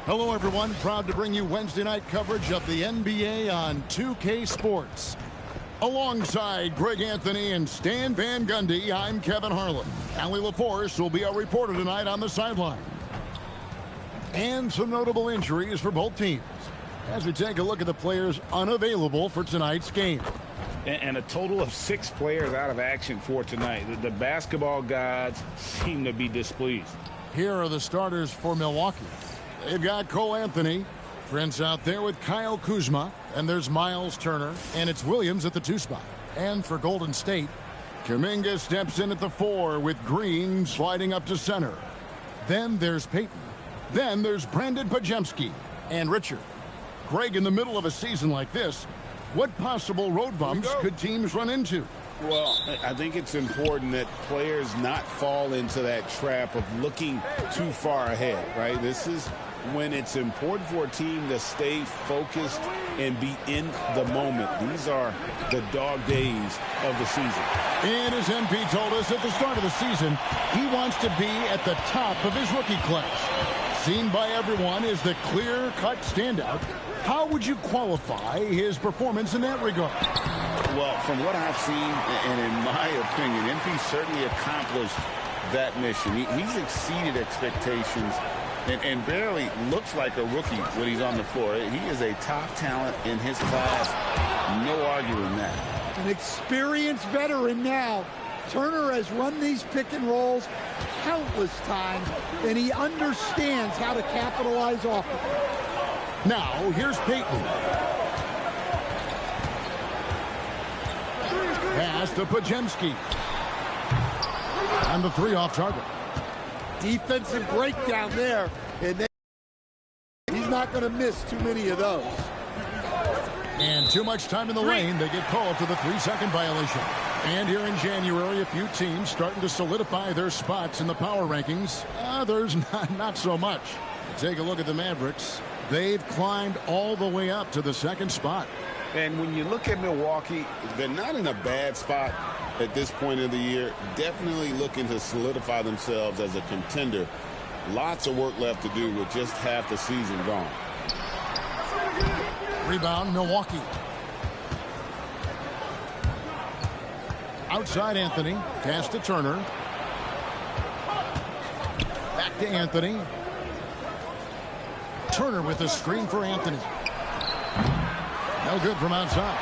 Hello, everyone. Proud to bring you Wednesday night coverage of the NBA on 2K Sports. Alongside Greg Anthony and Stan Van Gundy, I'm Kevin Harlan. Allie LaForce will be our reporter tonight on the sideline. And some notable injuries for both teams as we take a look at the players unavailable for tonight's game. And a total of 6 players out of action for tonight. The basketball gods seem to be displeased. Here are the starters for Milwaukee. They've got Cole Anthony, Prince out there with Kyle Kuzma, and there's Miles Turner, and it's Williams at the 2 spot. And for Golden State, Kuminga steps in at the 4 with Green sliding up to center. Then there's Peyton. Then there's Brandon Pajemski and Richard. Greg, in the middle of a season like this, what possible road bumps could teams run into? Well, I think it's important that players not fall into that trap of looking too far ahead, right? This is when it's important for a team to stay focused and be in the moment. These are the dog days of the season. And as MP told us at the start of the season, he wants to be at the top of his rookie class. Seen by everyone as the clear-cut standout, how would you qualify his performance in that regard? Well, from what I've seen, and in my opinion, MP certainly accomplished that mission. He's exceeded expectations and barely looks like a rookie when he's on the floor. He is a top talent in his class. No arguing that. An experienced veteran now. Turner has run these pick and rolls countless times, and he understands how to capitalize off of it. Now, here's Peyton. Pass to Pajemski. And the 3 off target. Defensive breakdown there, and he's not going to miss too many of those. And too much time in the lane. They get called to the 3-second violation. And here in January, a few teams starting to solidify their spots in the power rankings. Others not so much. Take a look at the Mavericks. They've climbed all the way up to the 2nd spot. And when you look at Milwaukee, they're not in a bad spot at this point of the year. Definitely looking to solidify themselves as a contender. Lots of work left to do with just half the season gone. Rebound, Milwaukee. Outside Anthony. Pass to Turner. Back to Anthony. Turner with a screen for Anthony. No good from outside.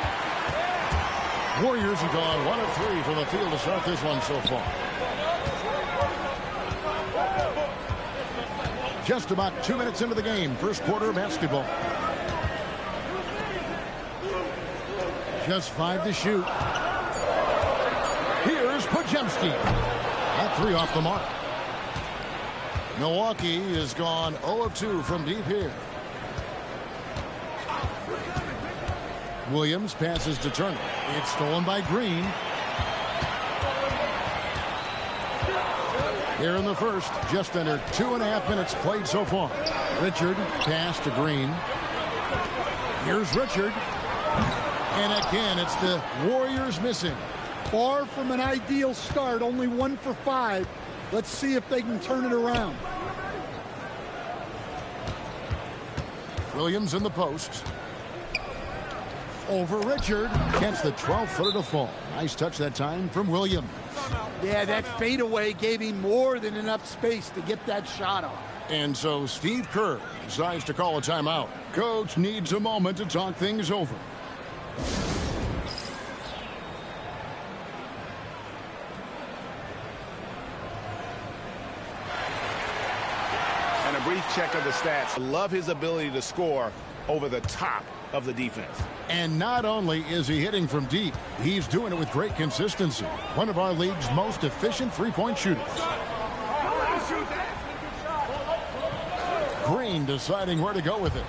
Warriors have gone 1 of 3 from the field to start this one so far. Just about 2 minutes into the game. First quarter of basketball. Just 5 to shoot. Here's Podziemski. That 3 off the mark. Milwaukee has gone 0 of 2 from deep here. Williams passes to Turner. It's stolen by Green. Here in the first, just under 2.5 minutes played so far. Richard pass to Green. Here's Richard. And again, it's the Warriors missing. Far from an ideal start, only 1 for 5. Let's see if they can turn it around. Williams in the post. Over Richard. Gets the 12-footer to fall. Nice touch that time from Williams. Yeah, that fadeaway gave him more than enough space to get that shot off. And so Steve Kerr decides to call a timeout. Coach needs a moment to talk things over. And a brief check of the stats. I love his ability to score over the top of the defense. And not only is he hitting from deep, he's doing it with great consistency. One of our league's most efficient three-point shooters. Green deciding where to go with it.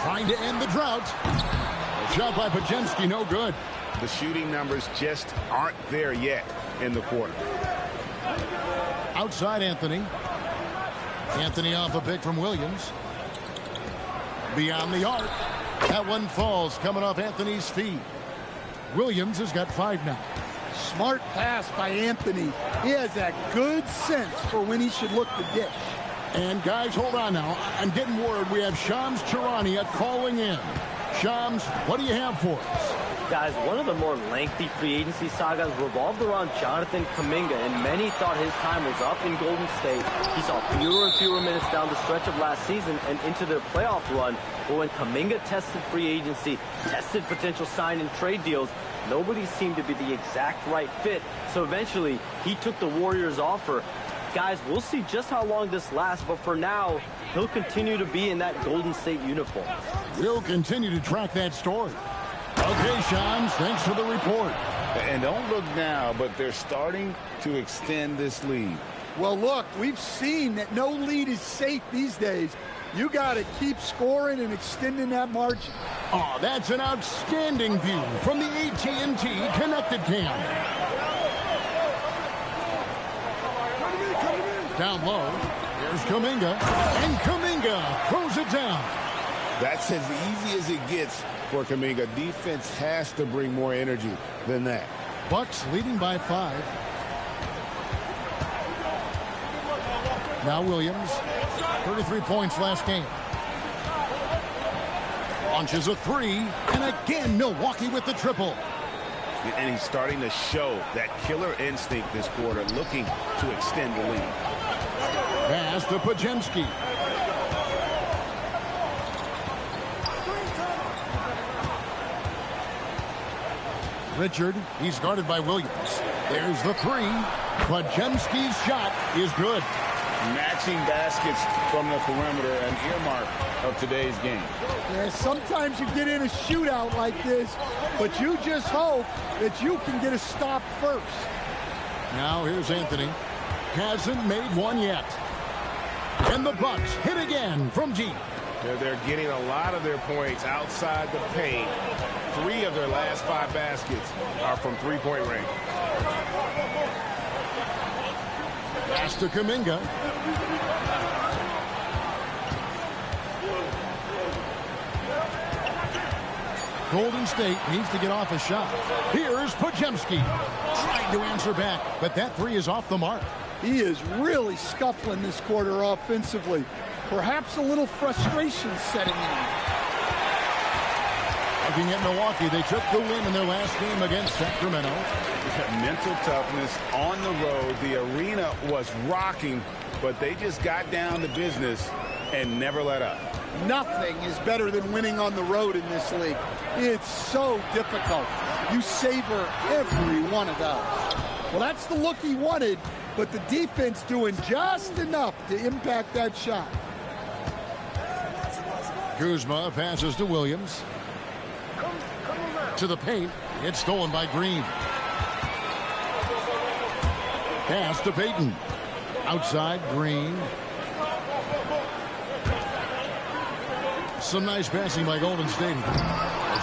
Trying to end the drought. A shot by Podziemski, no good. The shooting numbers just aren't there yet in the quarter. Outside Anthony. Anthony off a pick from Williams. Beyond the arc. That one falls coming off Anthony's feet. Williams has got 5 now. Smart pass by Anthony. He has that good sense for when he should look to dish. And guys, hold on now. I'm getting word we have Shams Charania calling in. Shams, what do you have for us? Guys, one of the more lengthy free agency sagas revolved around Jonathan Kuminga, and many thought his time was up in Golden State. He saw fewer and fewer minutes down the stretch of last season and into their playoff run. But when Kuminga tested free agency, tested potential sign and trade deals, nobody seemed to be the exact right fit. So eventually, he took the Warriors' offer. Guys, we'll see just how long this lasts, but for now, he'll continue to be in that Golden State uniform. We'll continue to track that story. Okay, Shams, thanks for the report. And don't look now, but they're starting to extend this lead. Well, look, we've seen that no lead is safe these days. You got to keep scoring and extending that margin. Oh, that's an outstanding view from the AT&T Connected Cam. Down low, here's Kuminga, and Kuminga throws it down. That's as easy as it gets for Kuminga. Defense has to bring more energy than that. Bucks leading by 5. Now Williams, 33 points last game. Launches a 3, and again Milwaukee with the triple. And he's starting to show that killer instinct this quarter, looking to extend the lead. Pass to Podziemski. Richard, he's guarded by Williams. There's the 3. Podziemski's shot is good. Matching baskets from the perimeter, an earmark of today's game. Yeah, sometimes you get in a shootout like this, but you just hope that you can get a stop first. Now here's Anthony. Hasn't made one yet. And the Bucks hit again from deep. They're getting a lot of their points outside the paint. 3 of their last 5 baskets are from three-point range. Pass to Kuminga. Golden State needs to get off a shot. Here's Podziemski. Trying to answer back, but that 3 is off the mark. He is really scuffling this quarter offensively. Perhaps a little frustration setting in. Looking at Milwaukee, they took the win in their last game against Sacramento. Mental toughness on the road. The arena was rocking, but they just got down to business and never let up. Nothing is better than winning on the road in this league. It's so difficult. You savor every one of those. Well, that's the look he wanted, but the defense doing just enough to impact that shot. Kuzma passes to Williams. To the paint. It's stolen by Green. Pass to Payton. Outside, Green. Some nice passing by Golden State.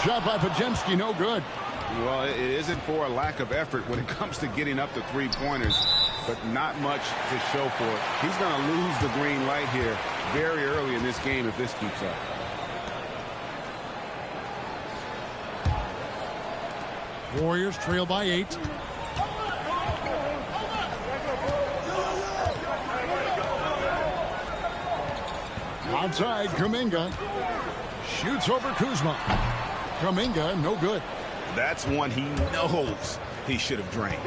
Shot by Podziemski, no good. Well, it isn't for a lack of effort when it comes to getting up to three-pointers, but not much to show for it. He's going to lose the green light here very early in this game if this keeps up. Warriors trail by 8. Outside, Kuminga. Shoots over Kuzma. Kuminga, no good. That's one he knows he should have drained.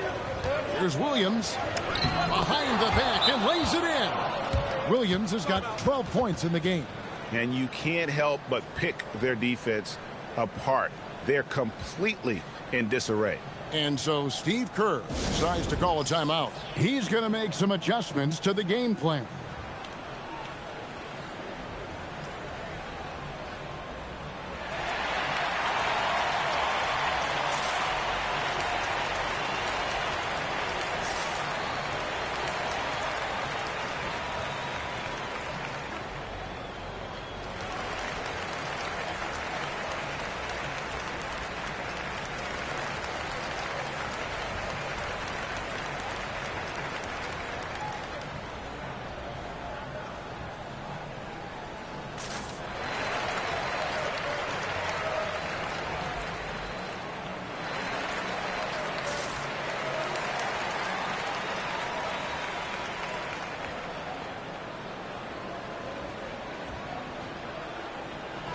Here's Williams. Behind the back and lays it in. Williams has got 12 points in the game. And you can't help but pick their defense apart. They're completely in disarray. And so Steve Kerr decides to call a timeout. He's going to make some adjustments to the game plan.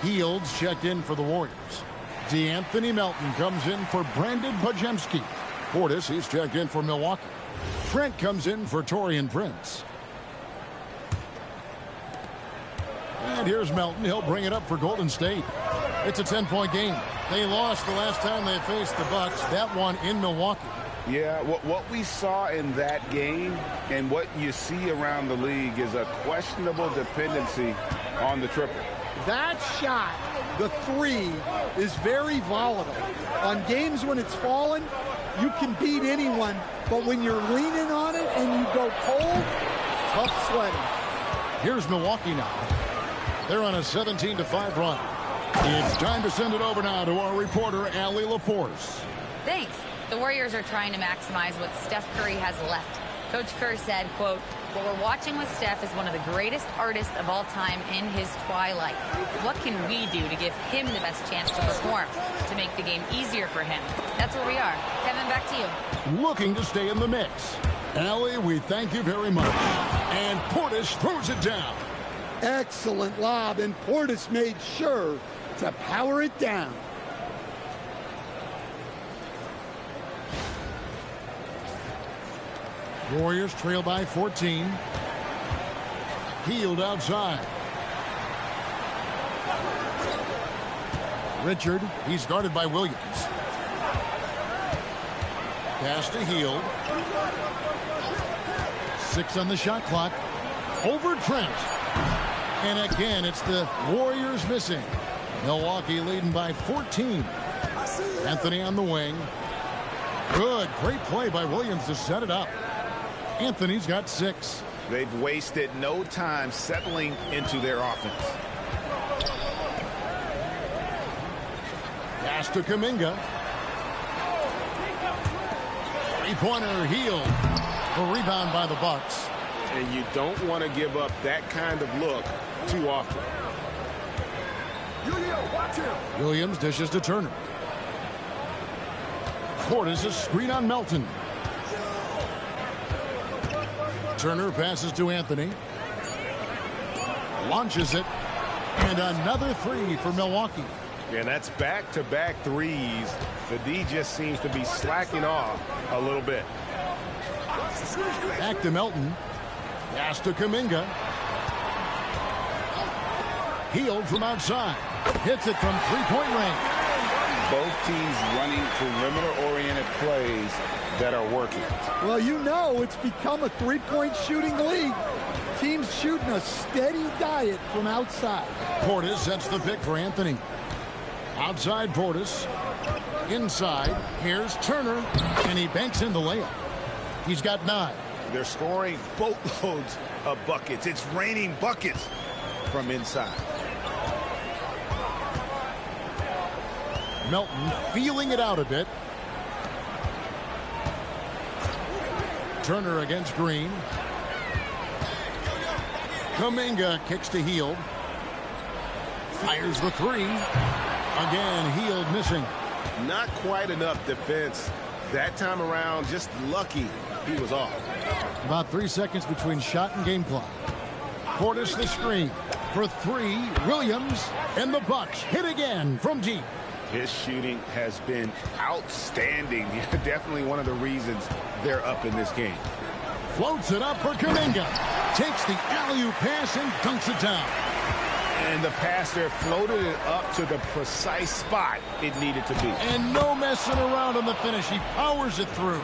Fields checked in for the Warriors. D'Anthony Melton comes in for Brandon Podziemski. Portis, he's checked in for Milwaukee. Trent comes in for Taurean Prince. And here's Melton. He'll bring it up for Golden State. It's a 10-point game. They lost the last time they faced the Bucks. That one in Milwaukee. Yeah, what we saw in that game and what you see around the league is a questionable dependency on the triple. That shot, the three, is very volatile. On games when it's fallen, you can beat anyone, but when you're leaning on it and you go cold, tough sledding. Here's Milwaukee now. They're on a 17-5 run. It's time to send it over now to our reporter, Allie LaForce. Thanks. The Warriors are trying to maximize what Steph Curry has left. Coach Kerr said, quote, "What we're watching with Steph is one of the greatest artists of all time in his twilight. What can we do to give him the best chance to perform, to make the game easier for him?" That's where we are. Kevin, back to you. Looking to stay in the mix. Allie, we thank you very much. And Portis throws it down. Excellent lob, and Portis made sure to power it down. Warriors trail by 14. Hield outside. Richard, he's guarded by Williams. Pass to Hield. 6 on the shot clock. Over Trent. And again, it's the Warriors missing. Milwaukee leading by 14. Anthony on the wing. Good, great play by Williams to set it up. Anthony's got 6. They've wasted no time settling into their offense. Pass to Kuminga. Three-pointer Hield. A rebound by the Bucks. And you don't want to give up that kind of look too often. Williams dishes to Turner. Portis a screen on Melton. Turner passes to Anthony. Launches it. And another 3 for Milwaukee. Yeah, and that's back-to-back threes. The D just seems to be slacking off a little bit. Back to Melton. Pass to Kuminga. Healed from outside. Hits it from three-point range. Both teams running perimeter-oriented plays that are working. Well, you know it's become a three-point shooting league. Teams shooting a steady diet from outside. Portis sets the pick for Anthony. Outside Portis. Inside. Here's Turner. And he banks in the layup. He's got 9. They're scoring boatloads of buckets. It's raining buckets from inside. Melton feeling it out a bit. Turner against Green. Kuminga kicks to Hield. Fires the three. Again, Hield missing. Not quite enough defense that time around. Just lucky he was off. About 3 seconds between shot and game clock. Portis the screen for 3. Williams and the Bucks hit again from deep. His shooting has been outstanding. Definitely one of the reasons they're up in this game. Floats it up for Kuminga. Takes the alley-oop pass and dunks it down. And the pass there floated it up to the precise spot it needed to be. And no messing around on the finish. He powers it through.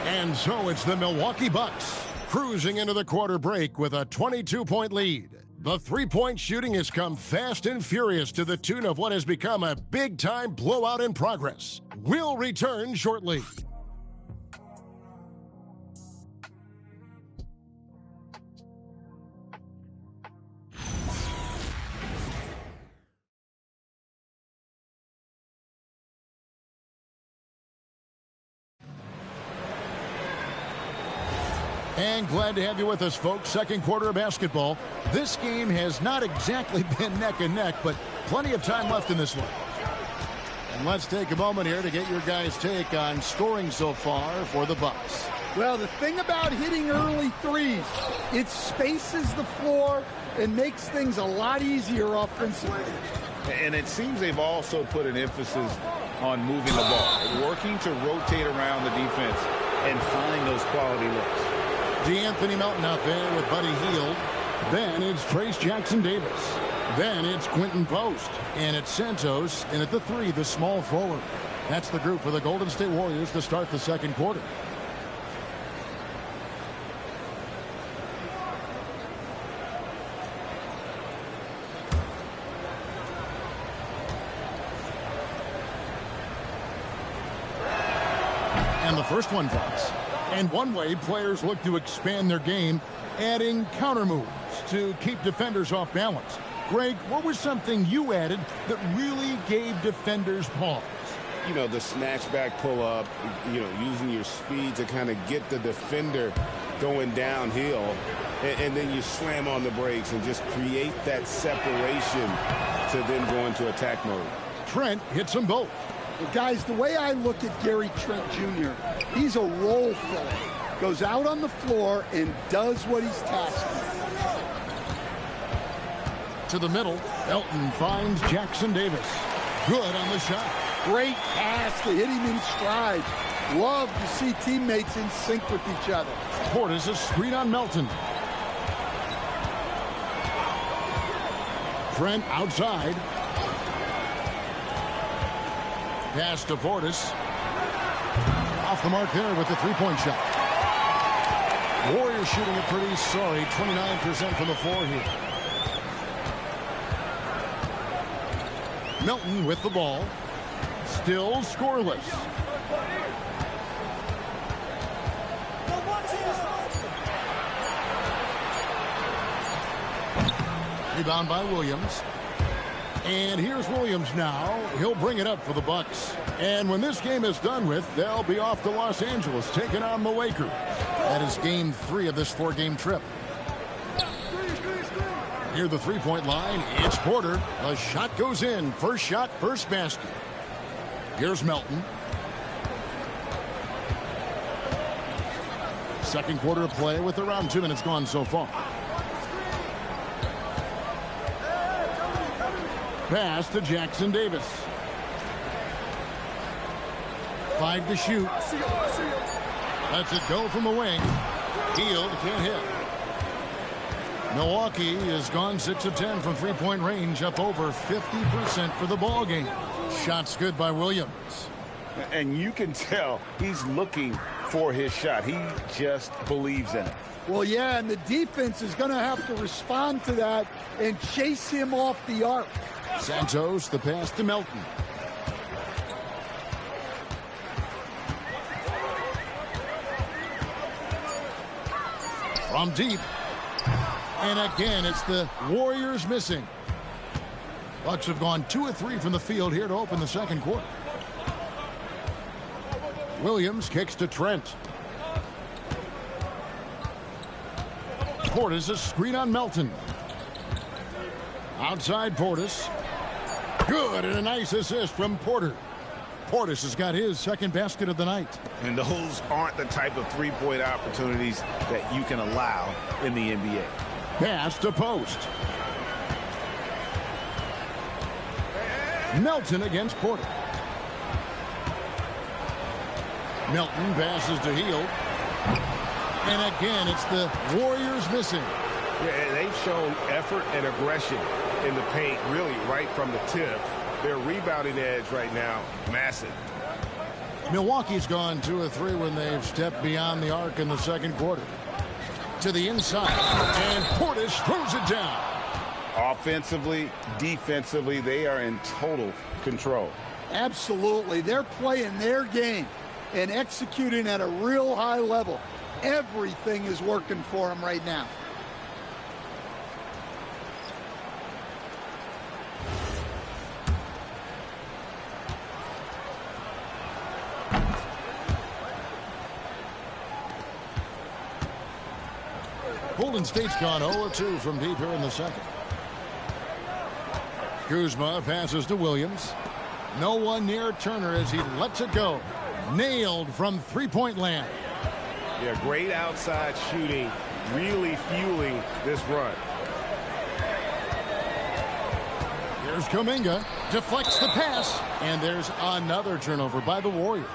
And so it's the Milwaukee Bucks cruising into the quarter break with a 22-point lead. The three-point shooting has come fast and furious to the tune of what has become a big-time blowout in progress. We'll return shortly. And glad to have you with us, folks. Second quarter of basketball. This game has not exactly been neck and neck, but plenty of time left in this one. And let's take a moment here to get your guys' take on scoring so far for the Bucks. Well, the thing about hitting early threes, it spaces the floor and makes things a lot easier offensively. And it seems they've also put an emphasis on moving the ball, working to rotate around the defense and find those quality looks. D'Anthony Melton out there with Buddy Hield. Then it's Trace Jackson-Davis. Then it's Quentin Post. And it's Santos. And at the 3, the small forward. That's the group for the Golden State Warriors to start the second quarter. And the first one drops. And one way players look to expand their game, adding counter moves to keep defenders off balance. Greg, what was something you added that really gave defenders pause? You know, the snatchback pull-up, you know, using your speed to kind of get the defender going downhill, and then you slam on the brakes and just create that separation to then go into attack mode. Trent hits them both. Well, guys, the way I look at Gary Trent Jr., he's a role filler. Goes out on the floor and does what he's tasked with. To the middle, Elton finds Jackson-Davis. Good on the shot. Great pass to hit him in stride. Love to see teammates in sync with each other. Portis a screen on Melton. Trent outside. Pass to Portis. Off the mark there with the three-point shot. Warriors shooting it pretty sorry. 29% from the floor here. Melton with the ball. Still scoreless. Rebound by Williams. And here's Williams now. He'll bring it up for the Bucks. And when this game is done with, they'll be off to Los Angeles, taking on the Lakers. That is game 3 of this 4-game trip. Near the three-point line, it's Porter. A shot goes in. First shot, first basket. Here's Melton. Second quarter of play with around 2 minutes gone so far. Pass to Jackson Davis. 5 to shoot. Lets it go from the wing. Hield can't hit. Milwaukee has gone 6 of 10 from three-point range, up over 50% for the ball game. Shots good by Williams. And you can tell he's looking for his shot. He just believes in it. Well, yeah, and the defense is going to have to respond to that and chase him off the arc. Santos, the pass to Melton. From deep. And again, it's the Warriors missing. Bucks have gone 2 of 3 from the field here to open the second quarter. Williams kicks to Trent. Portis, a screen on Melton. Outside Portis. Good, and a nice assist from Porter. Portis has got his second basket of the night. And those aren't the type of three-point opportunities that you can allow in the NBA. Pass to post. Melton against Porter. Melton passes to Hield. And again, it's the Warriors missing. Yeah, they've shown effort and aggression in the paint, really, right from the tip. Their rebounding edge right now, massive. Milwaukee's gone 2 of 3 when they've stepped beyond the arc in the second quarter. To the inside, and Portis throws it down. Offensively, defensively, they are in total control. Absolutely. They're playing their game and executing at a real high level. Everything is working for them right now. Golden State's gone 0-2 from deep here in the second. Kuzma passes to Williams. No one near Turner as he lets it go. Nailed from three-point land. Yeah, great outside shooting, really fueling this run. Here's Kuminga. Deflects the pass. And there's another turnover by the Warriors.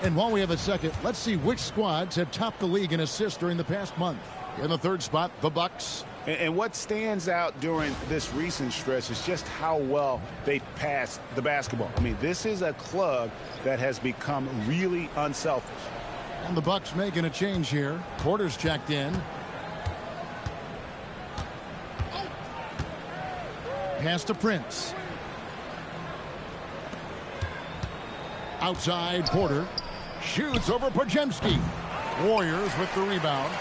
And while we have a second, let's see which squads have topped the league in assists during the past month. In the third spot, the Bucks. And what stands out during this recent stretch is just how well they passed the basketball. I mean, this is a club that has become really unselfish. And the Bucks making a change here. Porter's checked in. Pass to Prince. Outside, Porter. Shoots over Podziemski. Warriors with the rebound.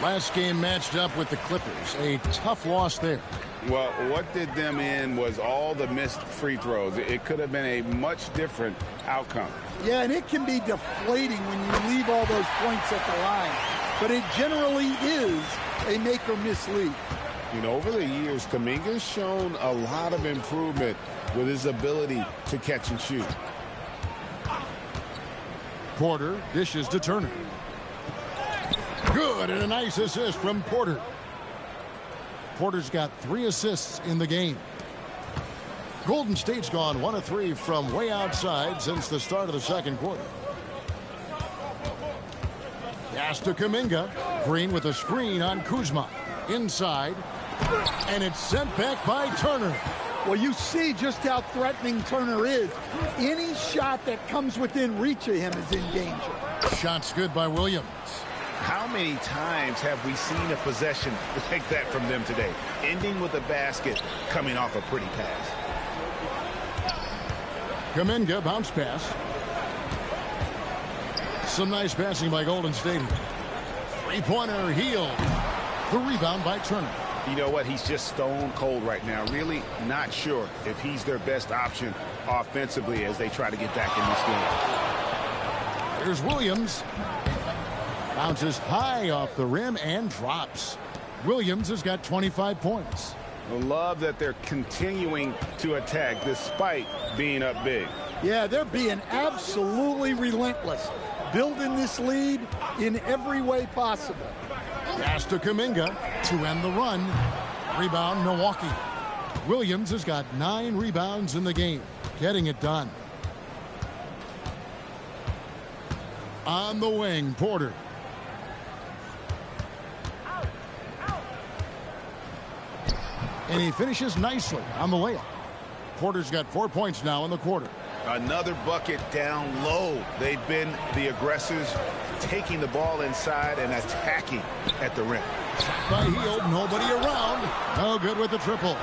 Last game matched up with the Clippers. A tough loss there. Well, what did them in was all the missed free throws. It could have been a much different outcome. Yeah, and it can be deflating when you leave all those points at the line. But it generally is a make or miss league. You know, over the years, Kuminga's shown a lot of improvement with his ability to catch and shoot. Porter dishes to Turner. Good, and a nice assist from Porter. Porter's got 3 assists in the game. Golden State's gone 1 of 3 from way outside since the start of the second quarter. Pass to Kuminga. Green with a screen on Kuzma. Inside. And it's sent back by Turner. Well, you see just how threatening Turner is. Any shot that comes within reach of him is in danger. Shots good by Williams. How many times have we seen a possession like that from them today? Ending with a basket, coming off a pretty pass. Kuminga, bounce pass. Some nice passing by Golden State. Three-pointer, Hield. The rebound by Turner. You know what? He's just stone cold right now. Really not sure if he's their best option offensively as they try to get back in this game. Here's Williams. Bounces high off the rim and drops. Williams has got 25 points. I love that they're continuing to attack despite being up big. Yeah, they're being absolutely relentless. Building this lead in every way possible. Pass to Kuminga to end the run. Rebound, Milwaukee. Williams has got 9 rebounds in the game, getting it done. On the wing, Porter. And he finishes nicely on the layup. Porter's got 4 points now in the quarter. Another bucket down low. They've been the aggressors, taking the ball inside and attacking at the rim. By Hield, nobody around. No good with the triple.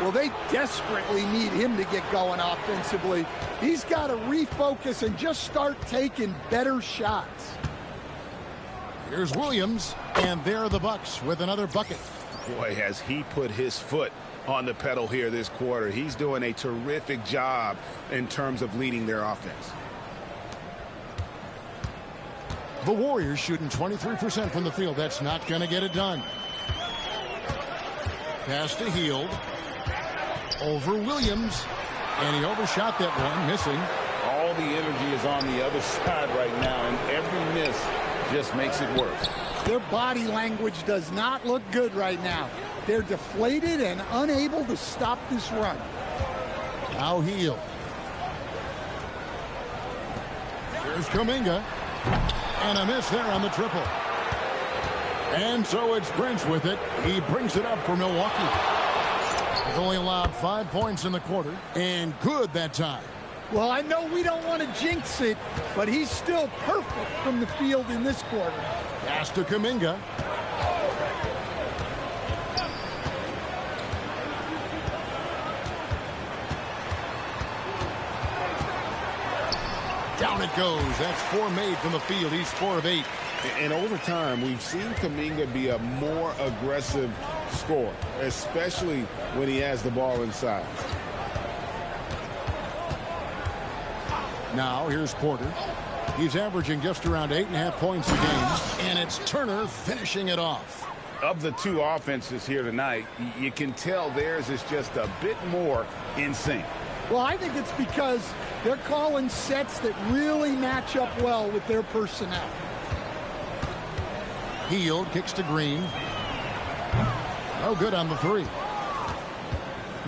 Well, they desperately need him to get going offensively. He's got to refocus and just start taking better shots. Here's Williams, and there are the Bucks with another bucket. Boy, has he put his foot on the pedal here this quarter. He's doing a terrific job in terms of leading their offense. The Warriors shooting 23% from the field. That's not going to get it done. Pass to Hield. Over Williams. And he overshot that one, missing. All the energy is on the other side right now, and every miss just makes it worse. Their body language does not look good right now. They're deflated and unable to stop this run. Now Hield. Here's Kuminga. And a miss there on the triple. And so it's Prince with it. He brings it up for Milwaukee. They've only allowed 5 points in the quarter. And good that time. Well, I know we don't want to jinx it, but he's still perfect from the field in this quarter. Pass to Kuminga. Down it goes. That's 4 made from the field. He's 4 of 8. And over time, we've seen Kuminga be a more aggressive scorer, especially when he has the ball inside. Now here's Porter. He's averaging just around 8.5 points a game. And it's Turner finishing it off. Of the two offenses here tonight, you can tell theirs is just a bit more in sync. Well, I think it's because they're calling sets that really match up well with their personnel. Hield kicks to Green. No good on the 3.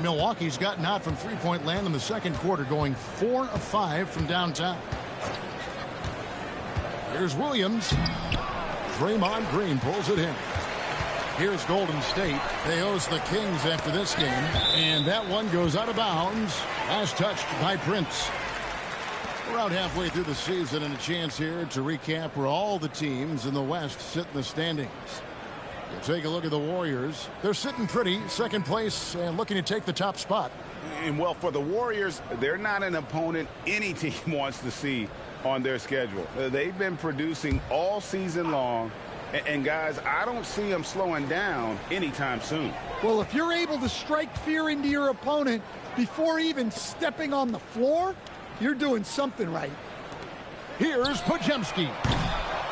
Milwaukee's gotten out from three-point land in the second quarter, going 4 of 5 from downtown. Here's Williams. Draymond Green pulls it in. Here's Golden State. They host the Kings after this game. And that one goes out of bounds. Last touched by Prince. We're out halfway through the season and a chance here to recap where all the teams in the West sit in the standings. You take a look at the Warriors. They're sitting pretty, second place, and looking to take the top spot. And well, for the Warriors, they're not an opponent any team wants to see on their schedule. They've been producing all season long. And guys, I don't see them slowing down anytime soon. Well, if you're able to strike fear into your opponent before even stepping on the floor, you're doing something right. Here's Podziemski.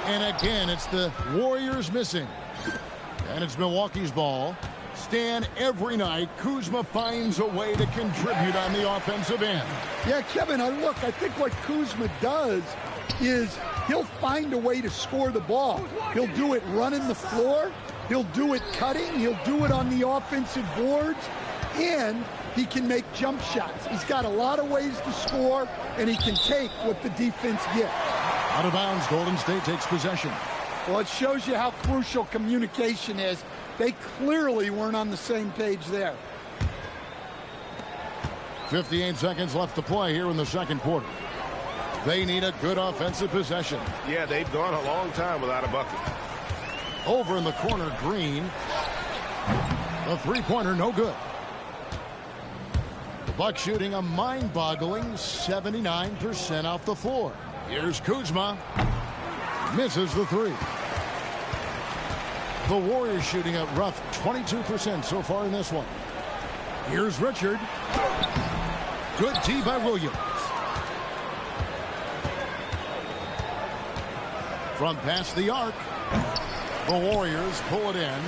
And again, it's the Warriors missing. And it's Milwaukee's ball. Stan, every night, Kuzma finds a way to contribute on the offensive end. Yeah, Kevin, I think what Kuzma does is he'll find a way to score the ball. He'll do it running the floor. He'll do it cutting. He'll do it on the offensive boards. And he can make jump shots. He's got a lot of ways to score, and he can take what the defense gets. Out of bounds, Golden State takes possession. Well, it shows you how crucial communication is. They clearly weren't on the same page there. 58 seconds left to play here in the second quarter. They need a good offensive possession. Yeah, they've gone a long time without a bucket. Over in the corner, Green. The three-pointer, no good. The Bucks shooting a mind-boggling 79% off the floor. Here's Kuzma. Misses the 3. The Warriors shooting a rough 22% so far in this one. Here's Richard. Good tee by Williams. From past the arc, the Warriors pull it in.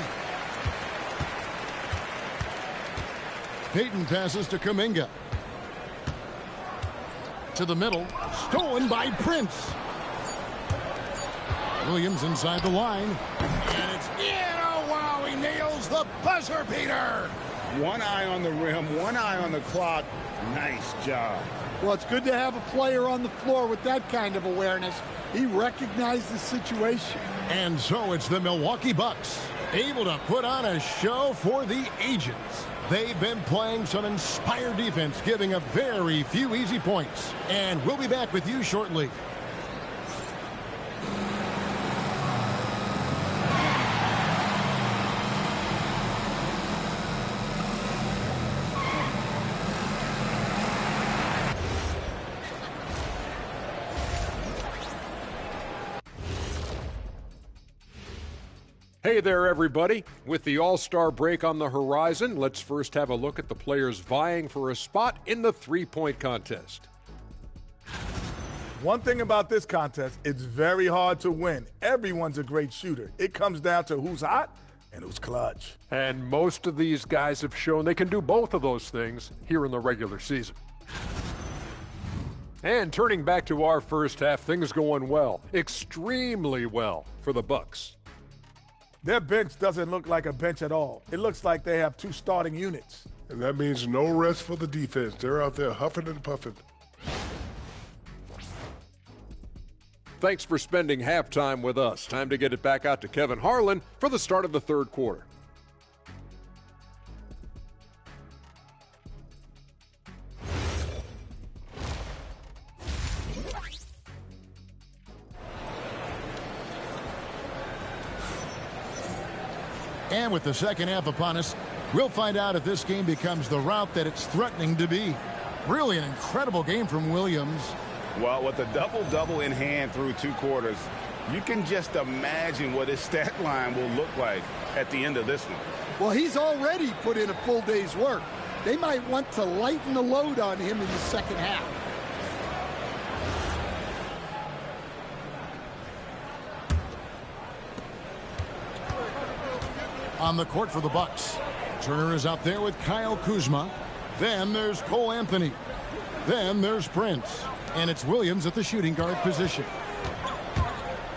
Payton passes to Kuminga. To the middle, stolen by Prince. Williams inside the line. And it's in. Oh, wow, he nails the buzzer beater. One eye on the rim, one eye on the clock. Nice job. Well, it's good to have a player on the floor with that kind of awareness. He recognized the situation. And so it's the Milwaukee Bucks, able to put on a show for the ages. They've been playing some inspired defense, giving up very few easy points. And we'll be back with you shortly. Hey there, everybody. With the All-Star break on the horizon, let's first have a look at the players vying for a spot in the three-point contest. One thing about this contest, it's very hard to win. Everyone's a great shooter. It comes down to who's hot and who's clutch. And most of these guys have shown they can do both of those things here in the regular season. And turning back to our first half, things going well, extremely well for the Bucks. Their bench doesn't look like a bench at all. It looks like they have two starting units. And that means no rest for the defense. They're out there huffing and puffing. Thanks for spending halftime with us. Time to get it back out to Kevin Harlan for the start of the third quarter. And with the second half upon us, we'll find out if this game becomes the route that it's threatening to be. Really an incredible game from Williams. Well, with a double-double in hand through two quarters, you can just imagine what his stat line will look like at the end of this one. Well, he's already put in a full day's work. They might want to lighten the load on him in the second half. On the court for the Bucks, Turner is out there with Kyle Kuzma. Then there's Cole Anthony. Then there's Prince. And it's Williams at the shooting guard position.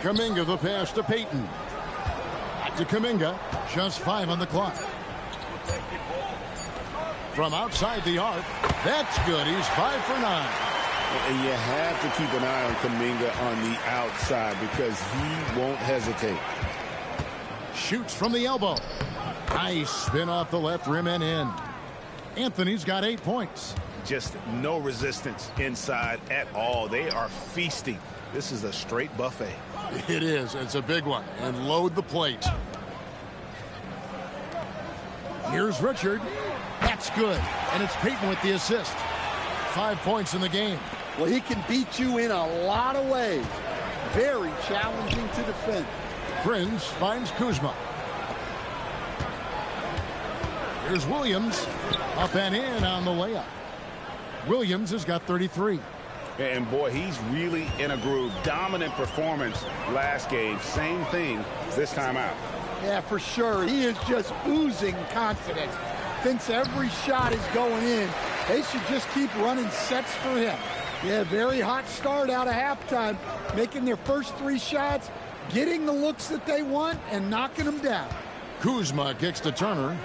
Kuminga the pass to Payton. Back to Kuminga. Just 5 on the clock. From outside the arc. That's good. He's 5 for 9. And you have to keep an eye on Kuminga on the outside because he won't hesitate. Shoots from the elbow. Nice spin off the left rim and in. Anthony's got 8 points. Just no resistance inside at all. They are feasting. This is a straight buffet. It is. It's a big one. And load the plate. Here's Richard. That's good. And it's Payton with the assist. 5 points in the game. Well, he can beat you in a lot of ways. Very challenging to defend. Prince finds Kuzma. Here's Williams. Up and in on the layup. Williams has got 33. And boy, he's really in a groove. Dominant performance last game. Same thing this time out. Yeah, for sure. He is just oozing confidence. Thinks every shot is going in. They should just keep running sets for him. Yeah, very hot start out of halftime. Making their first 3 shots. Getting the looks that they want and knocking them down. Kuzma kicks to Turner.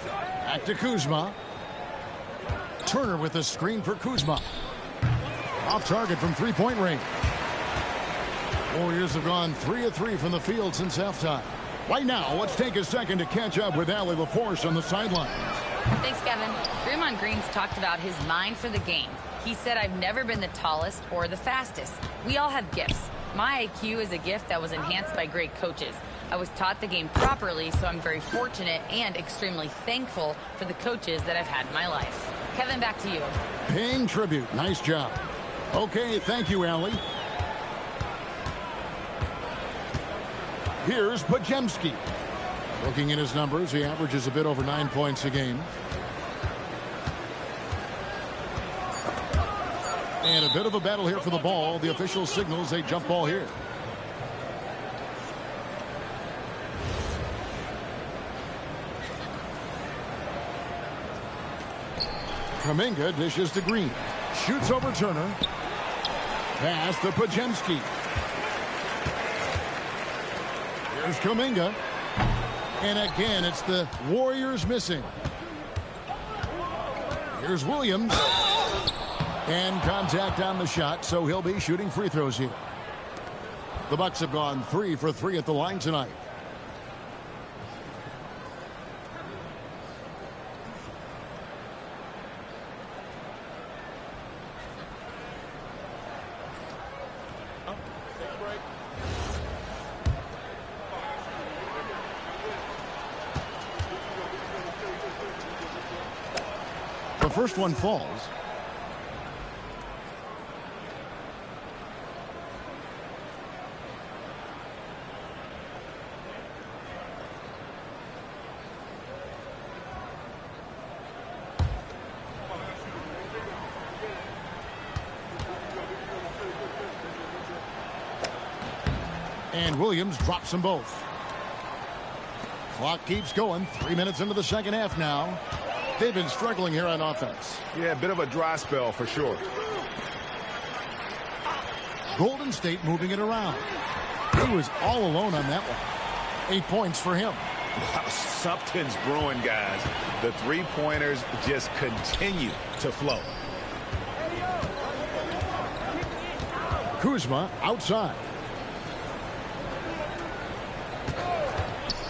Back to Kuzma. Turner with a screen for Kuzma. Off target from three-point range. Warriors have gone 3 of 3 from the field since halftime. Right now, let's take a second to catch up with Allie LaForce on the sidelines. Thanks, Kevin. Draymond Green's talked about his mind for the game. He said, I've never been the tallest or the fastest. We all have gifts. My IQ is a gift that was enhanced by great coaches. I was taught the game properly, so I'm very fortunate and extremely thankful for the coaches that I've had in my life. Kevin, back to you. Paying tribute. Nice job. Okay, thank you, Allie. Here's Podziemski. Looking at his numbers, he averages a bit over 9 points a game. And a bit of a battle here for the ball. The official signals a jump ball here. Kuminga dishes to Green. Shoots over Turner. Pass to Podziemski. Here's Kuminga. And again, it's the Warriors missing. Here's Williams. And contact on the shot, so he'll be shooting free throws here. The Bucks have gone 3 for 3 at the line tonight. The first one falls. And Williams drops them both. Clock keeps going. 3 minutes into the second half now. They've been struggling here on offense. Yeah, a bit of a dry spell for sure. Golden State moving it around. He was all alone on that one. 8 points for him. Wow, something's brewing, guys. The three-pointers just continue to flow. Kuzma outside.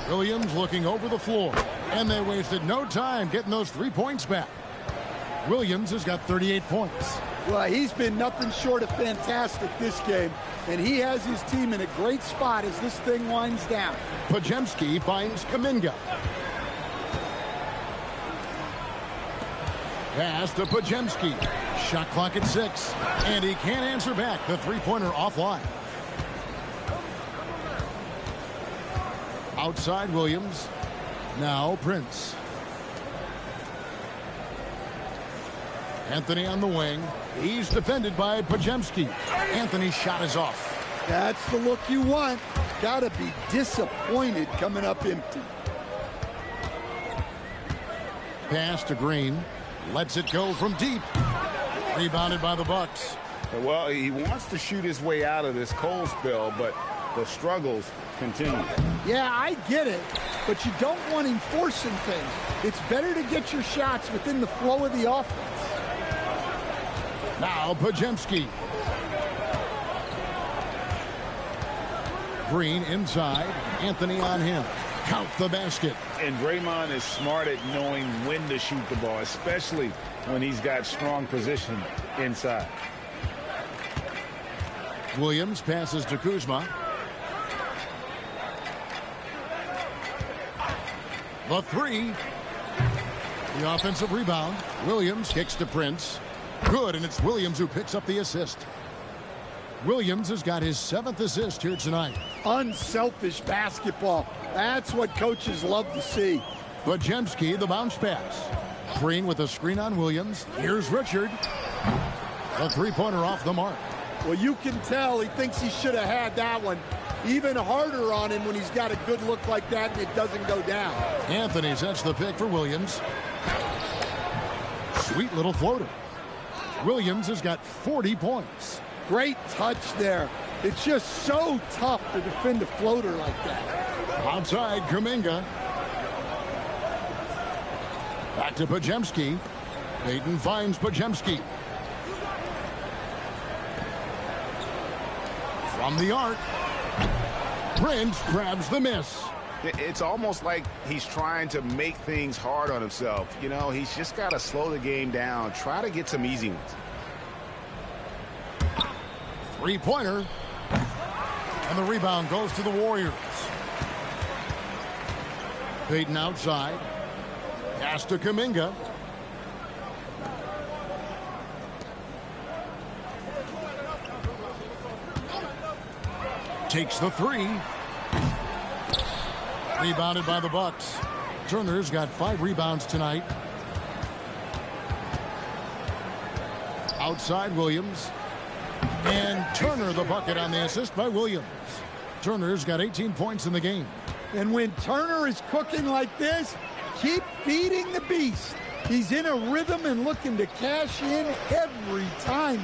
Williams looking over the floor. And they wasted no time getting those 3 points back. Williams has got 38 points. Well, he's been nothing short of fantastic this game. And he has his team in a great spot as this thing winds down. Podziemski finds Kuminga. Pass to Podziemski. Shot clock at 6. And he can't answer back. The three-pointer offline. Outside Williams. Now Prince. Anthony on the wing. He's defended by Podziemski. Anthony's shot is off. That's the look you want. Gotta be disappointed coming up empty. Pass to Green. Lets it go from deep. Rebounded by the Bucks. Well, he wants to shoot his way out of this cold spell, but the struggles continue. Yeah, I get it, but you don't want him forcing things. It's better to get your shots within the flow of the offense. Now Podziemski. Green inside. Anthony on him. Count the basket. And Draymond is smart at knowing when to shoot the ball, especially when he's got strong position inside. Williams passes to Kuzma. The three. The offensive rebound. Williams kicks to Prince. Good, and it's Williams who picks up the assist. Williams has got his 7th assist here tonight. Unselfish basketball. That's what coaches love to see. Podziemski, the bounce pass. Green with a screen on Williams. Here's Richard. A three-pointer off the mark. Well, you can tell he thinks he should have had that one. Even harder on him when he's got a good look like that and it doesn't go down. Anthony sets the pick for Williams. Sweet little floater. Williams has got 40 points. Great touch there. It's just so tough to defend a floater like that. Outside, Kuminga. Back to Podziemski. Payton finds Podziemski. From the arc. Prince grabs the miss. It's almost like he's trying to make things hard on himself. You know, he's just got to slow the game down. Try to get some easy ones. Three-pointer. And the rebound goes to the Warriors. Payton outside. Pass to Kuminga. Takes the three. Rebounded by the Bucks. Turner's got 5 rebounds tonight. Outside Williams. And Turner the bucket on the assist by Williams. Turner's got 18 points in the game. And when Turner is cooking like this, keep feeding the beast. He's in a rhythm and looking to cash in every time.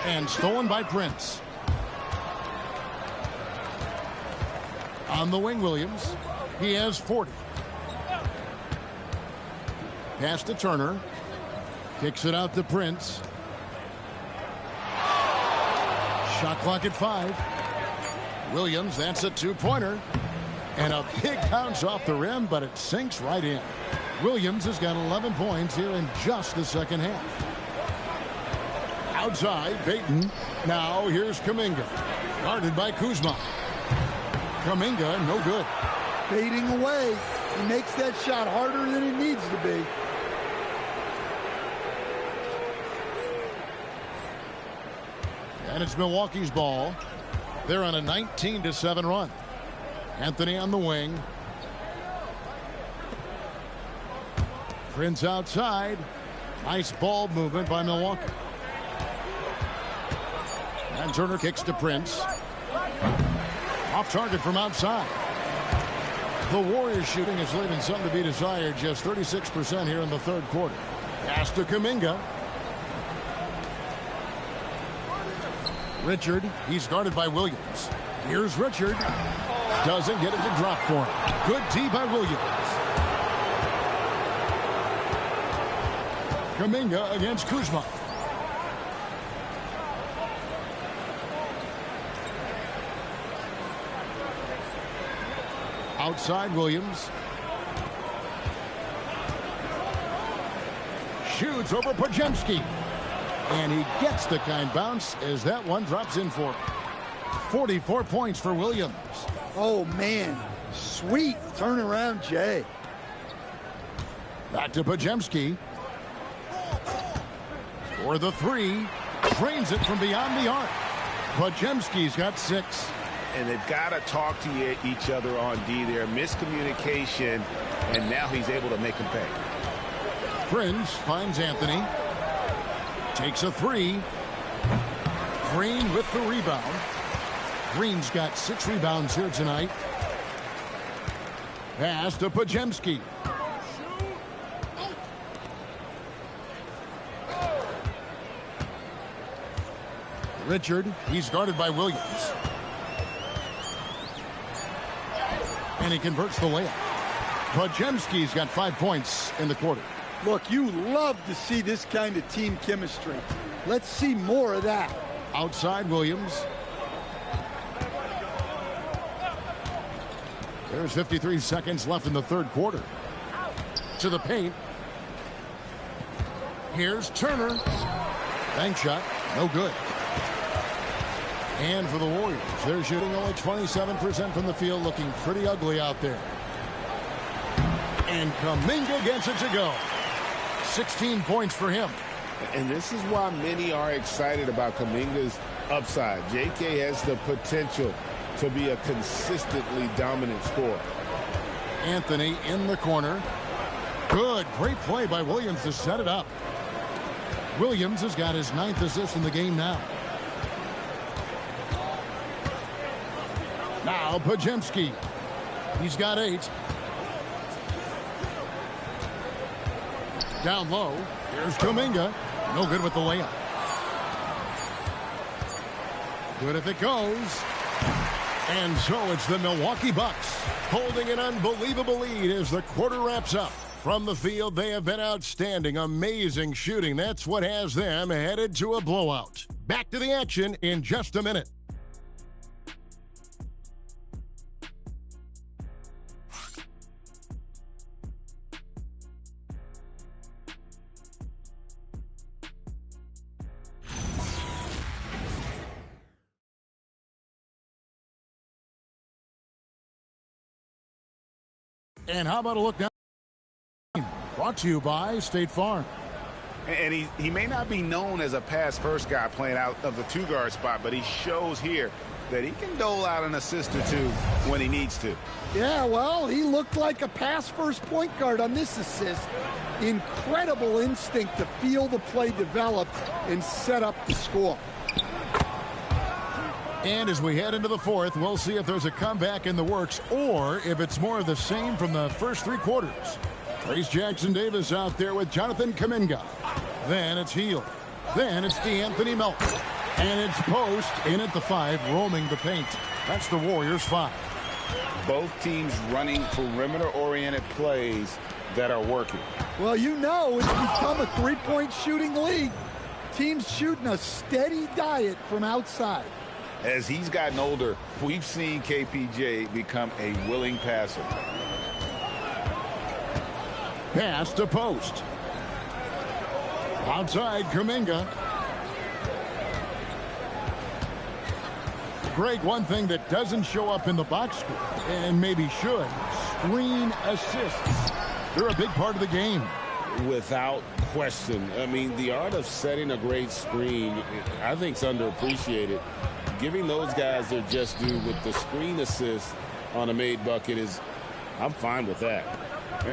And stolen by Prince. On the wing, Williams. He has 40. Pass to Turner. Kicks it out to Prince. Shot clock at 5. Williams, that's a two-pointer. And a big bounce off the rim, but it sinks right in. Williams has got 11 points here in just the second half. Outside, Payton. Now here's Kuminga. Guarded by Kuzma. Kuminga, no good. Fading away. He makes that shot harder than it needs to be. And it's Milwaukee's ball. They're on a 19-7 run. Anthony on the wing. Prince outside. Nice ball movement by Milwaukee. And Turner kicks to Prince. Off target from outside. The Warriors shooting is leaving some to be desired. Just 36% here in the third quarter. Pass to Kuminga. Richard, he's guarded by Williams. Here's Richard. Doesn't get it to drop for him. Good D by Williams. Kuminga against Kuzma. Outside Williams. Shoots over Podziemski. And he gets the kind bounce as that one drops in for him. 44 points for Williams. Oh, man. Sweet turnaround, Jay. Back to Podziemski. For the three. Drains it from beyond the arc. Podziemski's got 6. And they've got to talk to each other on D there. Miscommunication, and now he's able to make him pay. Prince finds Anthony. Takes a 3. Green with the rebound. Green's got 6 rebounds here tonight. Pass to Podziemski. Richard, he's guarded by Williams. And he converts the layup. Podziemski's got 5 points in the quarter. Look, you love to see this kind of team chemistry. Let's see more of that. Outside Williams. There's 53 seconds left in the third quarter. To the paint. Here's Turner. Bank shot. No good. And for the Warriors, they're shooting only 27% from the field, looking pretty ugly out there. And Kuminga gets it to go. 16 points for him. And this is why many are excited about Kuminga's upside. JK has the potential to be a consistently dominant scorer. Anthony in the corner. Good, great play by Williams to set it up. Williams has got his 9th assist in the game now. Now Podziemski. He's got 8. Down low. Here's Kuminga. No good with the layup. Good if it goes. And so it's the Milwaukee Bucks holding an unbelievable lead as the quarter wraps up. From the field, they have been outstanding. Amazing shooting. That's what has them headed to a blowout. Back to the action in just a minute. And how about a look down? Brought to you by State Farm. And he may not be known as a pass-first guy playing out of the two-guard spot, but he shows here that he can dole out an assist or two when he needs to. Yeah, well, he looked like a pass-first point guard on this assist. Incredible instinct to feel the play develop and set up the score. And as we head into the fourth, we'll see if there's a comeback in the works or if it's more of the same from the first 3 quarters. Trace Jackson-Davis out there with Jonathan Kuminga. Then it's Hield. Then it's DeAnthony Melton. And it's Post in at the 5, roaming the paint. That's the Warriors' 5. Both teams running perimeter-oriented plays that are working. Well, you know it's become a three-point shooting league. Teams shooting a steady diet from outside. As he's gotten older, we've seen KPJ become a willing passer. Pass to post. Outside, Kuminga. Greg, one thing that doesn't show up in the box score, and maybe should, screen assists. They're a big part of the game. Without question. I mean, the art of setting a great screen, I think, is underappreciated. Giving those guys their just due with the screen assist on a made bucket is, I'm fine with that.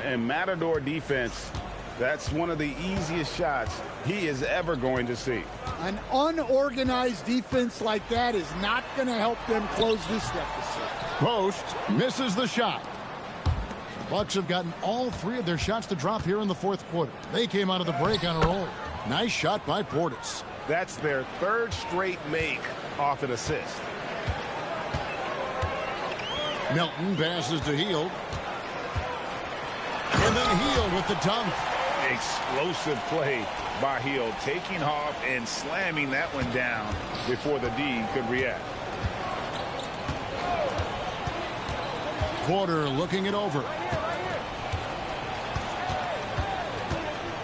And Matador defense, that's one of the easiest shots he is ever going to see. An unorganized defense like that is not going to help them close this deficit. Post misses the shot. The Bucks have gotten all three of their shots to drop here in the fourth quarter. They came out of the break on a roll. Nice shot by Portis. That's their third straight make off an assist. Melton passes to Hield. And then Hield with the dunk. Explosive play by Hield, taking off and slamming that one down before the D could react. Porter looking it over.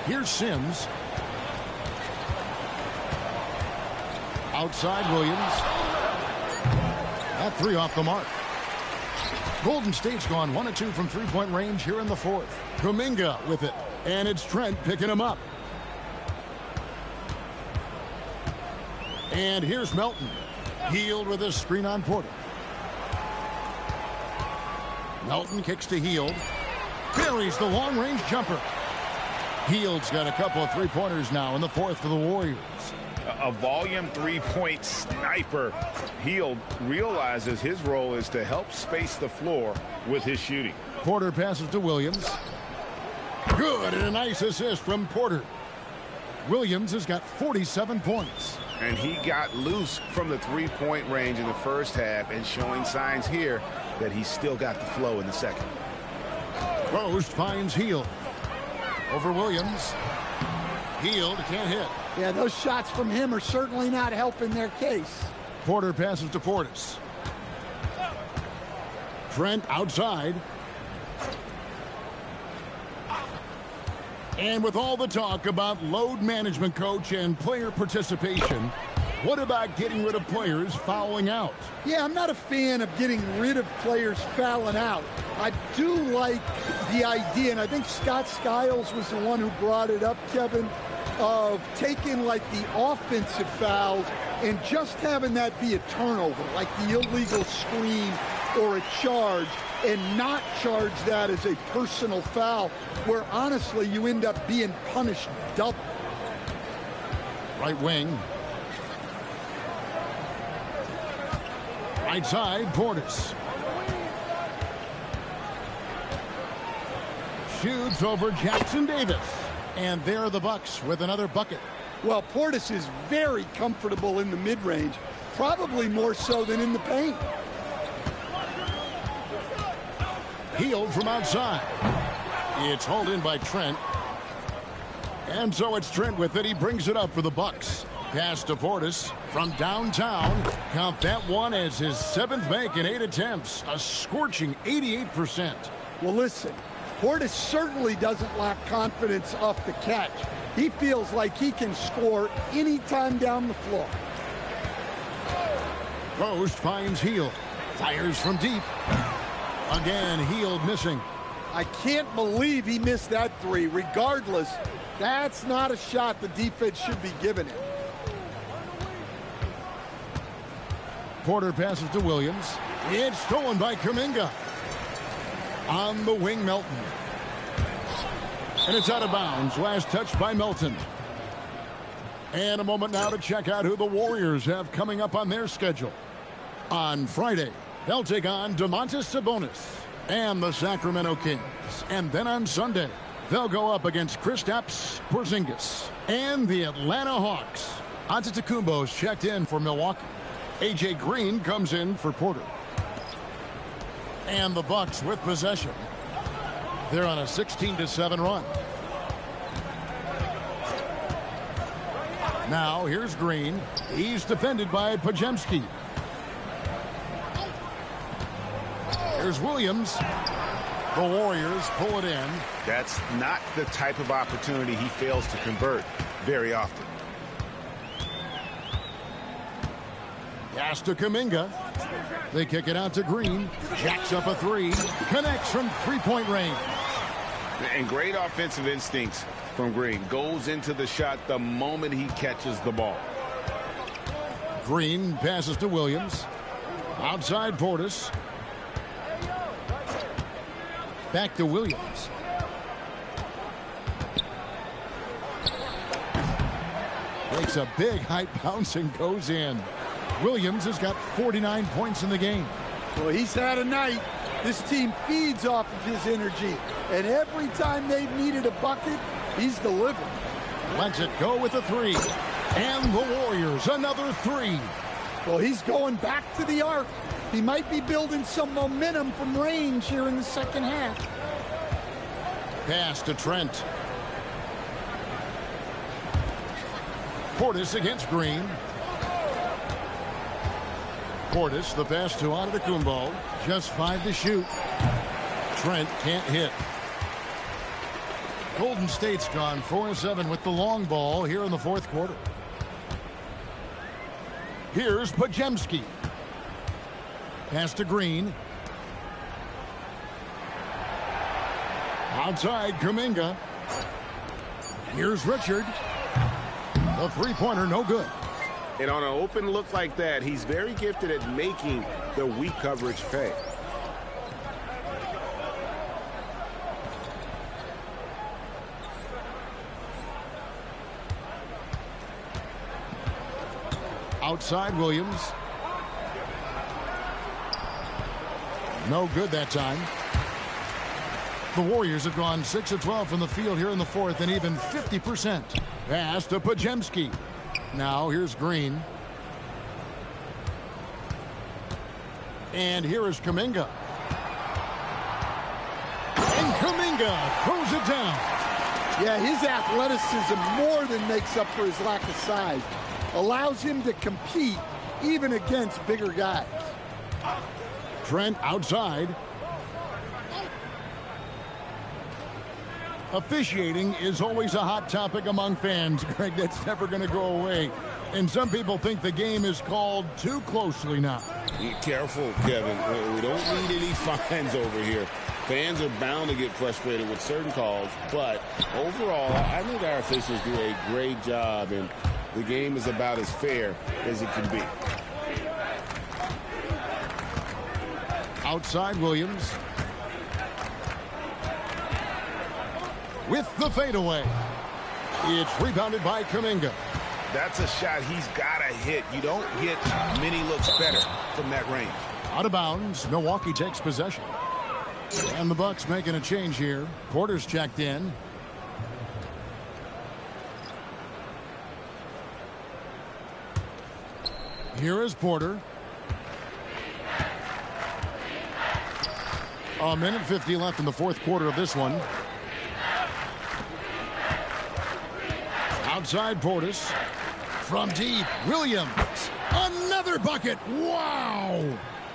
Here's Sims. Outside Williams. That three off the mark. Golden State's gone 1 of 2 from three-point range here in the fourth. Kuminga with it. And it's Trent picking him up. And here's Melton. Hield with a screen on Porter. Melton kicks to Hield. Buries the long-range jumper. Hield's got a couple of three-pointers now in the fourth for the Warriors. A volume three-point sniper. Hield realizes his role is to help space the floor with his shooting. Porter passes to Williams. Good, and a nice assist from Porter. Williams has got 47 points. And he got loose from the three-point range in the first half and showing signs here that he's still got the flow in the second. Post finds Hield. Over Williams. Hield can't hit. Yeah, those shots from him are certainly not helping their case. Porter passes to Portis. Trent outside. And with all the talk about load management, coach, and player participation, what about getting rid of players fouling out? Yeah, I'm not a fan of getting rid of players fouling out. I do like the idea, and I think Scott Skiles was the one who brought it up, Kevin, of taking like the offensive fouls and just having that be a turnover, like the illegal screen or a charge, and not charge that as a personal foul, where honestly you end up being punished double. Right wing. Right side, Portis. Shoots over Jackson Davis. And there are the Bucks with another bucket. Well, Portis is very comfortable in the mid-range, probably more so than in the paint. Hield from outside. It's hauled in by Trent. And so it's Trent with it. He brings it up for the Bucks. Pass to Portis from downtown. Count that one as his 7th make in 8 attempts. A scorching 88%. Well, listen, Portis certainly doesn't lack confidence off the catch. He feels like he can score anytime down the floor. Post finds Hield. Fires from deep. Again, Hield missing. I can't believe he missed that three. Regardless, that's not a shot the defense should be giving him. Porter passes to Williams. It's stolen by Kuminga. On the wing, Melton. And it's out of bounds. Last touch by Melton. And a moment now to check out who the Warriors have coming up on their schedule. On Friday, they'll take on Domantas Sabonis and the Sacramento Kings. And then on Sunday, they'll go up against Kristaps Porzingis and the Atlanta Hawks. Antetokounmpo's checked in for Milwaukee. A.J. Green comes in for Porter. And the Bucks with possession. They're on a 16-7 run. Now here's Green. He's defended by Pajemski. Here's Williams. The Warriors pull it in. That's not the type of opportunity he fails to convert very often. Pass to Kuminga. They kick it out to Green. Jacks up a three. Connects from three-point range. And great offensive instincts from Green. Goes into the shot the moment he catches the ball. Green passes to Williams. Outside Portis. Back to Williams. Takes a big height bounce and goes in. Williams has got 49 points in the game. Well, he's had a night. This team feeds off of his energy. And every time they've needed a bucket, he's delivered. Lets it go with a three. And the Warriors, another three. Well, he's going back to the arc. He might be building some momentum from range here in the second half. Pass to Trent. Portis against Green. Portis, the pass to Antetokounmpo. Just 5 to shoot. Trent can't hit. Golden State's gone 4-7 with the long ball here in the fourth quarter. Here's Pajemski. Pass to Green. Outside Kuminga. Here's Richard. The three-pointer no good. And on an open look like that, he's very gifted at making the weak coverage pay. Outside Williams. No good that time. The Warriors have gone 6 of 12 from the field here in the fourth and even 50%. Pass to Pajemski. Now here's Green. And here is Kuminga. And Kuminga throws it down. Yeah, his athleticism more than makes up for his lack of size. Allows him to compete even against bigger guys. Trent outside. Officiating is always a hot topic among fans, Greg. That's never going to go away. And some people think the game is called too closely now. Be careful, Kevin. We don't need any fines over here. Fans are bound to get frustrated with certain calls, but overall, I think our officials do a great job, and the game is about as fair as it can be. Outside Williams. With the fadeaway. It's rebounded by Kuminga. That's a shot he's got to hit. You don't get many looks better from that range. Out of bounds. Milwaukee takes possession. And the Bucks making a change here. Porter's checked in. Here is Porter. A minute 50 left in the fourth quarter of this one. Outside Portis. From deep, Williams. Another bucket. Wow.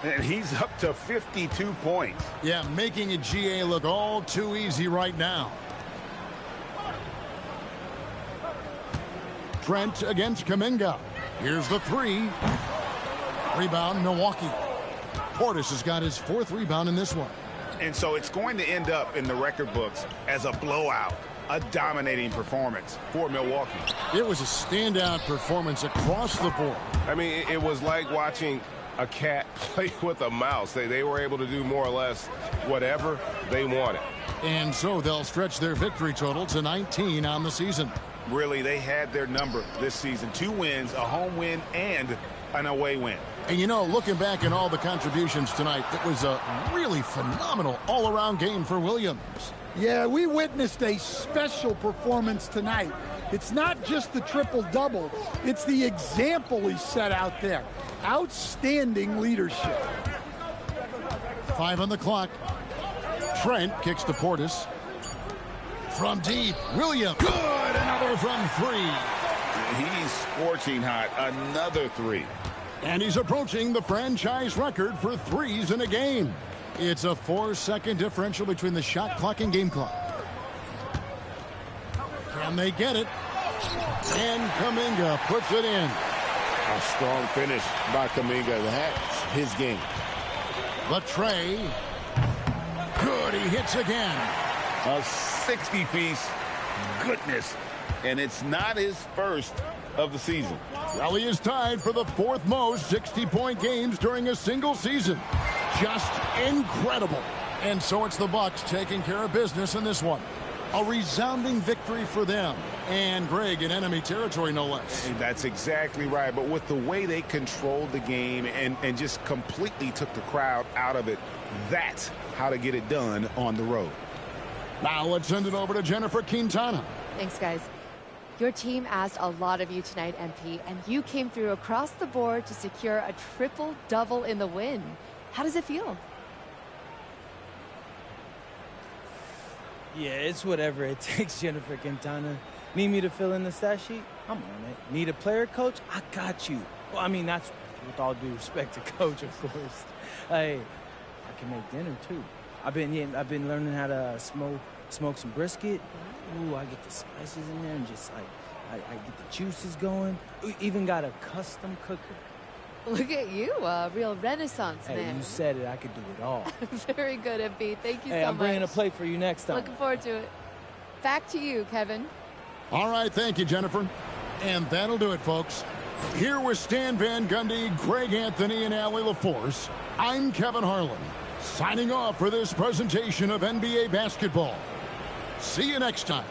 And he's up to 52 points. Yeah, making a GA look all too easy right now. Trent against Kuminga. Here's the three. Rebound, Milwaukee. Portis has got his fourth rebound in this one. And so it's going to end up in the record books as a blowout, a dominating performance for Milwaukee. It was a standout performance across the board. I mean, it was like watching a cat play with a mouse. They were able to do more or less whatever they wanted. And so they'll stretch their victory total to 19 on the season. Really, they had their number this season. 2 wins, a home win, and an away win. And, you know, looking back at all the contributions tonight, it was a really phenomenal all-around game for Williams. Yeah, we witnessed a special performance tonight. It's not just the triple-double. It's the example he set out there. Outstanding leadership. 5 on the clock. Trent kicks to Portis. From deep, Williams. Good, another from 3. He's scorching hot. Another 3. And he's approaching the franchise record for threes in a game. It's a 4-second differential between the shot clock and game clock. Can they get it? And Kuminga puts it in. A strong finish by Kuminga. That's his game. The tray. Good, he hits again. A 60-piece. Goodness. And it's not his first of the season. Well, he is tied for the 4th most 60-point games during a single season. Just incredible. And so it's the Bucks taking care of business in this one. A resounding victory for them. And, Greg, in enemy territory, no less. And that's exactly right. But with the way they controlled the game and just completely took the crowd out of it, that's how to get it done on the road. Now let's send it over to Jennifer Quintana. Thanks, guys. Your team asked a lot of you tonight, MP, and you came through across the board to secure a triple-double in the win. How does it feel? Yeah, it's whatever it takes, Jennifer Quintana. Need me to fill in the stat sheet? I'm on it. Need a player coach? I got you. Well, I mean, that's with all due respect to coach, of course. Hey, I can make dinner, too. I've been learning how to smoke some brisket. Ooh, I get the spices in there and just like I get the juices going. We even got a custom cooker. Look at you, a real renaissance Hey, man. you said it. I could do it all. Very good, MP. Thank you so much. Hey, I'm bringing a plate for you next time. Looking forward to it. Back to you, Kevin. All right, thank you, Jennifer. And that'll do it, folks. Here with Stan Van Gundy, Greg Anthony, and Allie LaForce, I'm Kevin Harlan, signing off for this presentation of NBA basketball. See you next time.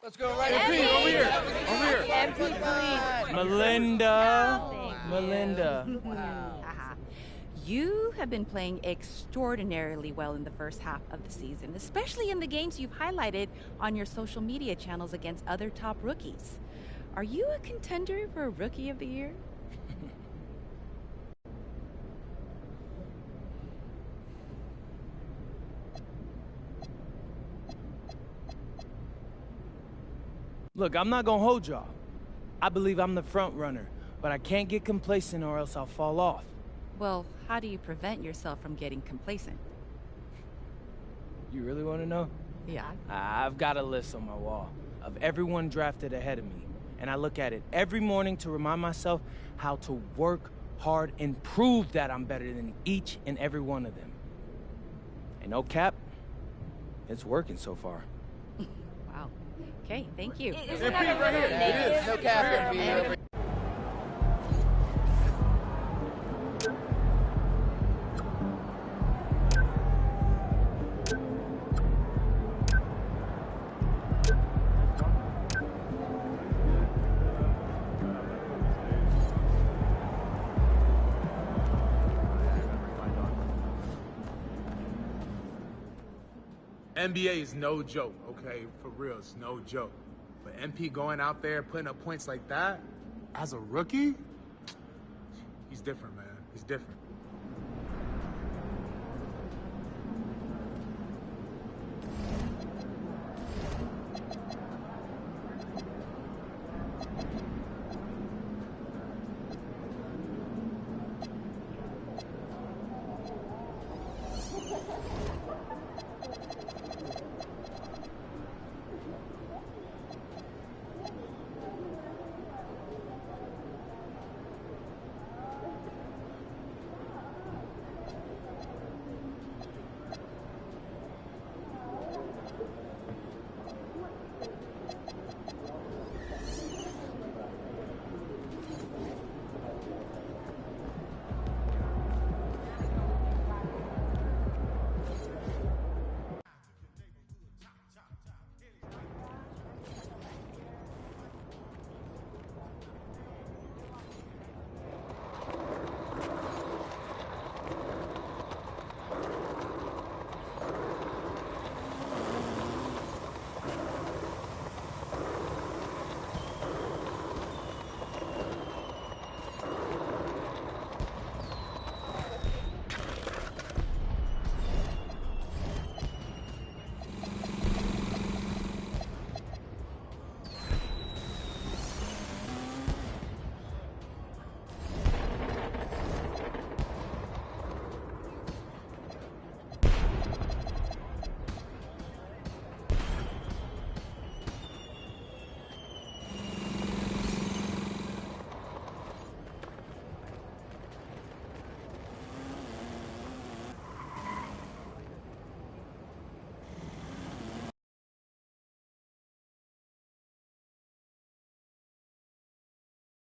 Let's go right MP, over here. Over here. MP, please. Melinda. You have been playing extraordinarily well in the first half of the season, especially in the games you've highlighted on your social media channels against other top rookies. Are you a contender for Rookie of the Year? Look, I'm not going to hold y'all. I believe I'm the front runner, but I can't get complacent or else I'll fall off. Well, how do you prevent yourself from getting complacent? You really want to know? Yeah. I've got a list on my wall of everyone drafted ahead of me, and I look at it every morning to remind myself how to work hard and prove that I'm better than each and every one of them. And no cap, it's working so far. Wow. Okay, thank you. MP, right here. It is. No cap, MP. NBA is no joke, okay? For real, it's no joke. But MP going out there putting up points like that as a rookie, he's different, man. He's different.